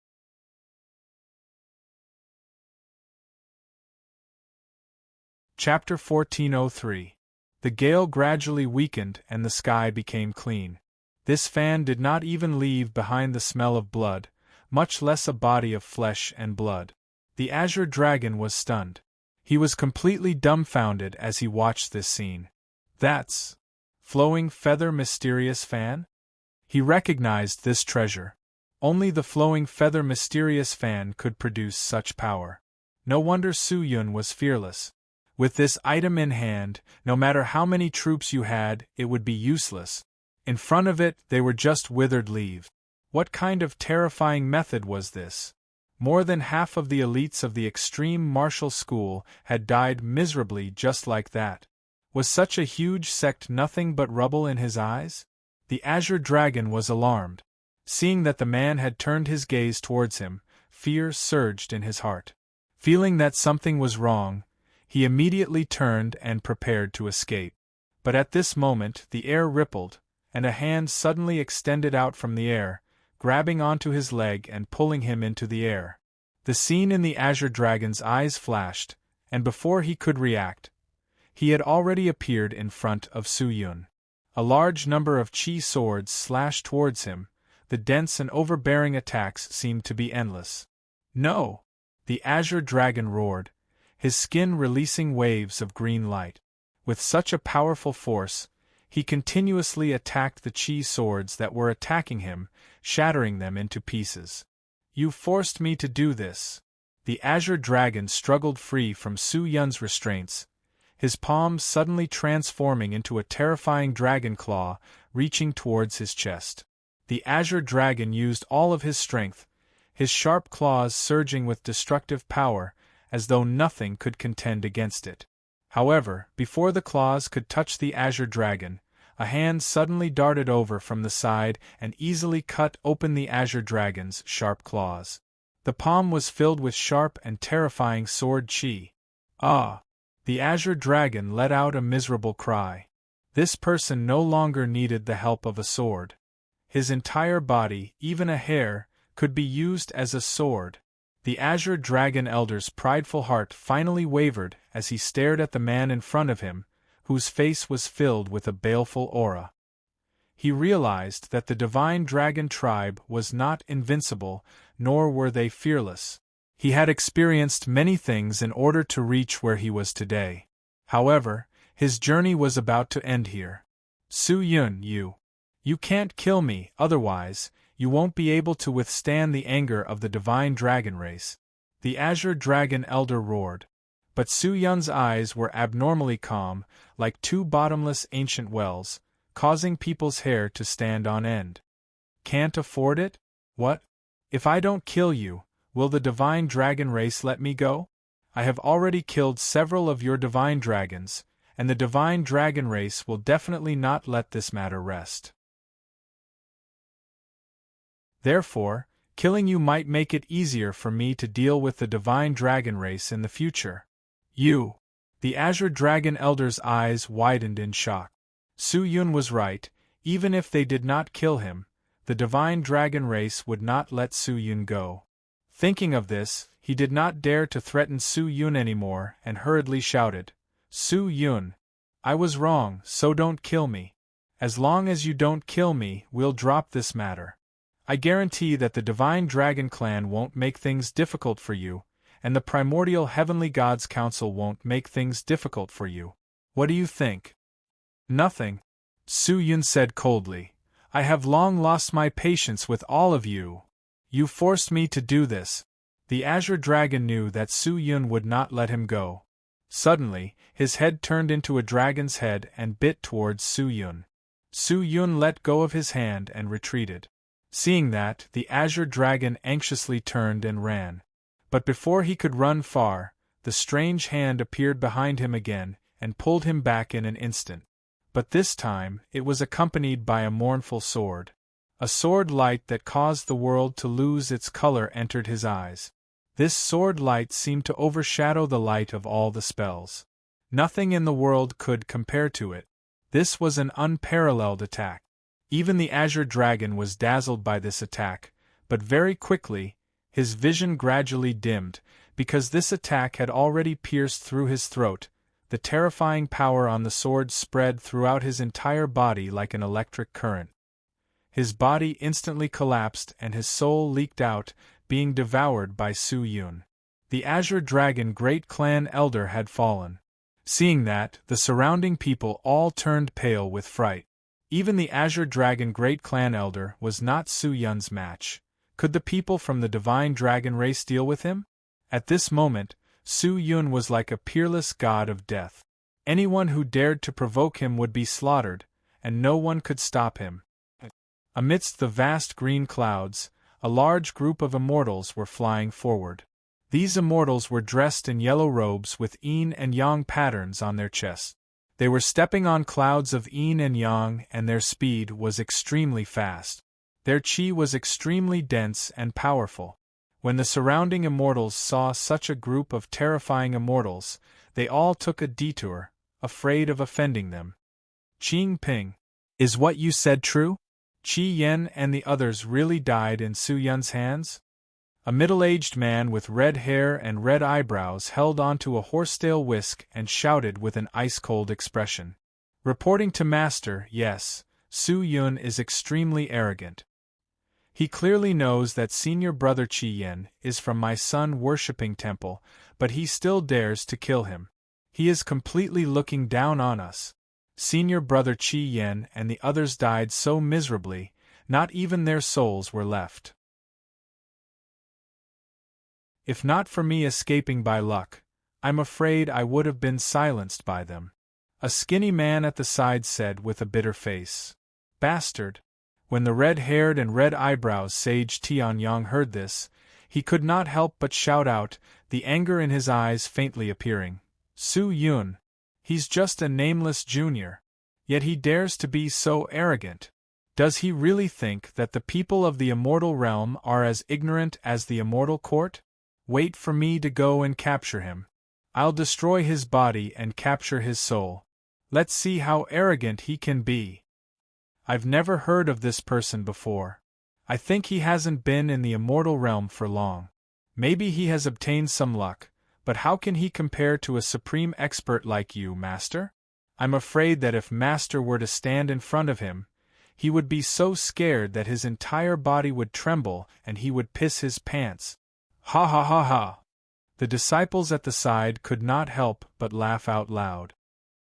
Chapter 1403. The gale gradually weakened and the sky became clean. This fan did not even leave behind the smell of blood, much less a body of flesh and blood. The Azure Dragon was stunned. He was completely dumbfounded as he watched this scene. "That's Flowing Feather Mysterious Fan?" He recognized this treasure. Only the Flowing Feather Mysterious Fan could produce such power. No wonder Su Yun was fearless. With this item in hand, no matter how many troops you had, it would be useless. In front of it, they were just withered leaves. What kind of terrifying method was this? More than half of the elites of the extreme martial school had died miserably just like that. Was such a huge sect nothing but rubble in his eyes? The Azure Dragon was alarmed. Seeing that the man had turned his gaze towards him, fear surged in his heart. Feeling that something was wrong, he immediately turned and prepared to escape. But at this moment the air rippled, and a hand suddenly extended out from the air, grabbing onto his leg and pulling him into the air. The scene in the Azure Dragon's eyes flashed, and before he could react, he had already appeared in front of Su Yun. A large number of chi swords slashed towards him. The dense and overbearing attacks seemed to be endless. "No!" The Azure Dragon roared, his skin releasing waves of green light. With such a powerful force, he continuously attacked the chi swords that were attacking him, shattering them into pieces. "You forced me to do this." The Azure Dragon struggled free from Su Yun's restraints, his palms suddenly transforming into a terrifying dragon claw, reaching towards his chest. The Azure Dragon used all of his strength, his sharp claws surging with destructive power, as though nothing could contend against it. However, before the claws could touch the Azure Dragon, a hand suddenly darted over from the side and easily cut open the Azure Dragon's sharp claws. The palm was filled with sharp and terrifying sword chi. "Ah!" The Azure Dragon let out a miserable cry. This person no longer needed the help of a sword. His entire body, even a hair, could be used as a sword. The Azure Dragon Elder's prideful heart finally wavered as he stared at the man in front of him, whose face was filled with a baleful aura. He realized that the Divine Dragon tribe was not invincible, nor were they fearless. He had experienced many things in order to reach where he was today. However, his journey was about to end here. "Su Yun, you can't kill me, otherwise, you won't be able to withstand the anger of the Divine Dragon race," the Azure Dragon Elder roared. But Su Yun's eyes were abnormally calm, like two bottomless ancient wells, causing people's hair to stand on end. "Can't afford it? What? If I don't kill you, will the Divine Dragon race let me go? I have already killed several of your Divine Dragons, and the Divine Dragon race will definitely not let this matter rest. Therefore, killing you might make it easier for me to deal with the Divine Dragon race in the future." "You!" The Azure Dragon Elder's eyes widened in shock. Su Yun was right, Even if they did not kill him, the divine dragon race would not let Su Yun go. Thinking of this, he did not dare to threaten Su Yun anymore and hurriedly shouted, "Su Yun! I was wrong, so don't kill me. As long as you don't kill me, we'll drop this matter. I guarantee that the Divine Dragon Clan won't make things difficult for you, and the Primordial Heavenly Gods Council won't make things difficult for you. What do you think?" "Nothing," Su Yun said coldly. "I have long lost my patience with all of you. You forced me to do this." The Azure Dragon knew that Su Yun would not let him go. Suddenly, his head turned into a dragon's head and bit towards Su Yun. Su Yun let go of his hand and retreated. Seeing that, the Azure Dragon anxiously turned and ran. But before he could run far, the strange hand appeared behind him again and pulled him back in an instant. But this time, it was accompanied by a mournful sword. A sword light that caused the world to lose its color entered his eyes. This sword light seemed to overshadow the light of all the spells. Nothing in the world could compare to it. This was an unparalleled attack. Even the Azure Dragon was dazzled by this attack, but very quickly, his vision gradually dimmed, because this attack had already pierced through his throat. The terrifying power on the sword spread throughout his entire body like an electric current. His body instantly collapsed and his soul leaked out, being devoured by Su Yun. The Azure Dragon Great Clan Elder had fallen. Seeing that, the surrounding people all turned pale with fright. Even the Azure Dragon Great Clan Elder was not Su Yun's match. Could the people from the Divine Dragon race deal with him? At this moment, Su Yun was like a peerless god of death. Anyone who dared to provoke him would be slaughtered, and no one could stop him. Amidst the vast green clouds, a large group of immortals were flying forward. These immortals were dressed in yellow robes with yin and yang patterns on their chests. They were stepping on clouds of yin and yang, and their speed was extremely fast. Their chi was extremely dense and powerful. When the surrounding immortals saw such a group of terrifying immortals, they all took a detour, afraid of offending them. "Qing Ping, is what you said true? Qi Yen and the others really died in Su Yun's hands?" A middle-aged man with red hair and red eyebrows held onto a horsetail whisk and shouted with an ice-cold expression. "Reporting to Master, yes, Su Yun is extremely arrogant. He clearly knows that senior brother Qi Yen is from my sun-worshipping temple, but he still dares to kill him. He is completely looking down on us. Senior brother Qi Yen and the others died so miserably, not even their souls were left. If not for me escaping by luck, I'm afraid I would have been silenced by them," a skinny man at the side said with a bitter face. "Bastard!" When the red-haired and red-eyebrows sage Tianyang heard this, he could not help but shout out, the anger in his eyes faintly appearing. "Su Yun! He's just a nameless junior. Yet he dares to be so arrogant. Does he really think that the people of the immortal realm are as ignorant as the immortal court? Wait for me to go and capture him. I'll destroy his body and capture his soul. Let's see how arrogant he can be. I've never heard of this person before. I think he hasn't been in the immortal realm for long. Maybe he has obtained some luck, but how can he compare to a supreme expert like you, Master? I'm afraid that if Master were to stand in front of him, he would be so scared that his entire body would tremble and he would piss his pants." Ha ha ha ha! The disciples at the side could not help but laugh out loud.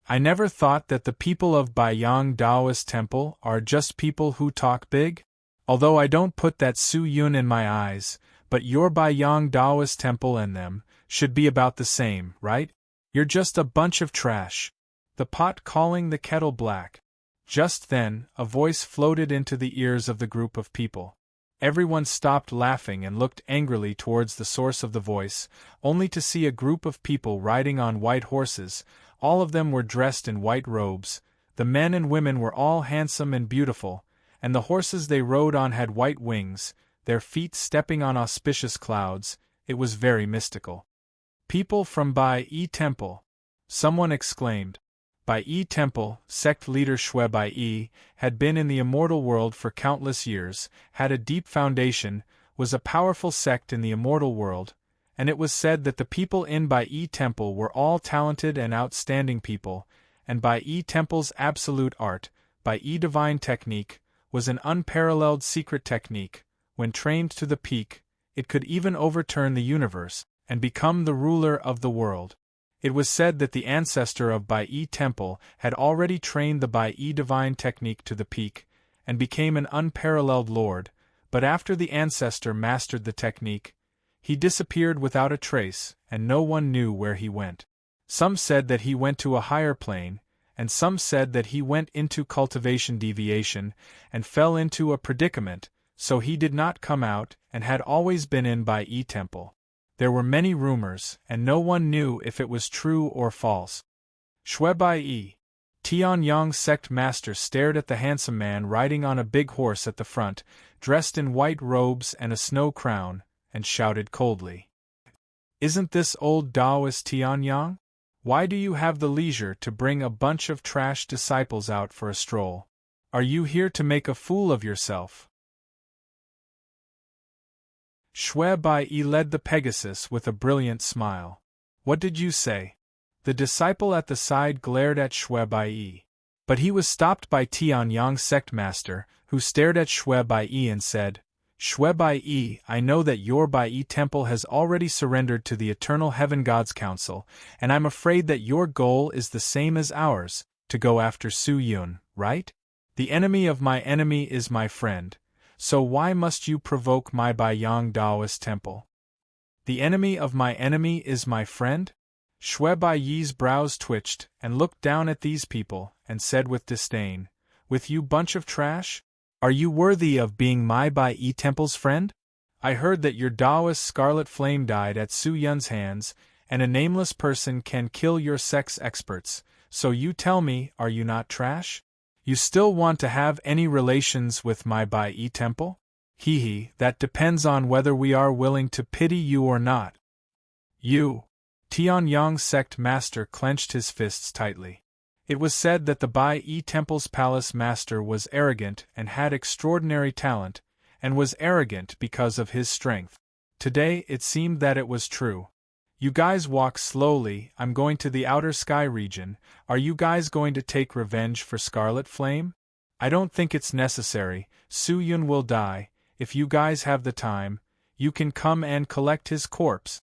"I never thought that the people of Baiyang Daoist Temple are just people who talk big. Although I don't put that Su Yun in my eyes, but your Baiyang Daoist Temple and them should be about the same, right? You're just a bunch of trash. The pot calling the kettle black." Just then, a voice floated into the ears of the group of people. Everyone stopped laughing and looked angrily towards the source of the voice, only to see a group of people riding on white horses. All of them were dressed in white robes. The men and women were all handsome and beautiful, and the horses they rode on had white wings, their feet stepping on auspicious clouds. It was very mystical. "People from Bai Yi Temple," someone exclaimed. Bai Yi Temple, sect leader Shui Bai Yi, had been in the immortal world for countless years, had a deep foundation, was a powerful sect in the immortal world, and it was said that the people in Bai Yi Temple were all talented and outstanding people, and Bai Yi Temple's absolute art, Bai Yi divine technique, was an unparalleled secret technique. When trained to the peak, it could even overturn the universe, and become the ruler of the world. It was said that the ancestor of Bai Yi Temple had already trained the Bai Yi divine technique to the peak, and became an unparalleled lord, but after the ancestor mastered the technique, he disappeared without a trace, and no one knew where he went. Some said that he went to a higher plane, and some said that he went into cultivation deviation, and fell into a predicament, so he did not come out, and had always been in Bai Yi Temple. There were many rumors, and no one knew if it was true or false. Shui Bai Yi, Tianyang sect master, stared at the handsome man riding on a big horse at the front, dressed in white robes and a snow crown, and shouted coldly, "Isn't this old Taoist Tianyang? Why do you have the leisure to bring a bunch of trash disciples out for a stroll? Are you here to make a fool of yourself?" Shui Bai Yi led the Pegasus with a brilliant smile. "What did you say?" The disciple at the side glared at Shui Bai Yi. But he was stopped by Tianyang sect master, who stared at Shui Bai Yi and said, "Shui Bai Yi, I know that your Bai Yi Temple has already surrendered to the Eternal Heaven God's Council, and I'm afraid that your goal is the same as ours, to go after Su Yun, right? The enemy of my enemy is my friend. So why must you provoke my Bai Yang Taoist temple? The enemy of my enemy is my friend? Shui Bai Yi's brows twitched and looked down at these people and said with disdain, "With you bunch of trash? Are you worthy of being my Bai Yi Temple's friend? I heard that your Taoist scarlet flame died at Su Yun's hands, and a nameless person can kill your sex experts, so you tell me, are you not trash? You still want to have any relations with my Bai Yi Temple? Hee, that depends on whether we are willing to pity you or not." You! Tianyang's sect master clenched his fists tightly. It was said that the Bai Yi Temple's palace master was arrogant and had extraordinary talent, and was arrogant because of his strength. Today it seemed that it was true. "You guys walk slowly, I'm going to the outer sky region. Are you guys going to take revenge for Scarlet Flame? I don't think it's necessary. Su Yun will die. If you guys have the time, you can come and collect his corpse."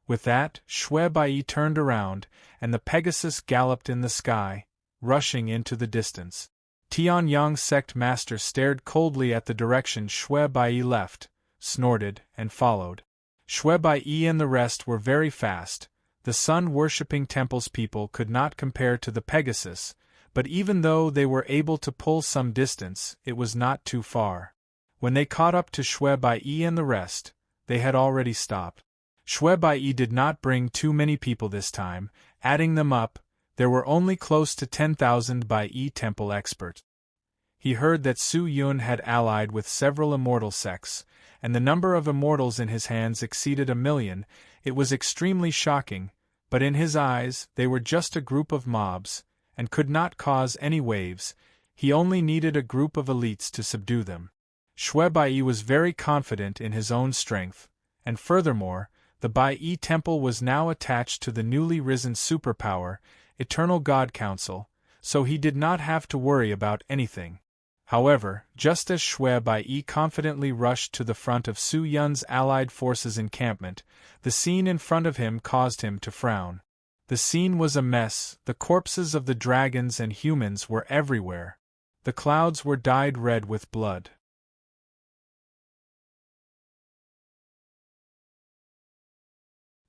With that, Shui Bai Yi turned around, and the Pegasus galloped in the sky, rushing into the distance. Tianyang's sect master stared coldly at the direction Shui Bai Yi left, snorted, and followed. Shui Bai Yi and the rest were very fast. The sun-worshipping temple's people could not compare to the Pegasus, but even though they were able to pull some distance, it was not too far. When they caught up to Shui Bai Yi and the rest, they had already stopped. Shui Bai Yi did not bring too many people this time. Adding them up, there were only close to 10,000 Bai Yi Temple experts. He heard that Su Yun had allied with several immortal sects, and the number of immortals in his hands exceeded 1,000,000. It was extremely shocking, but in his eyes they were just a group of mobs, and could not cause any waves. He only needed a group of elites to subdue them. Shui Bai Yi was very confident in his own strength, and furthermore, the Bai Yi Temple was now attached to the newly risen superpower, Eternal God Council, so he did not have to worry about anything. However, just as Shui Bai Yi confidently rushed to the front of Su Yun's allied forces' encampment, the scene in front of him caused him to frown. The scene was a mess. The corpses of the dragons and humans were everywhere. The clouds were dyed red with blood.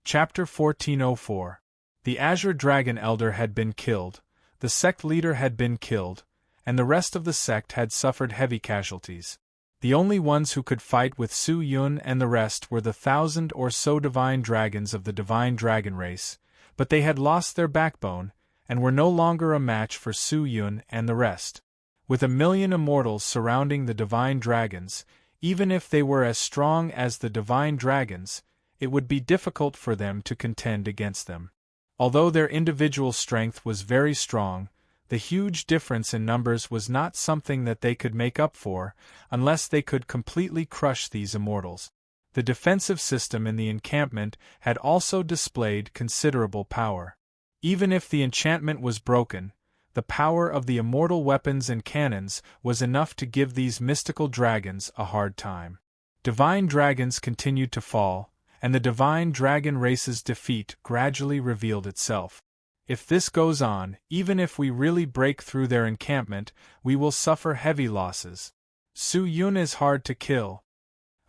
Chapter 1404. The Azure Dragon Elder had been killed, the sect leader had been killed, and the rest of the sect had suffered heavy casualties. The only ones who could fight with Su Yun and the rest were the 1,000 or so divine dragons of the divine dragon race, but they had lost their backbone, and were no longer a match for Su Yun and the rest. With 1,000,000 immortals surrounding the divine dragons, even if they were as strong as the divine dragons, it would be difficult for them to contend against them. Although their individual strength was very strong, The huge difference in numbers was not something that they could make up for, unless they could completely crush these immortals. The defensive system in the encampment had also displayed considerable power. Even if the enchantment was broken, the power of the immortal weapons and cannons was enough to give these mystical dragons a hard time. Divine dragons continued to fall, and the divine dragon race's defeat gradually revealed itself. If this goes on, even if we really break through their encampment, we will suffer heavy losses. Su Yun is hard to kill.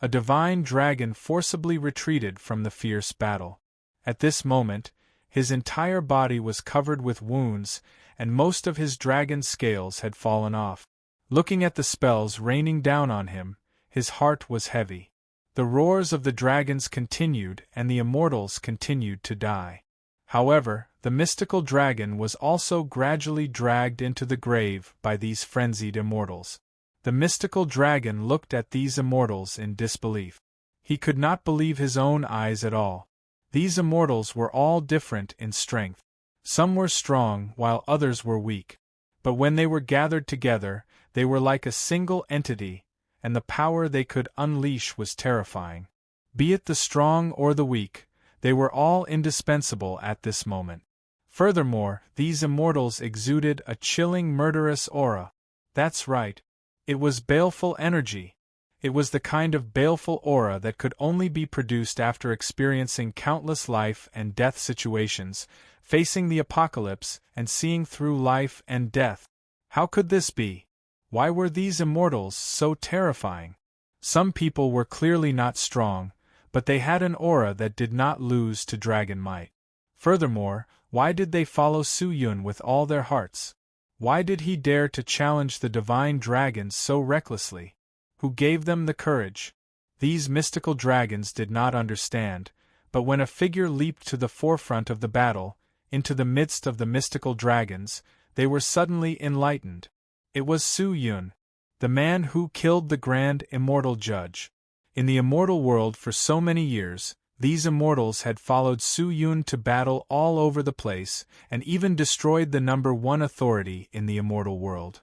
A divine dragon forcibly retreated from the fierce battle. At this moment, his entire body was covered with wounds, and most of his dragon scales had fallen off. Looking at the spells raining down on him, his heart was heavy. The roars of the dragons continued, and the immortals continued to die. However, the mystical dragon was also gradually dragged into the grave by these frenzied immortals. The mystical dragon looked at these immortals in disbelief. He could not believe his own eyes at all. These immortals were all different in strength. Some were strong while others were weak. But when they were gathered together, they were like a single entity, and the power they could unleash was terrifying. Be it the strong or the weak, they were all indispensable at this moment. Furthermore, these immortals exuded a chilling murderous aura. That's right. It was baleful energy. It was the kind of baleful aura that could only be produced after experiencing countless life and death situations, facing the apocalypse, and seeing through life and death. How could this be? Why were these immortals so terrifying? Some people were clearly not strong, but they had an aura that did not lose to dragon might. Furthermore, why did they follow Su Yun with all their hearts? Why did he dare to challenge the divine dragons so recklessly? Who gave them the courage? These mystical dragons did not understand, but when a figure leaped to the forefront of the battle, into the midst of the mystical dragons, they were suddenly enlightened. It was Su Yun, the man who killed the grand immortal judge. In the immortal world for so many years, these immortals had followed Su Yun to battle all over the place, and even destroyed the number one authority in the immortal world.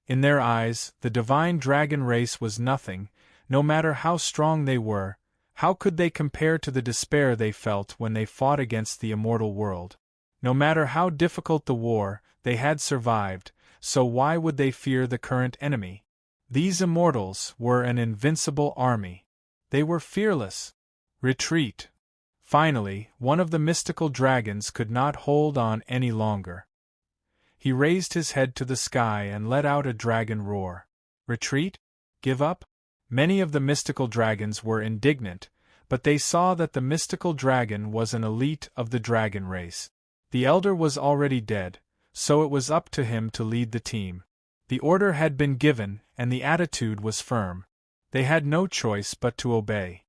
In their eyes, the divine dragon race was nothing, no matter how strong they were. How could they compare to the despair they felt when they fought against the immortal world? No matter how difficult the war, they had survived, so why would they fear the current enemy? These immortals were an invincible army. They were fearless. Retreat. Finally, one of the mystical dragons could not hold on any longer. He raised his head to the sky and let out a dragon roar. Retreat? Give up? Many of the mystical dragons were indignant, but they saw that the mystical dragon was an elite of the dragon race. The elder was already dead, so it was up to him to lead the team. The order had been given, and the attitude was firm. They had no choice but to obey.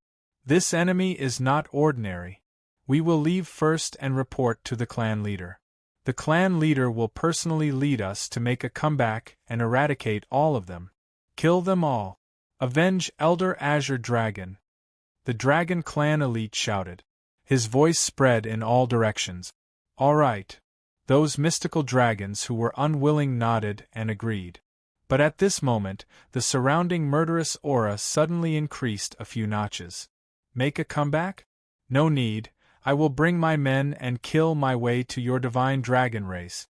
This enemy is not ordinary. We will leave first and report to the clan leader. The clan leader will personally lead us to make a comeback and eradicate all of them. Kill them all. Avenge Elder Azure Dragon. The Dragon Clan elite shouted. His voice spread in all directions. All right. Those mystical dragons who were unwilling nodded and agreed. But at this moment, the surrounding murderous aura suddenly increased a few notches. Make a comeback? No need. I will bring my men and kill my way to your divine dragon race.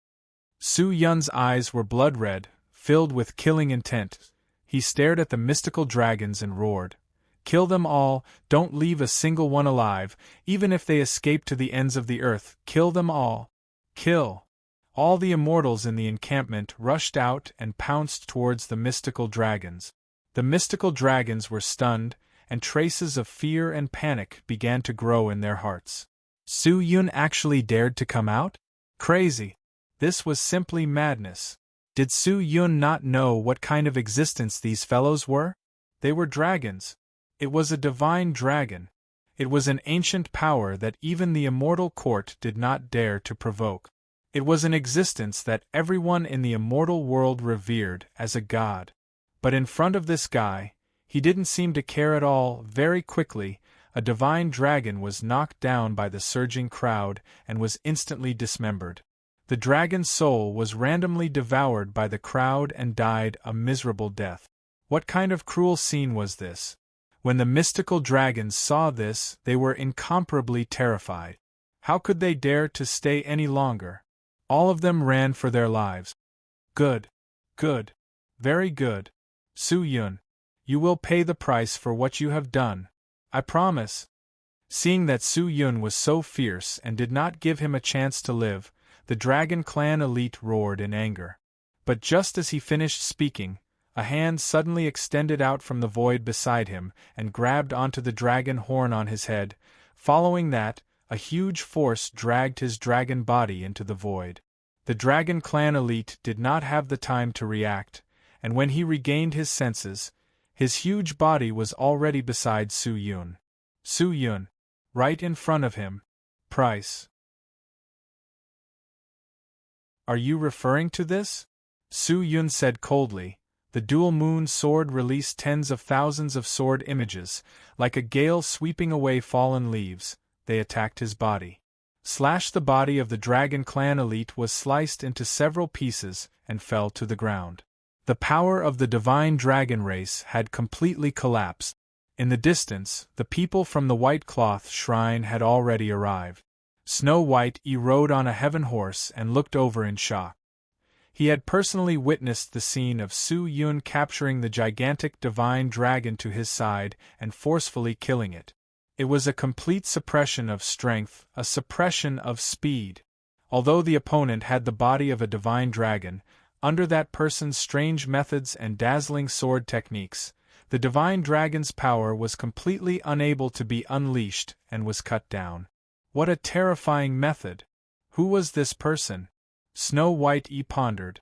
Su Yun's eyes were blood-red, filled with killing intent. He stared at the mystical dragons and roared. Kill them all, don't leave a single one alive, even if they escape to the ends of the earth, kill them all. Kill! All the immortals in the encampment rushed out and pounced towards the mystical dragons. The mystical dragons were stunned, and traces of fear and panic began to grow in their hearts. Su Yun actually dared to come out? Crazy! This was simply madness. Did Su Yun not know what kind of existence these fellows were? They were dragons. It was a divine dragon. It was an ancient power that even the immortal court did not dare to provoke. It was an existence that everyone in the immortal world revered as a god. But in front of this guy, he didn't seem to care at all. Very quickly, a divine dragon was knocked down by the surging crowd and was instantly dismembered. The dragon's soul was randomly devoured by the crowd and died a miserable death. What kind of cruel scene was this? When the mystical dragons saw this, they were incomparably terrified. How could they dare to stay any longer? All of them ran for their lives. Good. Good. Very good. Su Yun, you will pay the price for what you have done. I promise. Seeing that Su Yun was so fierce and did not give him a chance to live, the Dragon Clan elite roared in anger. But just as he finished speaking, a hand suddenly extended out from the void beside him and grabbed onto the dragon horn on his head. Following that, a huge force dragged his dragon body into the void. The Dragon Clan elite did not have the time to react, and when he regained his senses, his huge body was already beside Su Yun. Su Yun, right in front of him. Price. Are you referring to this? Su Yun said coldly. The dual moon sword released tens of thousands of sword images, like a gale sweeping away fallen leaves. They attacked his body. The body of the Dragon Clan elite was sliced into several pieces and fell to the ground. The power of the divine dragon race had completely collapsed. In the distance, the people from the White Cloth Shrine had already arrived. Snow White rode on a heaven horse and looked over in shock. He had personally witnessed the scene of Su Yun capturing the gigantic divine dragon to his side and forcefully killing it. It was a complete suppression of strength, a suppression of speed. Although the opponent had the body of a divine dragon, under that person's strange methods and dazzling sword techniques, the divine dragon's power was completely unable to be unleashed and was cut down. What a terrifying method! Who was this person? Snow White pondered.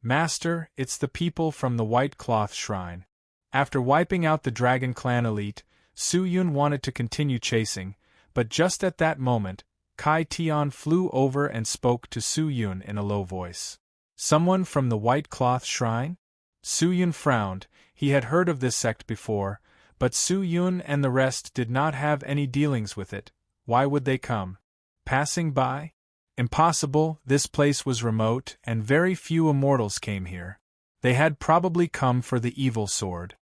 Master, it's the people from the White Cloth Shrine. After wiping out the Dragon Clan elite, Su Yun wanted to continue chasing, but just at that moment, Kai Tian flew over and spoke to Su Yun in a low voice. Someone from the White Cloth Shrine? Su Yun frowned. He had heard of this sect before, but Su Yun and the rest did not have any dealings with it. Why would they come? Passing by? Impossible, this place was remote and very few immortals came here. They had probably come for the evil sword.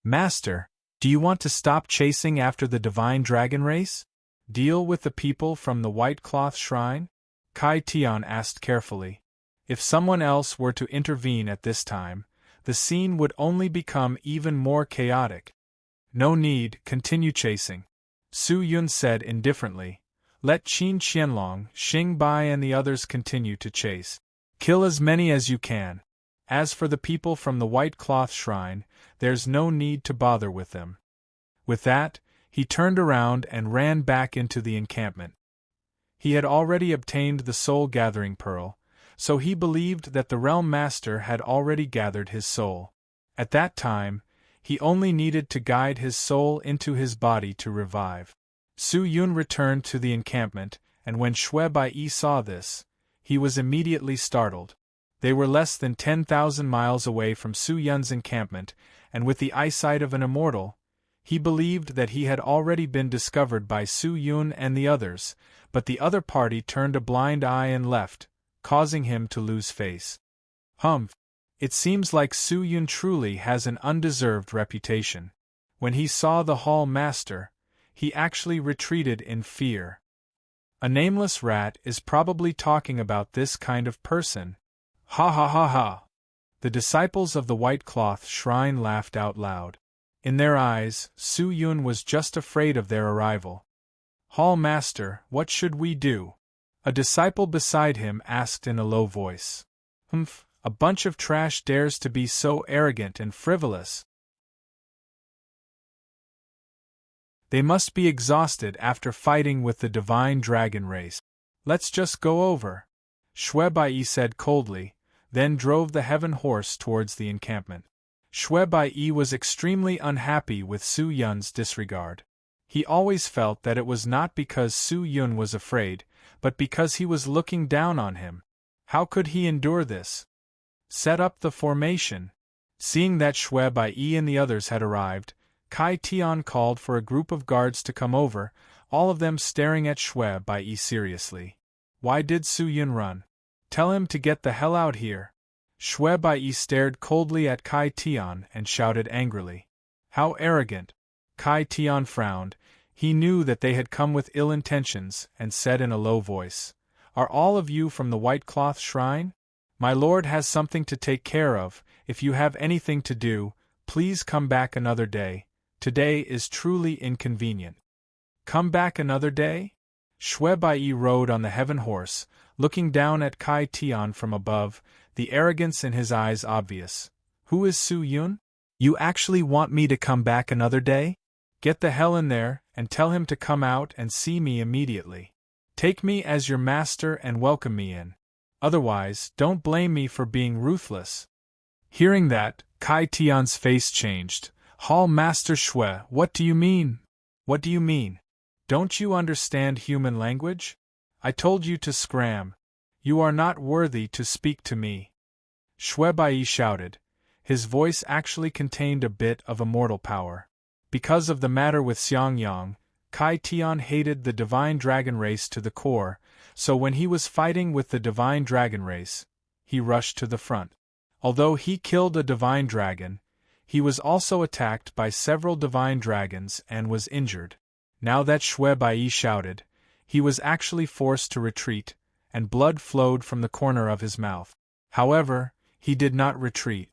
Master, do you want to stop chasing after the divine dragon race? Deal with the people from the White Cloth Shrine? Kai Tian asked carefully. If someone else were to intervene at this time, the scene would only become even more chaotic. No need, continue chasing. Su Yun said indifferently. Let Qin Qianlong, Xing Bai and the others continue to chase. Kill as many as you can. As for the people from the White Cloth Shrine, there's no need to bother with them. With that, he turned around and ran back into the encampment. He had already obtained the soul gathering pearl, so he believed that the Realm Master had already gathered his soul. At that time, he only needed to guide his soul into his body to revive. Su Yun returned to the encampment, and when Xue Bai saw this, he was immediately startled. They were less than 10,000 miles away from Su Yun's encampment, and with the eyesight of an immortal, he believed that he had already been discovered by Su Yun and the others, but the other party turned a blind eye and left, causing him to lose face. Humph! It seems like Su Yun truly has an undeserved reputation. When he saw the Hall Master, he actually retreated in fear. A nameless rat is probably talking about this kind of person. Ha ha ha ha! The disciples of the White Cloth Shrine laughed out loud. In their eyes, Su Yun was just afraid of their arrival. Hall Master, what should we do? A disciple beside him asked in a low voice. Humph, a bunch of trash dares to be so arrogant and frivolous. They must be exhausted after fighting with the divine dragon race. Let's just go over. Xue Bai said coldly, then drove the heaven horse towards the encampment. Xue Bai was extremely unhappy with Su Yun's disregard. He always felt that it was not because Su Yun was afraid, but because he was looking down on him. How could he endure this? Set up the formation. Seeing that Xue Bai and the others had arrived, Kai Tian called for a group of guards to come over, all of them staring at Shui Bai seriously. Why did Su Yun run? Tell him to get the hell out here. Shui Bai stared coldly at Kai Tian and shouted angrily. How arrogant! Kai Tian frowned. He knew that they had come with ill intentions and said in a low voice, Are all of you from the White Cloth Shrine? My lord has something to take care of. If you have anything to do, please come back another day. Today is truly inconvenient. Come back another day? Shui Bai rode on the heaven horse, looking down at Kai Tian from above, the arrogance in his eyes obvious. Who is Su Yun? You actually want me to come back another day? Get the hell in there, and tell him to come out and see me immediately. Take me as your master and welcome me in. Otherwise, don't blame me for being ruthless. Hearing that, Kai Tian's face changed. Hall Master Shui, what do you mean? What do you mean? Don't you understand human language? I told you to scram. You are not worthy to speak to me. Shui Bai shouted. His voice actually contained a bit of immortal power. Because of the matter with Xiangyang, Kai Tian hated the divine dragon race to the core, so when he was fighting with the divine dragon race, he rushed to the front. Although he killed a divine dragon, he was also attacked by several divine dragons and was injured. Now that Shui Bai shouted, he was actually forced to retreat, and blood flowed from the corner of his mouth. However, he did not retreat.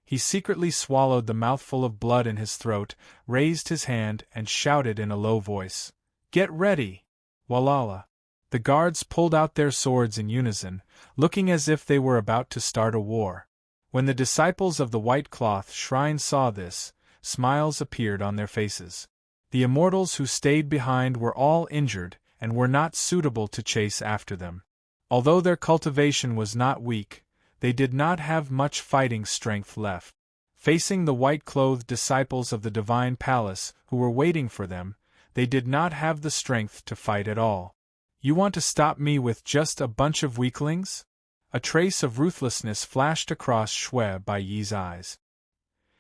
He secretly swallowed the mouthful of blood in his throat, raised his hand and shouted in a low voice, Get ready! Walala! The guards pulled out their swords in unison, looking as if they were about to start a war. When the disciples of the White Cloth Shrine saw this, smiles appeared on their faces. The immortals who stayed behind were all injured and were not suitable to chase after them. Although their cultivation was not weak, they did not have much fighting strength left. Facing the white-clothed disciples of the Divine Palace who were waiting for them, they did not have the strength to fight at all. You want to stop me with just a bunch of weaklings? A trace of ruthlessness flashed across Shui Bai's eyes.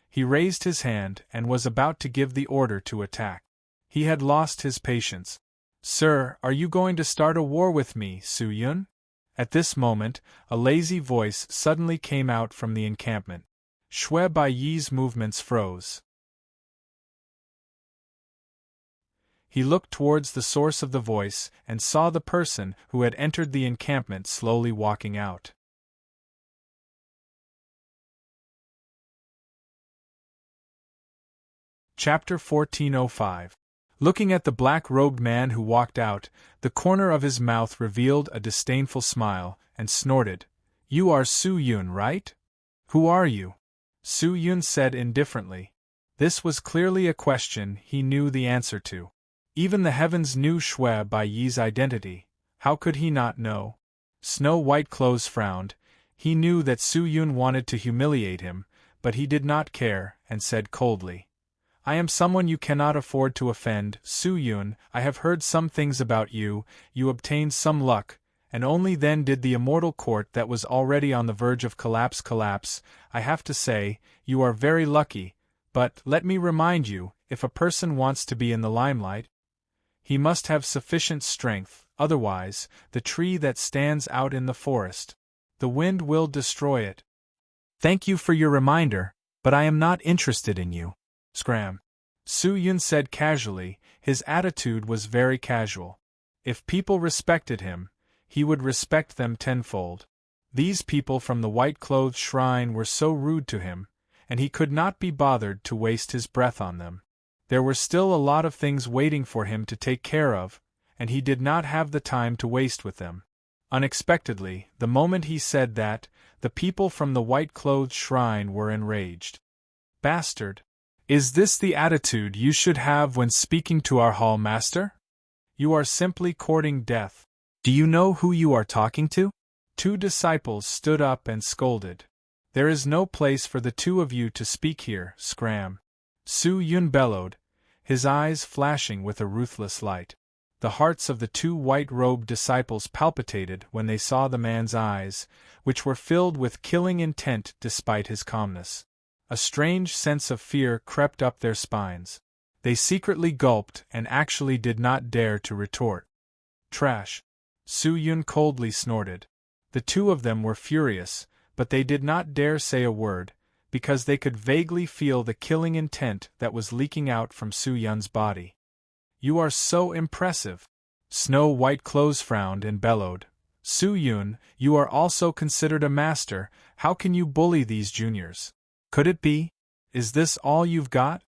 He raised his hand and was about to give the order to attack. He had lost his patience. Sir, are you going to start a war with me, Su Yun? At this moment, a lazy voice suddenly came out from the encampment. Shui Bai's movements froze. He looked towards the source of the voice and saw the person who had entered the encampment slowly walking out. Chapter 1405. Looking at the black-robed man who walked out, the corner of his mouth revealed a disdainful smile, and snorted, You are Su Yun, right? Who are you? Su Yun said indifferently. This was clearly a question he knew the answer to. Even the heavens knew Shui Bai's identity. How could he not know? Snow White Clothes frowned. He knew that Su Yun wanted to humiliate him, but he did not care, and said coldly, I am someone you cannot afford to offend, Su Yun. I have heard some things about you. You obtained some luck, and only then did the immortal court that was already on the verge of collapse. I have to say, you are very lucky, but let me remind you, if a person wants to be in the limelight, he must have sufficient strength, otherwise, the tree that stands out in the forest, the wind will destroy it. Thank you for your reminder, but I am not interested in you. Scram. Su Yun said casually. His attitude was very casual. If people respected him, he would respect them tenfold. These people from the white-clothed shrine were so rude to him, and he could not be bothered to waste his breath on them. There were still a lot of things waiting for him to take care of, and he did not have the time to waste with them. Unexpectedly, the moment he said that, the people from the white-clothed shrine were enraged. Bastard! Is this the attitude you should have when speaking to our hall master? You are simply courting death. Do you know who you are talking to? Two disciples stood up and scolded. There is no place for the two of you to speak here, Scram. Su Yun bellowed, his eyes flashing with a ruthless light. The hearts of the two white-robed disciples palpitated when they saw the man's eyes, which were filled with killing intent despite his calmness. A strange sense of fear crept up their spines. They secretly gulped and actually did not dare to retort. Trash! Su-yun coldly snorted. The two of them were furious, but they did not dare say a word, because they could vaguely feel the killing intent that was leaking out from Su-yun's body. You are so impressive! Snow White Clothes frowned and bellowed. Su-yun, you are also considered a master, how can you bully these juniors? Could it be? Is this all you've got?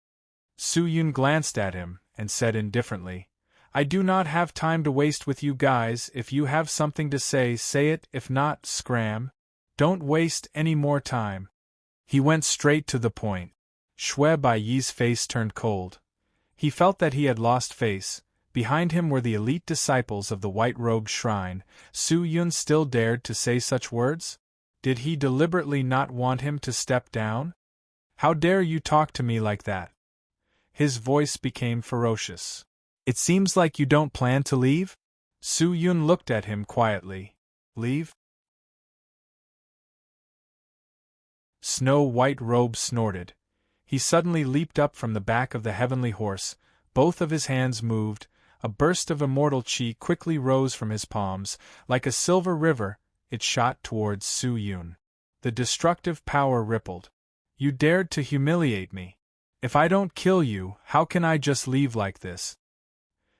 Su-yun glanced at him, and said indifferently, I do not have time to waste with you guys. If you have something to say, say it, if not, scram. Don't waste any more time. He went straight to the point. Shui Baiyi's face turned cold. He felt that he had lost face. Behind him were the elite disciples of the white-robed shrine. Su-yun still dared to say such words? Did he deliberately not want him to step down? How dare you talk to me like that? His voice became ferocious. It seems like you don't plan to leave? Su-yun looked at him quietly. Leave? Snow White Robe snorted. He suddenly leaped up from the back of the heavenly horse, both of his hands moved, a burst of immortal chi quickly rose from his palms, like a silver river, it shot towards Su-yun. The destructive power rippled. You dared to humiliate me. If I don't kill you, how can I just leave like this?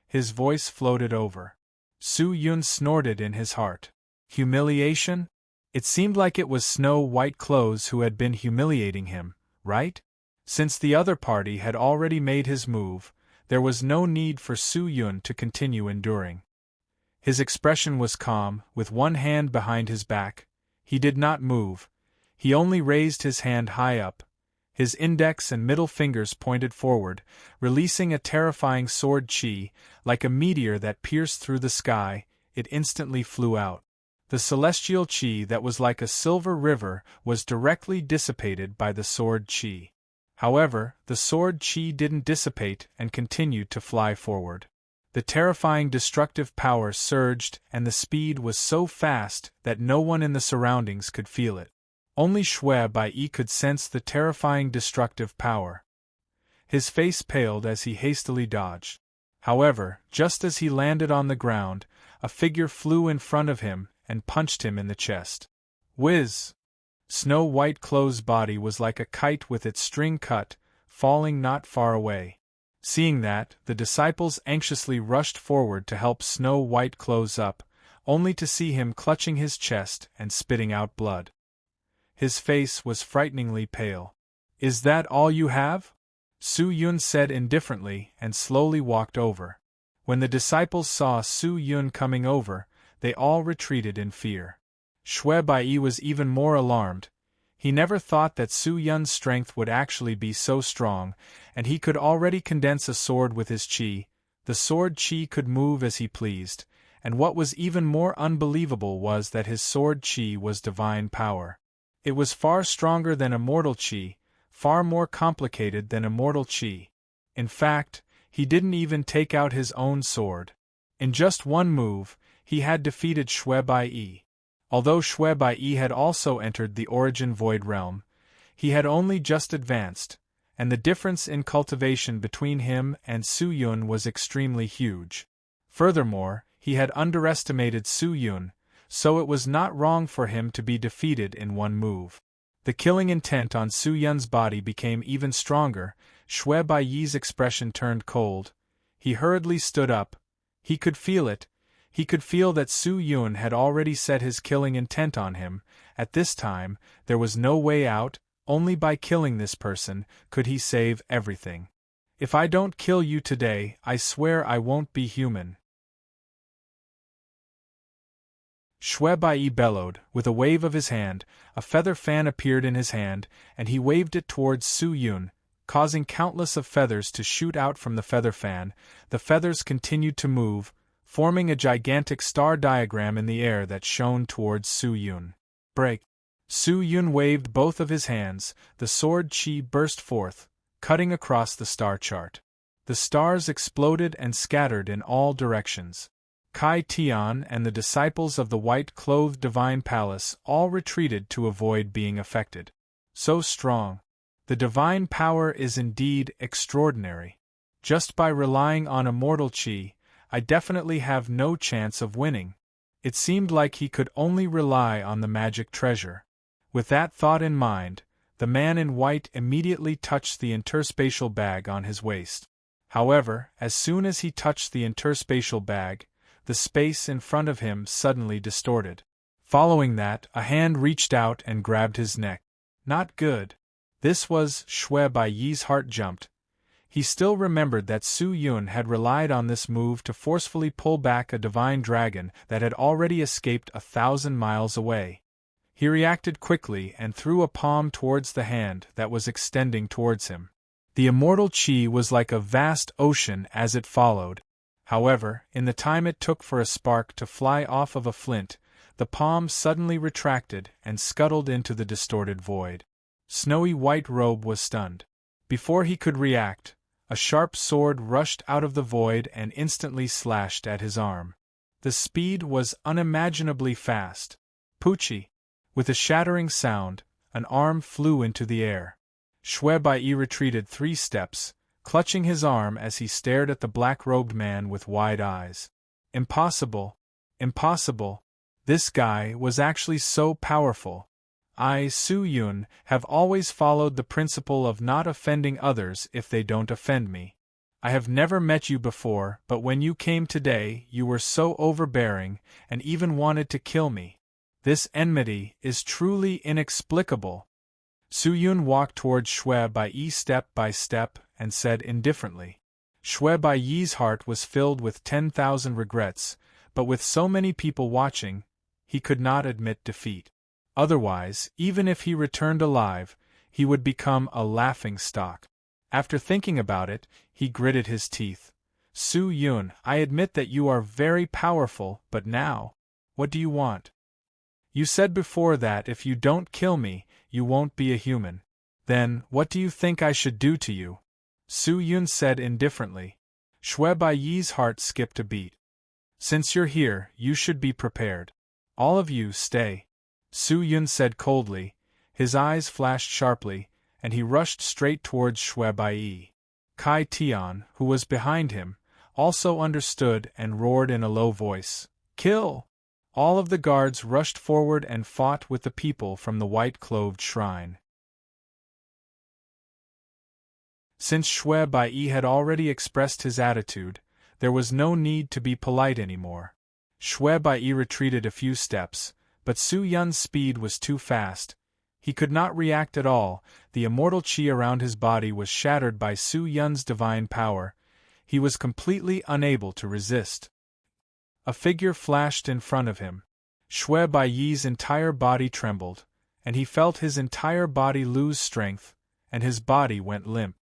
His voice floated over. Su-yun snorted in his heart. Humiliation? It seemed like it was Snow White Clothes who had been humiliating him, right? Since the other party had already made his move, there was no need for Su-yun to continue enduring. His expression was calm, with one hand behind his back. He did not move. He only raised his hand high up. His index and middle fingers pointed forward, releasing a terrifying sword chi, like a meteor that pierced through the sky. It instantly flew out. The celestial chi that was like a silver river was directly dissipated by the sword chi. However, the sword chi didn't dissipate and continued to fly forward. The terrifying destructive power surged, and the speed was so fast that no one in the surroundings could feel it. Only Shui Baiyi could sense the terrifying destructive power. His face paled as he hastily dodged. However, just as he landed on the ground, a figure flew in front of him and punched him in the chest. Whiz! Snow White Clothes' body was like a kite with its string cut, falling not far away. Seeing that, the disciples anxiously rushed forward to help Snow White Clothes up, only to see him clutching his chest and spitting out blood. His face was frighteningly pale. Is that all you have? Su-yun said indifferently and slowly walked over. When the disciples saw Su-yun coming over, they all retreated in fear. Shui Baiyi was even more alarmed. He never thought that Su-yun's strength would actually be so strong, and he could already condense a sword with his chi. The sword chi could move as he pleased, and what was even more unbelievable was that his sword chi was divine power. It was far stronger than immortal chi, far more complicated than immortal chi. In fact, he didn't even take out his own sword. In just one move, he had defeated Shui Baiyi. Although Shui Baiyi had also entered the Origin Void Realm, he had only just advanced, and the difference in cultivation between him and Su-yun was extremely huge. Furthermore, he had underestimated Su-yun, so it was not wrong for him to be defeated in one move. The killing intent on Su-yun's body became even stronger. Shui Baiyi's expression turned cold. He hurriedly stood up. He could feel it. He could feel that Su-yun had already set his killing intent on him. At this time, there was no way out. Only by killing this person could he save everything. If I don't kill you today, I swear I won't be human. Shui Baiyi bellowed. With a wave of his hand, a feather fan appeared in his hand, and he waved it towards Su-yun, causing countless of feathers to shoot out from the feather fan. The feathers continued to move, forming a gigantic star diagram in the air that shone towards Su-yun. Break! Su-yun waved both of his hands, the sword chi burst forth, cutting across the star chart. The stars exploded and scattered in all directions. Kai Tian and the disciples of the white-clothed divine palace all retreated to avoid being affected. So strong. The divine power is indeed extraordinary. Just by relying on immortal chi, I definitely have no chance of winning. It seemed like he could only rely on the magic treasure. With that thought in mind, the man in white immediately touched the interspatial bag on his waist. However, as soon as he touched the interspatial bag, the space in front of him suddenly distorted. Following that, a hand reached out and grabbed his neck. Not good. This was Shui Baiyi's heart jumped. He still remembered that Su Yun had relied on this move to forcefully pull back a divine dragon that had already escaped 1,000 miles away. He reacted quickly and threw a palm towards the hand that was extending towards him. The immortal chi was like a vast ocean as it followed. However, in the time it took for a spark to fly off of a flint, the palm suddenly retracted and scuttled into the distorted void. Snowy White Robe was stunned. Before he could react, a sharp sword rushed out of the void and instantly slashed at his arm. The speed was unimaginably fast. Poochie! With a shattering sound, an arm flew into the air. Shui Baiyi retreated 3 steps, clutching his arm as he stared at the black-robed man with wide eyes. Impossible! Impossible! This guy was actually so powerful. I, Su Yun, have always followed the principle of not offending others if they don't offend me. I have never met you before, but when you came today, you were so overbearing and even wanted to kill me. This enmity is truly inexplicable. Su Yun walked towards Shui Baiyi step by step and said indifferently. Shui Baiyi's heart was filled with 10,000 regrets, but with so many people watching, he could not admit defeat. Otherwise, even if he returned alive, he would become a laughingstock. After thinking about it, he gritted his teeth. Su Yun, I admit that you are very powerful, but now, what do you want? You said before that if you don't kill me, you won't be a human. Then, what do you think I should do to you? Su Yun said indifferently. Shui Baiyi's heart skipped a beat. Since you're here, you should be prepared. All of you stay. Su Yun said coldly. His eyes flashed sharply, and he rushed straight towards Shui Baiyi. Kai Tian, who was behind him, also understood and roared in a low voice, "Kill!" All of the guards rushed forward and fought with the people from the white-cloved shrine. Since Shui Baiyi had already expressed his attitude, there was no need to be polite anymore. Shui Baiyi retreated a few steps, but Su Yun's speed was too fast. He could not react at all. The immortal chi around his body was shattered by Su Yun's divine power. He was completely unable to resist. A figure flashed in front of him. Shui Baiyi's entire body trembled, and he felt his entire body lose strength, and his body went limp.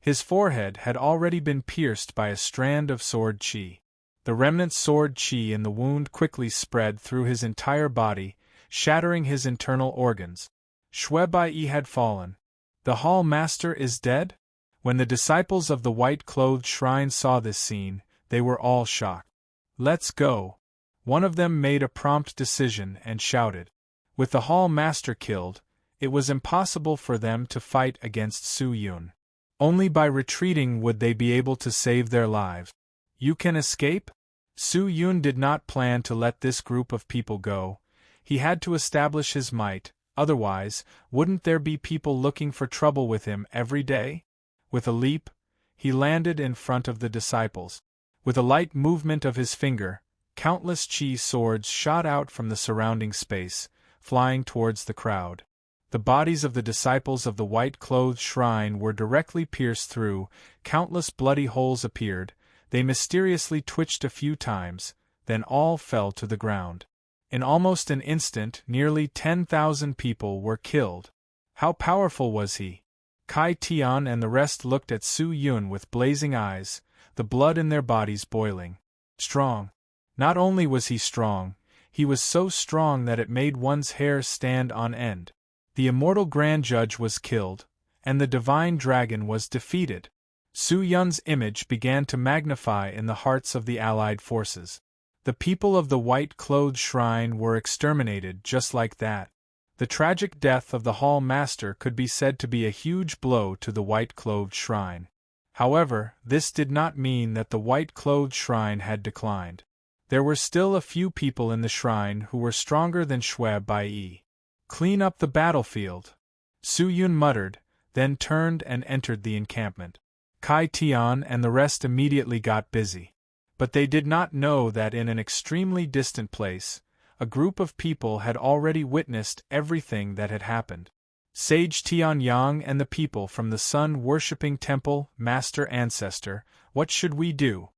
His forehead had already been pierced by a strand of sword chi. The remnant sword chi in the wound quickly spread through his entire body, shattering his internal organs. Shui Baiyi had fallen. The Hall Master is dead? When the disciples of the white-clothed shrine saw this scene, they were all shocked. Let's go. One of them made a prompt decision and shouted. With the Hall Master killed, it was impossible for them to fight against Su Yun. Only by retreating would they be able to save their lives. You can escape? Su Yun did not plan to let this group of people go. He had to establish his might, otherwise, wouldn't there be people looking for trouble with him every day? With a leap, he landed in front of the disciples. With a light movement of his finger, countless chi swords shot out from the surrounding space, flying towards the crowd. The bodies of the disciples of the white-clothed shrine were directly pierced through, countless bloody holes appeared, they mysteriously twitched a few times, then all fell to the ground. In almost an instant, nearly 10,000 people were killed. How powerful was he? Kai Tian and the rest looked at Su Yun with blazing eyes, the blood in their bodies boiling. Strong. Not only was he strong, he was so strong that it made one's hair stand on end. The immortal Grand Judge was killed, and the divine dragon was defeated. Su Yun's image began to magnify in the hearts of the allied forces. The people of the white-clothed shrine were exterminated just like that. The tragic death of the hall master could be said to be a huge blow to the white-clothed shrine. However, this did not mean that the white-clothed shrine had declined. There were still a few people in the shrine who were stronger than Shui Bai. "Clean up the battlefield," Su Yun muttered, then turned and entered the encampment. Kai Tian and the rest immediately got busy. But they did not know that in an extremely distant place, a group of people had already witnessed everything that had happened. Sage Tianyang and the people from the sun-worshipping temple, Master Ancestor, what should we do?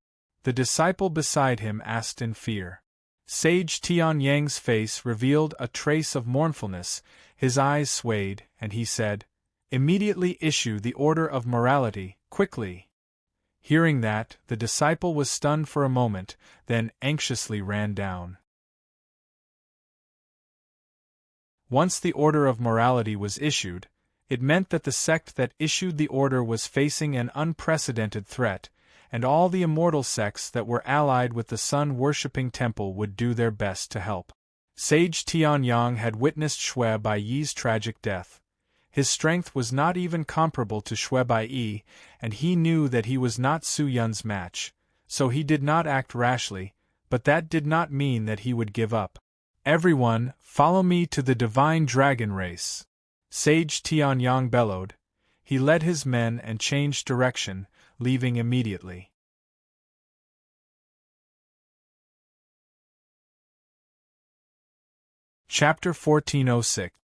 The disciple beside him asked in fear. Sage Tianyang's face revealed a trace of mournfulness, his eyes swayed, and he said, "Immediately issue the order of morality, quickly." Hearing that, the disciple was stunned for a moment, then anxiously ran down. Once the order of morality was issued, it meant that the sect that issued the order was facing an unprecedented threat, and all the immortal sects that were allied with the sun-worshipping temple would do their best to help. Sage Tianyang had witnessed Shui Bai's tragic death. His strength was not even comparable to Shui Bai, and he knew that he was not Su Yun's match, so he did not act rashly, but that did not mean that he would give up. "Everyone, follow me to the divine dragon race," Sage Tianyang bellowed. He led his men and changed direction, leaving immediately. Chapter 1406.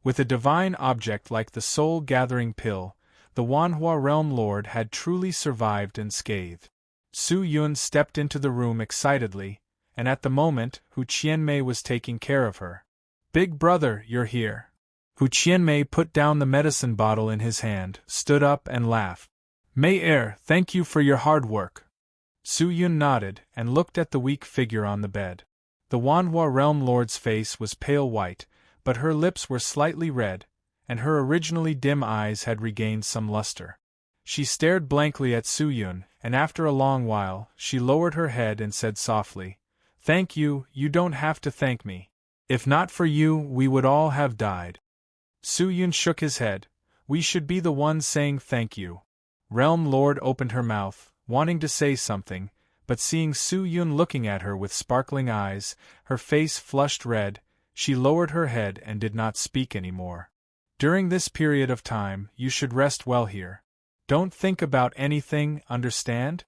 With a divine object like the soul-gathering pill, the Wanhua Realm Lord had truly survived unscathed. Su Yun stepped into the room excitedly, and at the moment, Hu Qianmei was taking care of her. "Big brother, you're here." Hu Qianmei put down the medicine bottle in his hand, stood up and laughed. "Mei thank you for your hard work." Su Yun nodded and looked at the weak figure on the bed. The Wanhua Realm Lord's face was pale white, but her lips were slightly red, and her originally dim eyes had regained some luster. She stared blankly at Su Yun, and after a long while, she lowered her head and said softly, "Thank you, you don't have to thank me. If not for you, we would all have died." Su Yun shook his head. "We should be the ones saying thank you." Realm Lord opened her mouth, wanting to say something, but seeing Su Yun looking at her with sparkling eyes, her face flushed red, she lowered her head and did not speak anymore. "During this period of time, you should rest well here. Don't think about anything, understand?"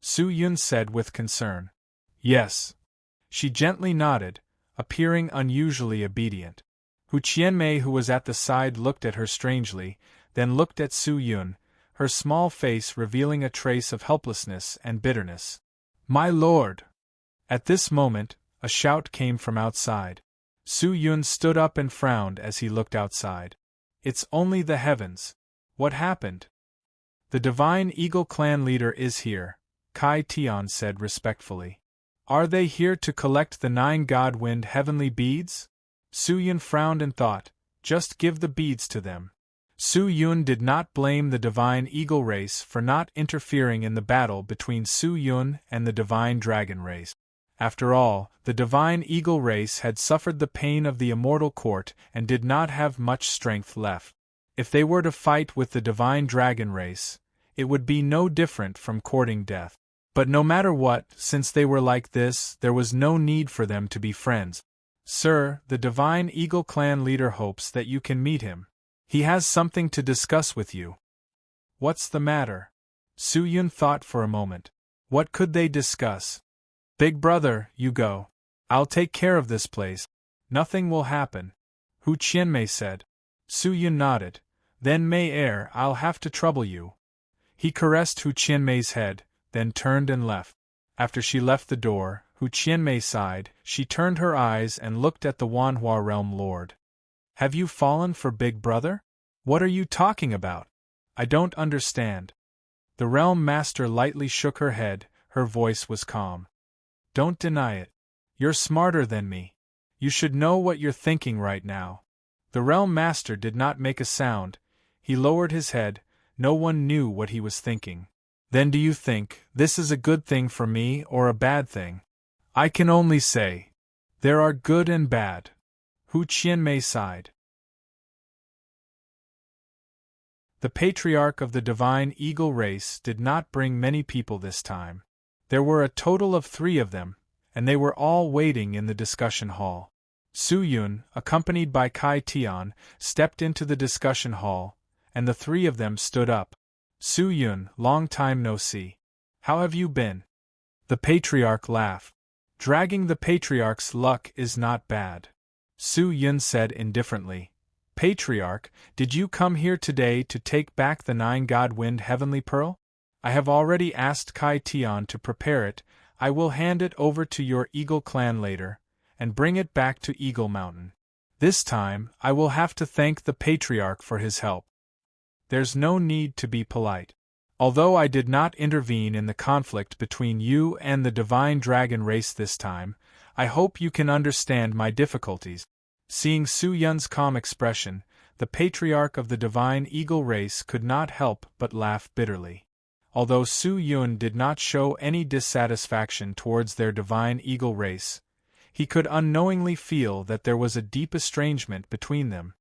Su Yun said with concern. "Yes." She gently nodded, appearing unusually obedient. Hu Qianmei, who was at the side, looked at her strangely, then looked at Su Yun, her small face revealing a trace of helplessness and bitterness. "My lord!" At this moment, a shout came from outside. Su Yun stood up and frowned as he looked outside. "It's only the heavens. What happened?" "The Divine Eagle clan leader is here," Kai Tian said respectfully. "Are they here to collect the 9 God-Wind heavenly beads?" Su Yun frowned and thought, "Just give the beads to them." Su Yun did not blame the Divine Eagle race for not interfering in the battle between Su Yun and the Divine Dragon race. After all, the Divine Eagle race had suffered the pain of the Immortal Court and did not have much strength left. If they were to fight with the Divine Dragon race, it would be no different from courting death. But no matter what, since they were like this, there was no need for them to be friends. "Sir, the Divine Eagle clan leader hopes that you can meet him. He has something to discuss with you." "What's the matter?" Su Yun thought for a moment. What could they discuss? "Big brother, you go. I'll take care of this place. Nothing will happen," Hu Qianmei said. Su Yun nodded. "Then Mei I'll have to trouble you." He caressed Hu Qianmei's head, then turned and left. After she left the door, Hu Qianmei sighed. She turned her eyes and looked at the Wanhua Realm Lord. "Have you fallen for Big Brother? What are you talking about? I don't understand." The Realm Master lightly shook her head, her voice was calm. "Don't deny it. You're smarter than me. You should know what you're thinking right now." The Realm Master did not make a sound. He lowered his head. No one knew what he was thinking. "Then do you think this is a good thing for me or a bad thing?" "I can only say there are good and bad." Hu Qianmei sighed. The patriarch of the divine eagle race did not bring many people this time. There were a total of 3 of them, and they were all waiting in the discussion hall. Su Yun, accompanied by Kai Tian, stepped into the discussion hall, and the 3 of them stood up. Su Yun, long time no see. How have you been? The patriarch laughed. Dragging the patriarch's luck is not bad. Su Yun said indifferently. Patriarch, did you come here today to take back the 9-god-wind heavenly pearl? I have already asked Kai Tian to prepare it. I will hand it over to your Eagle clan later, and bring it back to Eagle Mountain. This time, I will have to thank the patriarch for his help. There's no need to be polite. Although I did not intervene in the conflict between you and the divine dragon race this time, I hope you can understand my difficulties. Seeing Su Yun's calm expression, the patriarch of the divine eagle race could not help but laugh bitterly. Although Su Yun did not show any dissatisfaction towards their divine eagle race, he could unknowingly feel that there was a deep estrangement between them.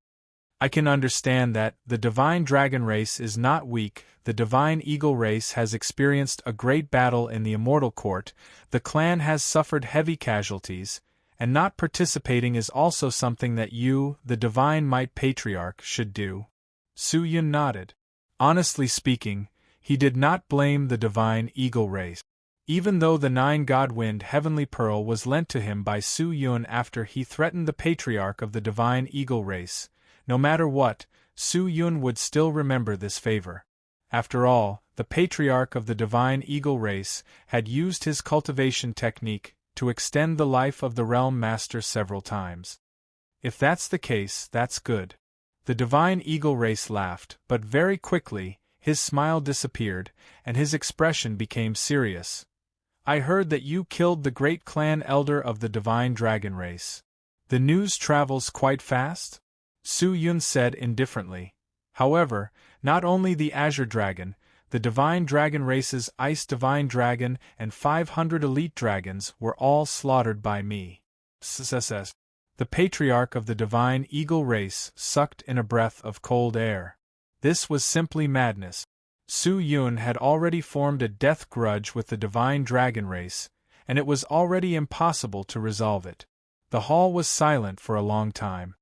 I can understand that the divine dragon race is not weak. The divine eagle race has experienced a great battle in the immortal court. The clan has suffered heavy casualties, and not participating is also something that you, the divine might patriarch, should do. Su Yun nodded. Honestly speaking, he did not blame the divine eagle race. Even though the 9-god-wind heavenly pearl was lent to him by Su Yun after he threatened the patriarch of the divine eagle race, no matter what, Su Yun would still remember this favor. After all, the patriarch of the divine eagle race had used his cultivation technique to extend the life of the realm master several times. If that's the case, that's good. The divine eagle race laughed, but very quickly, his smile disappeared, and his expression became serious. I heard that you killed the great clan elder of the divine dragon race. The news travels quite fast? Su Yun said indifferently. However, not only the Azure Dragon, the divine dragon race's Ice Divine Dragon and 500 elite dragons were all slaughtered by me. The patriarch of the divine eagle race sucked in a breath of cold air. This was simply madness. Su Yun had already formed a death grudge with the divine dragon race, and it was already impossible to resolve it. The hall was silent for a long time.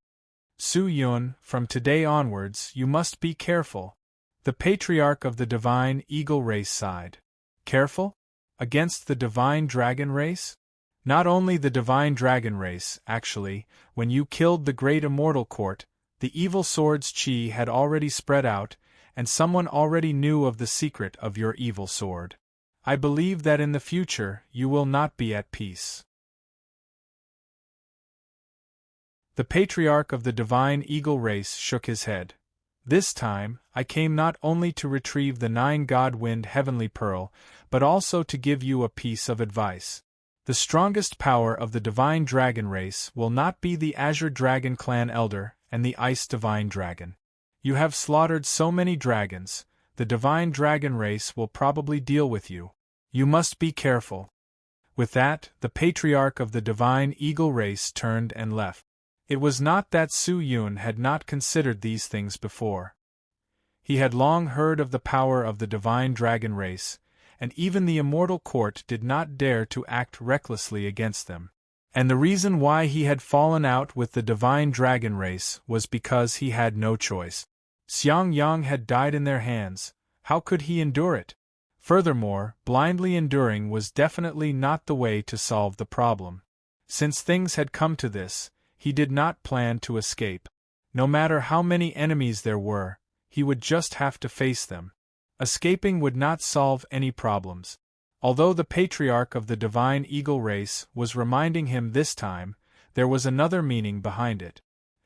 Su Yun, from today onwards you must be careful. The patriarch of the divine eagle race sighed. Careful? Against the divine dragon race? Not only the divine dragon race, actually, when you killed the great immortal court, the evil sword's chi had already spread out, and someone already knew of the secret of your evil sword. I believe that in the future you will not be at peace. The patriarch of the divine eagle race shook his head. This time, I came not only to retrieve the 9-god-wind heavenly pearl, but also to give you a piece of advice. The strongest power of the divine dragon race will not be the Azure Dragon clan elder and the Ice Divine Dragon. You have slaughtered so many dragons, the divine dragon race will probably deal with you. You must be careful. With that, the patriarch of the divine eagle race turned and left. It was not that Su Yun had not considered these things before. He had long heard of the power of the divine dragon race, and even the immortal court did not dare to act recklessly against them. And the reason why he had fallen out with the divine dragon race was because he had no choice. Xiang Yang had died in their hands. How could he endure it? Furthermore, blindly enduring was definitely not the way to solve the problem. Since things had come to this, he did not plan to escape. No matter how many enemies there were, he would just have to face them. Escaping would not solve any problems. Although the patriarch of the divine eagle race was reminding him this time, there was another meaning behind it.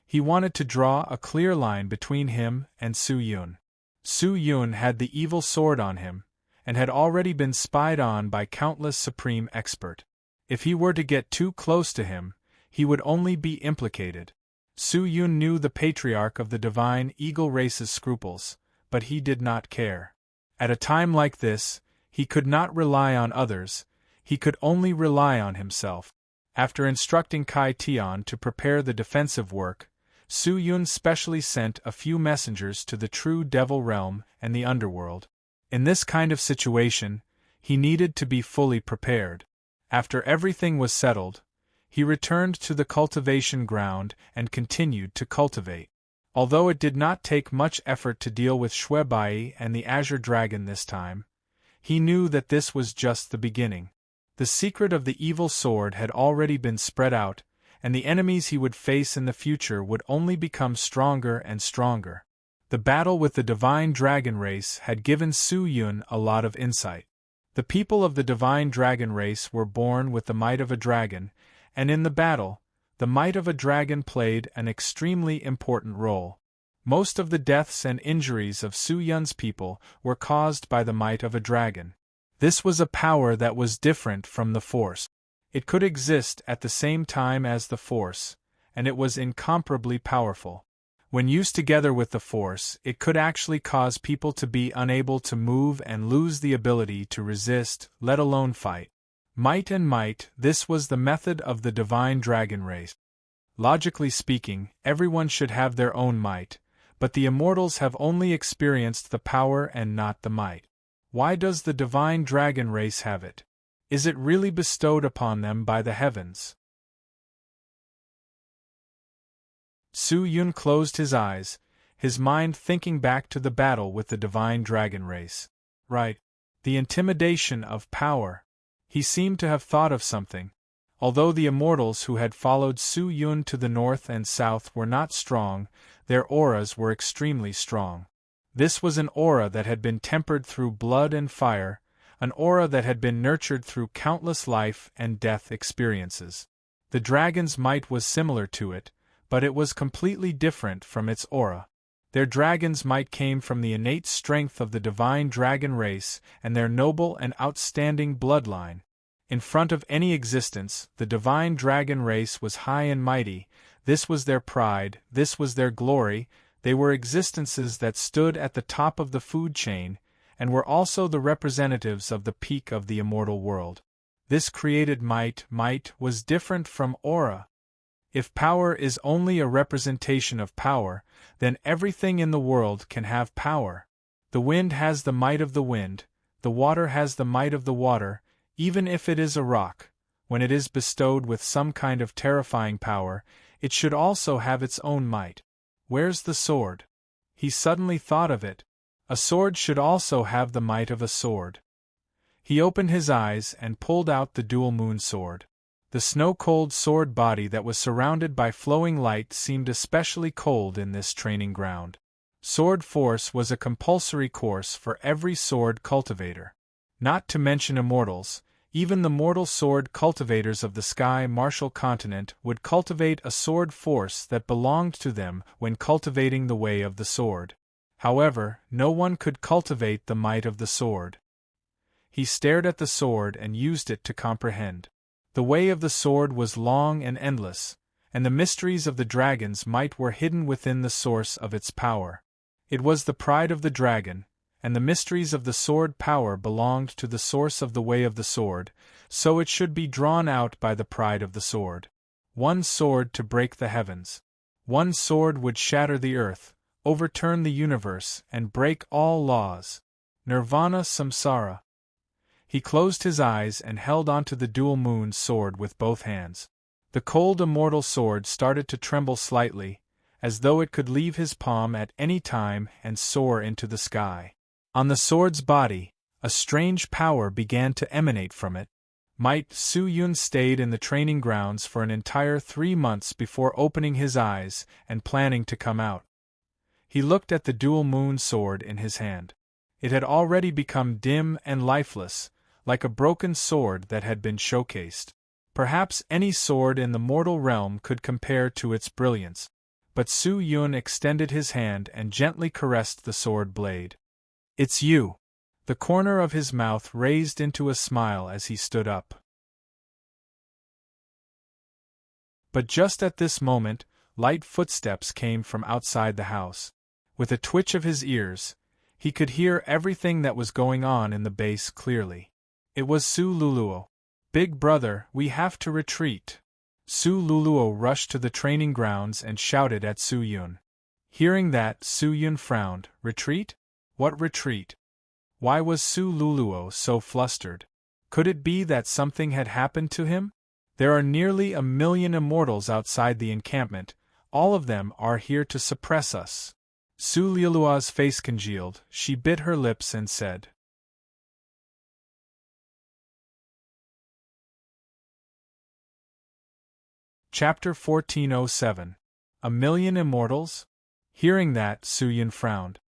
He wanted to draw a clear line between him and Su Yun. Su Yun had the evil sword on him, and had already been spied on by countless supreme expert. If he were to get too close to him, he would only be implicated. Su Yun knew the patriarch of the divine eagle race's scruples, but he did not care. At a time like this, he could not rely on others, he could only rely on himself. After instructing Kai Tian to prepare the defensive work, Su Yun specially sent a few messengers to the true devil realm and the underworld. In this kind of situation, he needed to be fully prepared. After everything was settled, he returned to the cultivation ground and continued to cultivate. Although it did not take much effort to deal with Shuebai and the Azure Dragon this time, he knew that this was just the beginning. The secret of the evil sword had already been spread out, and the enemies he would face in the future would only become stronger and stronger. The battle with the divine dragon race had given Su Yun a lot of insight. The people of the divine dragon race were born with the might of a dragon, and in the battle, the might of a dragon played an extremely important role. Most of the deaths and injuries of Su Yun's people were caused by the might of a dragon. This was a power that was different from the force. It could exist at the same time as the force, and it was incomparably powerful. When used together with the force, it could actually cause people to be unable to move and lose the ability to resist, let alone fight. Might and might, this was the method of the divine dragon race. Logically speaking, everyone should have their own might, but the immortals have only experienced the power and not the might. Why does the divine dragon race have it? Is it really bestowed upon them by the heavens? Su Yun closed his eyes, his mind thinking back to the battle with the divine dragon race. Right. The intimidation of power. He seemed to have thought of something. Although the immortals who had followed Su Yun to the north and south were not strong, their auras were extremely strong. This was an aura that had been tempered through blood and fire, an aura that had been nurtured through countless life and death experiences. The dragon's might was similar to it, but it was completely different from its aura. Their dragon's might came from the innate strength of the divine dragon race and their noble and outstanding bloodline. In front of any existence, the divine dragon race was high and mighty. This was their pride, this was their glory. They were existences that stood at the top of the food chain, and were also the representatives of the peak of the immortal world. This created might was different from aura. If power is only a representation of power, then everything in the world can have power. The wind has the might of the wind, the water has the might of the water, even if it is a rock. When it is bestowed with some kind of terrifying power, it should also have its own might. Where's the sword? He suddenly thought of it. A sword should also have the might of a sword. He opened his eyes and pulled out the dual moon sword. The snow-cold sword body that was surrounded by flowing light seemed especially cold in this training ground. Sword force was a compulsory course for every sword cultivator. Not to mention immortals, even the mortal sword cultivators of the sky martial continent would cultivate a sword force that belonged to them when cultivating the way of the sword. However, no one could cultivate the might of the sword. He stared at the sword and used it to comprehend. The way of the sword was long and endless, and the mysteries of the dragon's might were hidden within the source of its power. It was the pride of the dragon, and the mysteries of the sword power belonged to the source of the way of the sword, so it should be drawn out by the pride of the sword. One sword to break the heavens. One sword would shatter the earth, overturn the universe, and break all laws. Nirvana Samsara. He closed his eyes and held onto the dual moon sword with both hands. The cold immortal sword started to tremble slightly, as though it could leave his palm at any time and soar into the sky. On the sword's body, a strange power began to emanate from it. Su Yun stayed in the training grounds for an entire 3 months before opening his eyes and planning to come out. He looked at the dual moon sword in his hand. It had already become dim and lifeless, like a broken sword that had been showcased. Perhaps any sword in the mortal realm could compare to its brilliance. But Su Yun extended his hand and gently caressed the sword blade. "It's you." The corner of his mouth raised into a smile as he stood up. But just at this moment, light footsteps came from outside the house. With a twitch of his ears, he could hear everything that was going on in the base clearly. It was Su Luluo. "Big brother, we have to retreat." Su Luluo rushed to the training grounds and shouted at Su Yun. Hearing that, Su Yun frowned. Retreat? What retreat? Why was Su Luluo so flustered? Could it be that something had happened to him? There are nearly 1,000,000 immortals outside the encampment. All of them are here to suppress us. Su Luluo's face congealed. She bit her lips and said, Chapter 1407. 1,000,000 immortals? Hearing that, Su Yun frowned.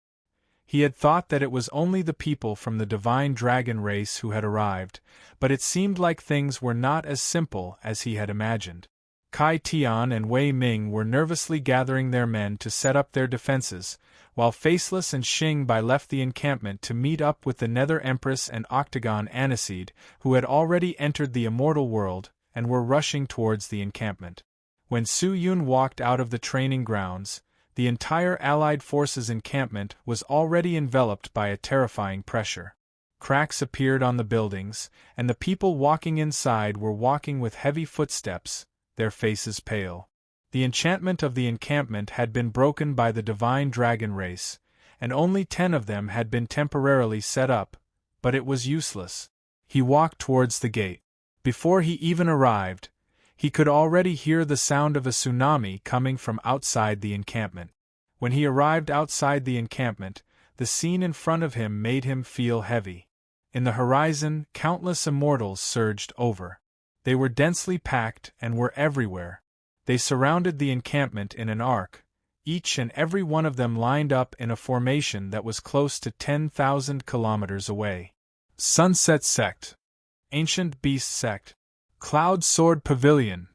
He had thought that it was only the people from the divine dragon race who had arrived, but it seemed like things were not as simple as he had imagined. Kai Tian and Wei Ming were nervously gathering their men to set up their defenses, while Faceless and Xing Bai left the encampment to meet up with the Nether Empress and Octagon Aniseed, who had already entered the immortal world and were rushing towards the encampment. When Su Yun walked out of the training grounds, the entire Allied forces encampment was already enveloped by a terrifying pressure. Cracks appeared on the buildings, and the people walking inside were walking with heavy footsteps, their faces pale. The enchantment of the encampment had been broken by the divine dragon race, and only 10 of them had been temporarily set up, but it was useless. He walked towards the gate. Before he even arrived, he could already hear the sound of a tsunami coming from outside the encampment. When he arrived outside the encampment, the scene in front of him made him feel heavy. In the horizon, countless immortals surged over. They were densely packed and were everywhere. They surrounded the encampment in an arc, each and every one of them lined up in a formation that was close to 10,000 kilometers away. Sunset Sect, Ancient Beast Sect, Cloud Sword Pavilion,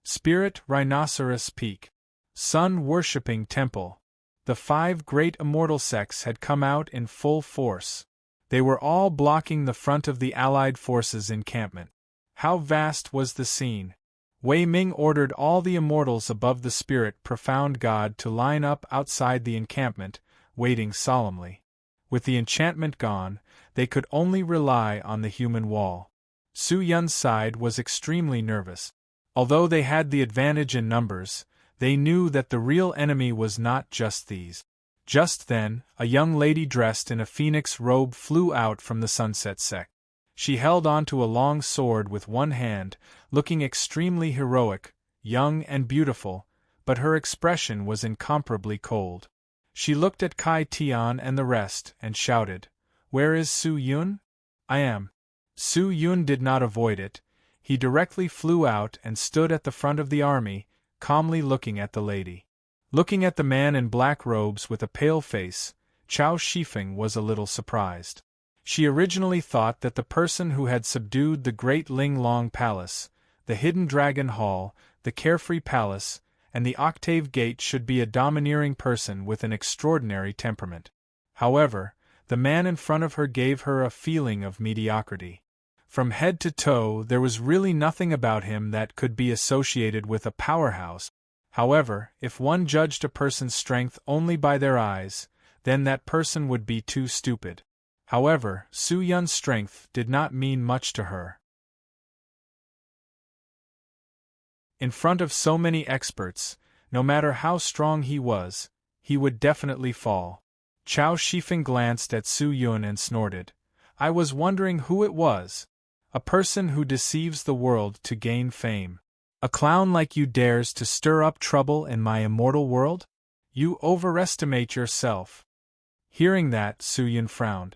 Spirit Rhinoceros Peak, Sun-worshipping Temple. The 5 great immortal sects had come out in full force. They were all blocking the front of the Allied forces' encampment. How vast was the scene! Wei Ming ordered all the immortals above the Spirit Profound God to line up outside the encampment, waiting solemnly. With the enchantment gone, they could only rely on the human wall. Su Yun's side was extremely nervous. Although they had the advantage in numbers, they knew that the real enemy was not just these. Just then, a young lady dressed in a phoenix robe flew out from the Sunset Sect. She held onto a long sword with one hand, looking extremely heroic, young and beautiful, but her expression was incomparably cold. She looked at Kai Tian and the rest and shouted, "Where is Su Yun?" "I am." Su Yun did not avoid it. He directly flew out and stood at the front of the army, calmly looking at the lady. Looking at the man in black robes with a pale face, Chao Shifeng was a little surprised. She originally thought that the person who had subdued the Great Ling Long Palace, the Hidden Dragon Hall, the Carefree Palace, and the Octave Gate should be a domineering person with an extraordinary temperament. However, the man in front of her gave her a feeling of mediocrity. From head to toe, there was really nothing about him that could be associated with a powerhouse. However, if one judged a person's strength only by their eyes, then that person would be too stupid. However, Su Yun's strength did not mean much to her. In front of so many experts, no matter how strong he was, he would definitely fall. Chao Shifeng glanced at Su Yun and snorted. "I was wondering who it was. A person who deceives the world to gain fame. A clown like you dares to stir up trouble in my immortal world? You overestimate yourself." Hearing that, Su Yun frowned.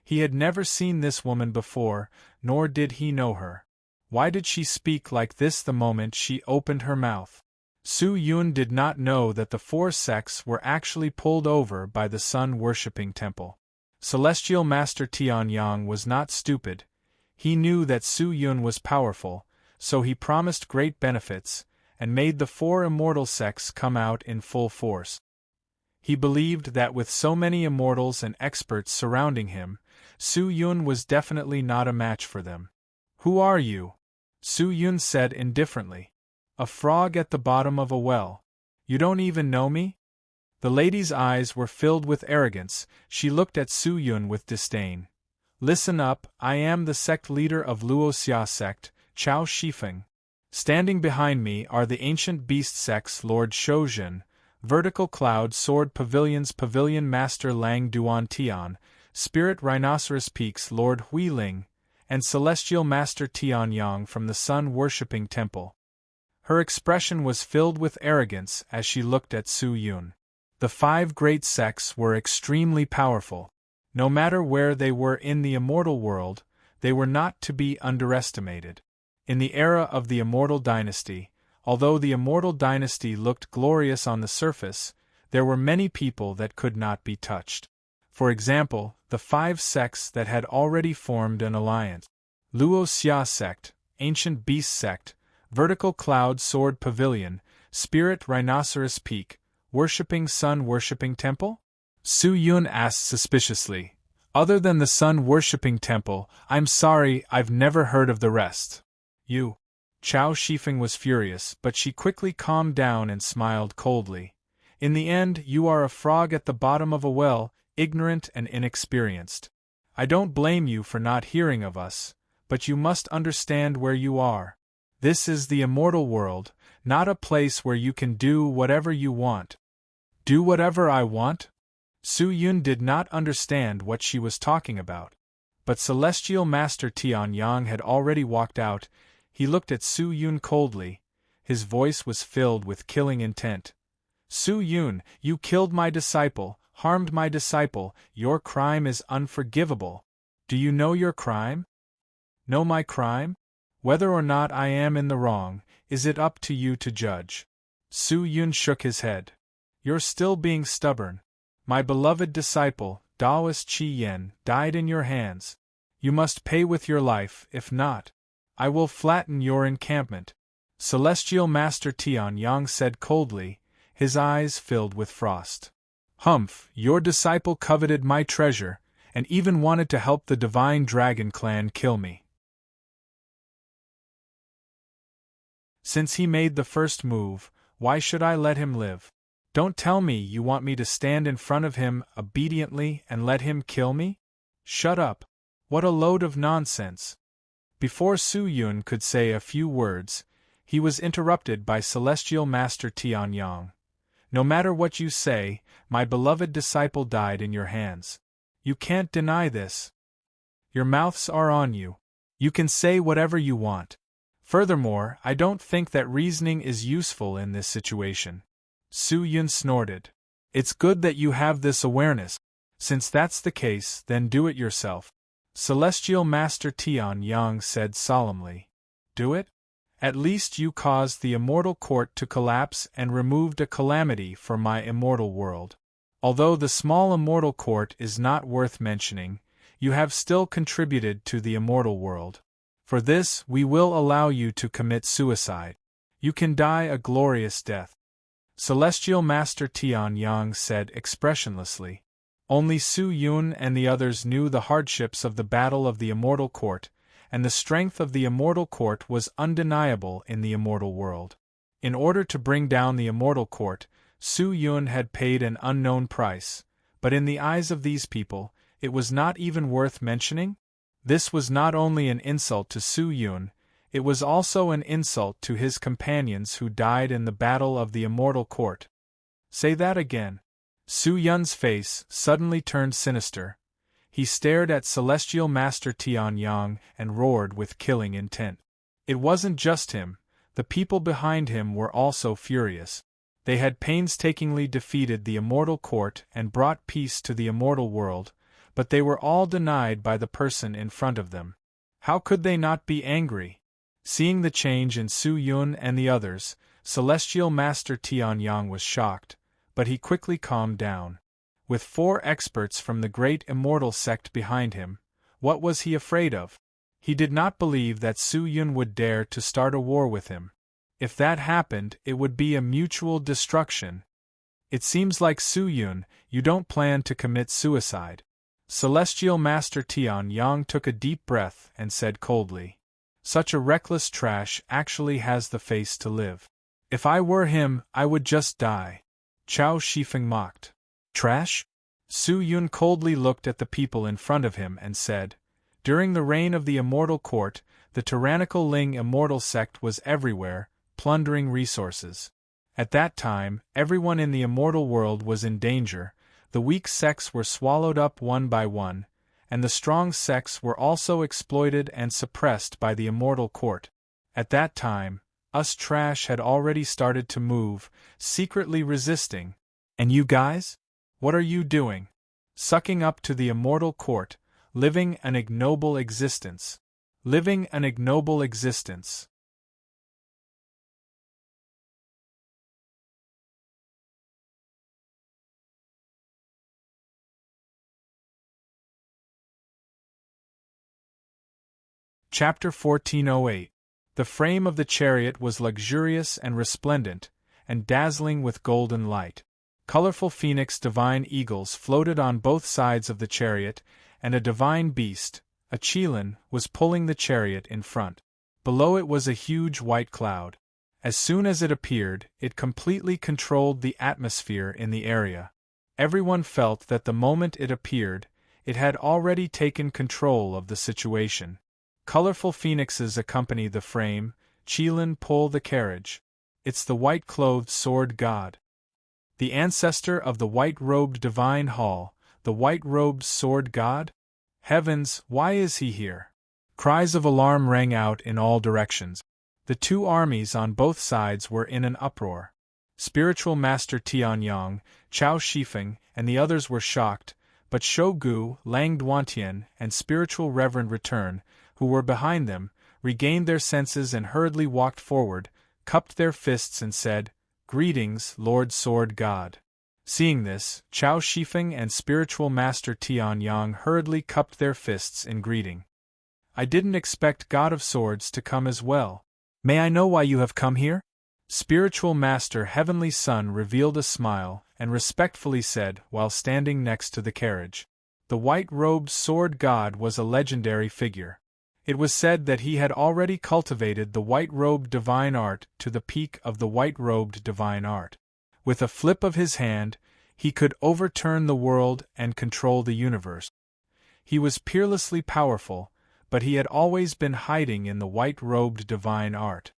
He had never seen this woman before, nor did he know her. Why did she speak like this the moment she opened her mouth? Su Yun did not know that the 4 sects were actually pulled over by the sun-worshipping temple. Celestial Master Tianyang was not stupid. He knew that Su Yun was powerful, so he promised great benefits, and made the 4 immortal sects come out in full force. He believed that with so many immortals and experts surrounding him, Su Yun was definitely not a match for them. "Who are you?" Su Yun said indifferently. "A frog at the bottom of a well. You don't even know me?" The lady's eyes were filled with arrogance. She looked at Su Yun with disdain. "Listen up, I am the sect leader of Luoxia sect, Chao Shifeng." Standing behind me are the ancient beast sects Lord Shozhen, Vertical Cloud Sword Pavilions Pavilion Master Lang Duan Tian, Spirit Rhinoceros Peaks Lord Huiling, and Celestial Master Tian Yang from the Sun-worshipping Temple. Her expression was filled with arrogance as she looked at Su Yun. The 5 great sects were extremely powerful. No matter where they were in the immortal world, they were not to be underestimated. In the era of the Immortal Dynasty, although the Immortal Dynasty looked glorious on the surface, there were many people that could not be touched. For example, the 5 sects that had already formed an alliance. Luo Xia Sect, Ancient Beast Sect, Vertical Cloud Sword Pavilion, Spirit Rhinoceros Peak, Worshipping Sun Worshipping Temple? Su Yun asked suspiciously. Other than the Sun Worshipping Temple, I'm sorry, I've never heard of the rest. You. Chao Shifeng was furious, but she quickly calmed down and smiled coldly. In the end, you are a frog at the bottom of a well, ignorant and inexperienced. I don't blame you for not hearing of us, but you must understand where you are. This is the immortal world, not a place where you can do whatever you want. Do whatever I want? Su Yun did not understand what she was talking about. But Celestial Master Tian Yang had already walked out. He looked at Su Yun coldly. His voice was filled with killing intent. Su Yun, you killed my disciple, harmed my disciple, your crime is unforgivable. Do you know your crime? Know my crime? Whether or not I am in the wrong, is it up to you to judge? Su Yun shook his head. You're still being stubborn. My beloved disciple, Taoist Qi Yen, died in your hands. You must pay with your life, if not, I will flatten your encampment. Celestial Master Tian Yang said coldly, his eyes filled with frost. Humph, your disciple coveted my treasure, and even wanted to help the Divine Dragon Clan kill me. Since he made the first move, why should I let him live? Don't tell me you want me to stand in front of him obediently and let him kill me? Shut up. What a load of nonsense. Before Su Yun could say a few words, he was interrupted by Celestial Master Tian Yang. No matter what you say, my beloved disciple died in your hands. You can't deny this. Your mouths are on you. You can say whatever you want. Furthermore, I don't think that reasoning is useful in this situation. Su Yun snorted. It's good that you have this awareness. Since that's the case, then do it yourself. Celestial Master Tian Yang said solemnly. Do it? At least you caused the immortal court to collapse and removed a calamity for my immortal world. Although the small immortal court is not worth mentioning, you have still contributed to the immortal world. For this, we will allow you to commit suicide. You can die a glorious death. Celestial Master Tian Yang said expressionlessly. Only Su Yun and the others knew the hardships of the battle of the immortal court, and the strength of the immortal court was undeniable in the immortal world. In order to bring down the immortal court, Su Yun had paid an unknown price, but in the eyes of these people, it was not even worth mentioning? This was not only an insult to Su Yun, it was also an insult to his companions who died in the battle of the immortal court. Say that again. Su Yun's face suddenly turned sinister. He stared at Celestial Master Tian Yang and roared with killing intent. It wasn't just him, the people behind him were also furious. They had painstakingly defeated the immortal court and brought peace to the immortal world, but they were all denied by the person in front of them. How could they not be angry? Seeing the change in Su Yun and the others, Celestial Master Tian Yang was shocked, but he quickly calmed down. With 4 experts from the great immortal sect behind him, what was he afraid of? He did not believe that Su Yun would dare to start a war with him. If that happened, it would be a mutual destruction. It seems like Su Yun, you don't plan to commit suicide. Celestial Master Tian Yang took a deep breath and said coldly. Such a reckless trash actually has the face to live. If I were him, I would just die. Chao Shifeng mocked. Trash? Su Yun coldly looked at the people in front of him and said, During the reign of the immortal court, the tyrannical Ling immortal sect was everywhere, plundering resources. At that time, everyone in the immortal world was in danger, the weak sects were swallowed up one by one, and the strong sects were also exploited and suppressed by the immortal court. At that time, us trash had already started to move, secretly resisting. And you guys? What are you doing? Sucking up to the immortal court, living an ignoble existence. Living an ignoble existence. Chapter 1408. The frame of the chariot was luxurious and resplendent, and dazzling with golden light. Colorful phoenix divine eagles floated on both sides of the chariot, and a divine beast, a Qilin, was pulling the chariot in front. Below it was a huge white cloud. As soon as it appeared, it completely controlled the atmosphere in the area. Everyone felt that the moment it appeared, it had already taken control of the situation. Colorful phoenixes accompany the frame, Qilin pull the carriage. It's the white-clothed sword god. The ancestor of the white-robed divine hall, the white-robed sword god? Heavens, why is he here? Cries of alarm rang out in all directions. The two armies on both sides were in an uproar. Spiritual Master Tianyang, Chao Shifeng, and the others were shocked, but Shou-gu, Lang Duantian, and Spiritual Reverend Return, who were behind them, regained their senses and hurriedly walked forward, cupped their fists and said, "Greetings, Lord Sword God." Seeing this, Chao Shifeng and Spiritual Master Tianyang hurriedly cupped their fists in greeting. "I didn't expect God of Swords to come as well. May I know why you have come here?" Spiritual Master Heavenly Sun revealed a smile and respectfully said while standing next to the carriage. The white-robed sword god was a legendary figure. It was said that he had already cultivated the white-robed divine art to the peak of the white-robed divine art. With a flip of his hand, he could overturn the world and control the universe. He was peerlessly powerful, but he had always been hiding in the white-robed divine art.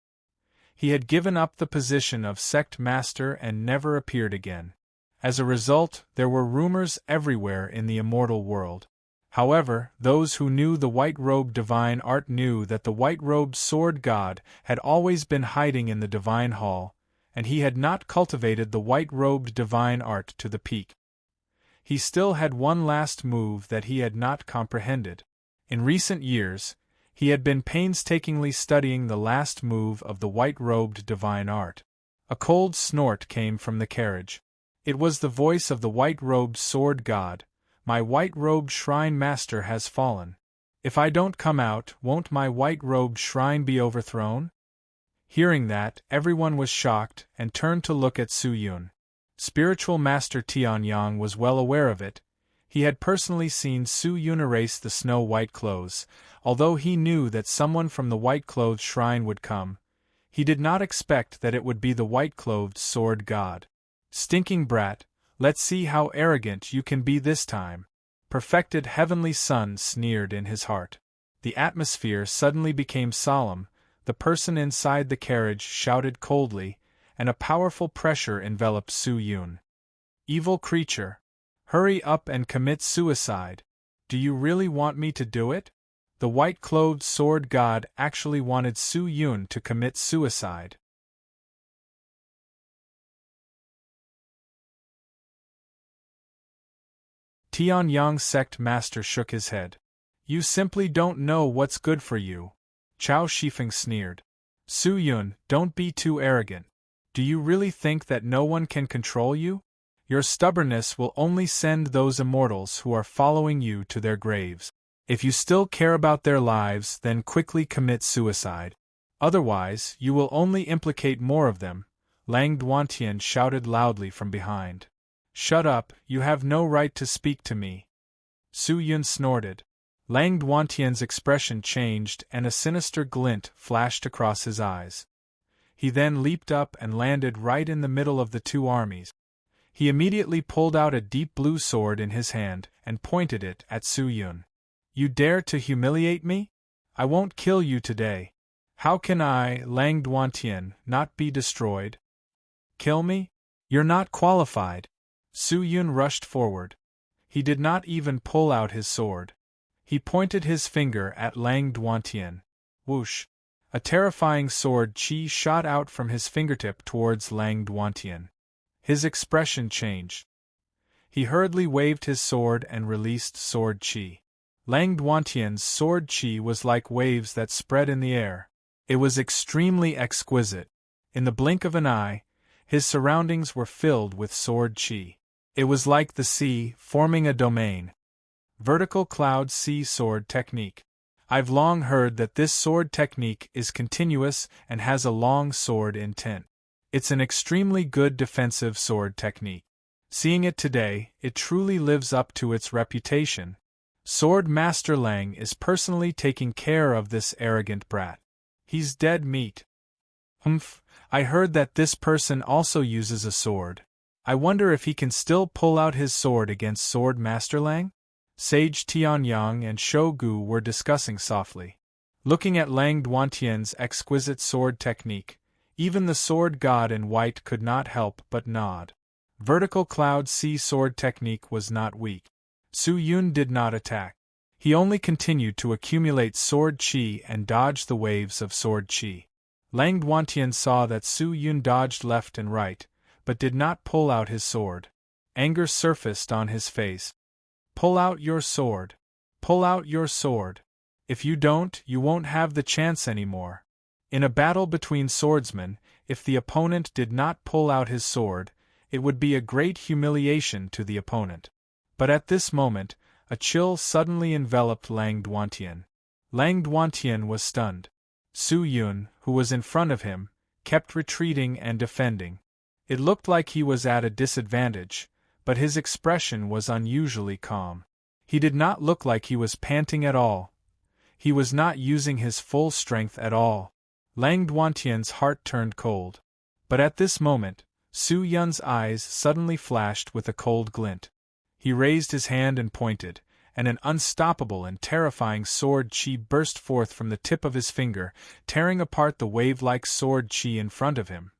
He had given up the position of sect master and never appeared again. As a result, there were rumors everywhere in the immortal world. However, those who knew the white-robed divine art knew that the white-robed sword god had always been hiding in the divine hall, and he had not cultivated the white-robed divine art to the peak. He still had one last move that he had not comprehended. In recent years, he had been painstakingly studying the last move of the white-robed divine art. A cold snort came from the carriage. It was the voice of the white-robed sword god. "My white-robed shrine master has fallen. If I don't come out, won't my white-robed shrine be overthrown?" Hearing that, everyone was shocked and turned to look at Su Yun. Spiritual Master Tianyang was well aware of it. He had personally seen Su Yun erase the snow-white clothes. Although he knew that someone from the white-clothed shrine would come, he did not expect that it would be the white-clothed sword god. "Stinking brat, let's see how arrogant you can be this time," Perfected Heavenly Sun sneered in his heart. The atmosphere suddenly became solemn, the person inside the carriage shouted coldly, and a powerful pressure enveloped Su Yun. "Evil creature! Hurry up and commit suicide! Do you really want me to do it?" The white-clothed sword god actually wanted Su Yun to commit suicide. Tianyang sect master shook his head. "You simply don't know what's good for you," Chao Shifeng sneered. "Su Yun, don't be too arrogant. Do you really think that no one can control you? Your stubbornness will only send those immortals who are following you to their graves. If you still care about their lives, then quickly commit suicide. Otherwise, you will only implicate more of them," Lang Duantian shouted loudly from behind. "Shut up, you have no right to speak to me." Su Yun snorted. Lang Duantian's expression changed and a sinister glint flashed across his eyes. He then leaped up and landed right in the middle of the two armies. He immediately pulled out a deep blue sword in his hand and pointed it at Su Yun. You dare to humiliate me? I won't kill you today. How can I, Lang Duantian, not be destroyed? Kill me? You're not qualified. Su Yun rushed forward. He did not even pull out his sword. He pointed his finger at Lang Duantian. Whoosh! A terrifying sword chi shot out from his fingertip towards Lang Duantian. His expression changed. He hurriedly waved his sword and released sword chi. Lang Duantian's sword chi was like waves that spread in the air. It was extremely exquisite. In the blink of an eye, his surroundings were filled with sword chi. It was like the sea, forming a domain. Vertical cloud sea sword technique. I've long heard that this sword technique is continuous and has a long sword intent. It's an extremely good defensive sword technique. Seeing it today, it truly lives up to its reputation. Sword Master Lang is personally taking care of this arrogant brat. He's dead meat. Humph, I heard that this person also uses a sword. I wonder if he can still pull out his sword against Sword Master Lang? Sage Tianyang and Shou-gu were discussing softly. Looking at Lang Duantian's exquisite sword technique, even the sword god in white could not help but nod. Vertical cloud sea sword technique was not weak. Su Yun did not attack. He only continued to accumulate sword chi and dodge the waves of sword chi. Lang Duantian saw that Su Yun dodged left and right, but did not pull out his sword. Anger surfaced on his face. Pull out your sword. Pull out your sword. If you don't, you won't have the chance anymore. In a battle between swordsmen, if the opponent did not pull out his sword, it would be a great humiliation to the opponent. But at this moment, a chill suddenly enveloped Lang Duantian. Lang Duantian was stunned. Su Yun, who was in front of him, kept retreating and defending. It looked like he was at a disadvantage, but his expression was unusually calm. He did not look like he was panting at all. He was not using his full strength at all. Lang Duantian's heart turned cold. But at this moment, Su Yun's eyes suddenly flashed with a cold glint. He raised his hand and pointed, and an unstoppable and terrifying sword chi burst forth from the tip of his finger, tearing apart the wave-like sword chi in front of him.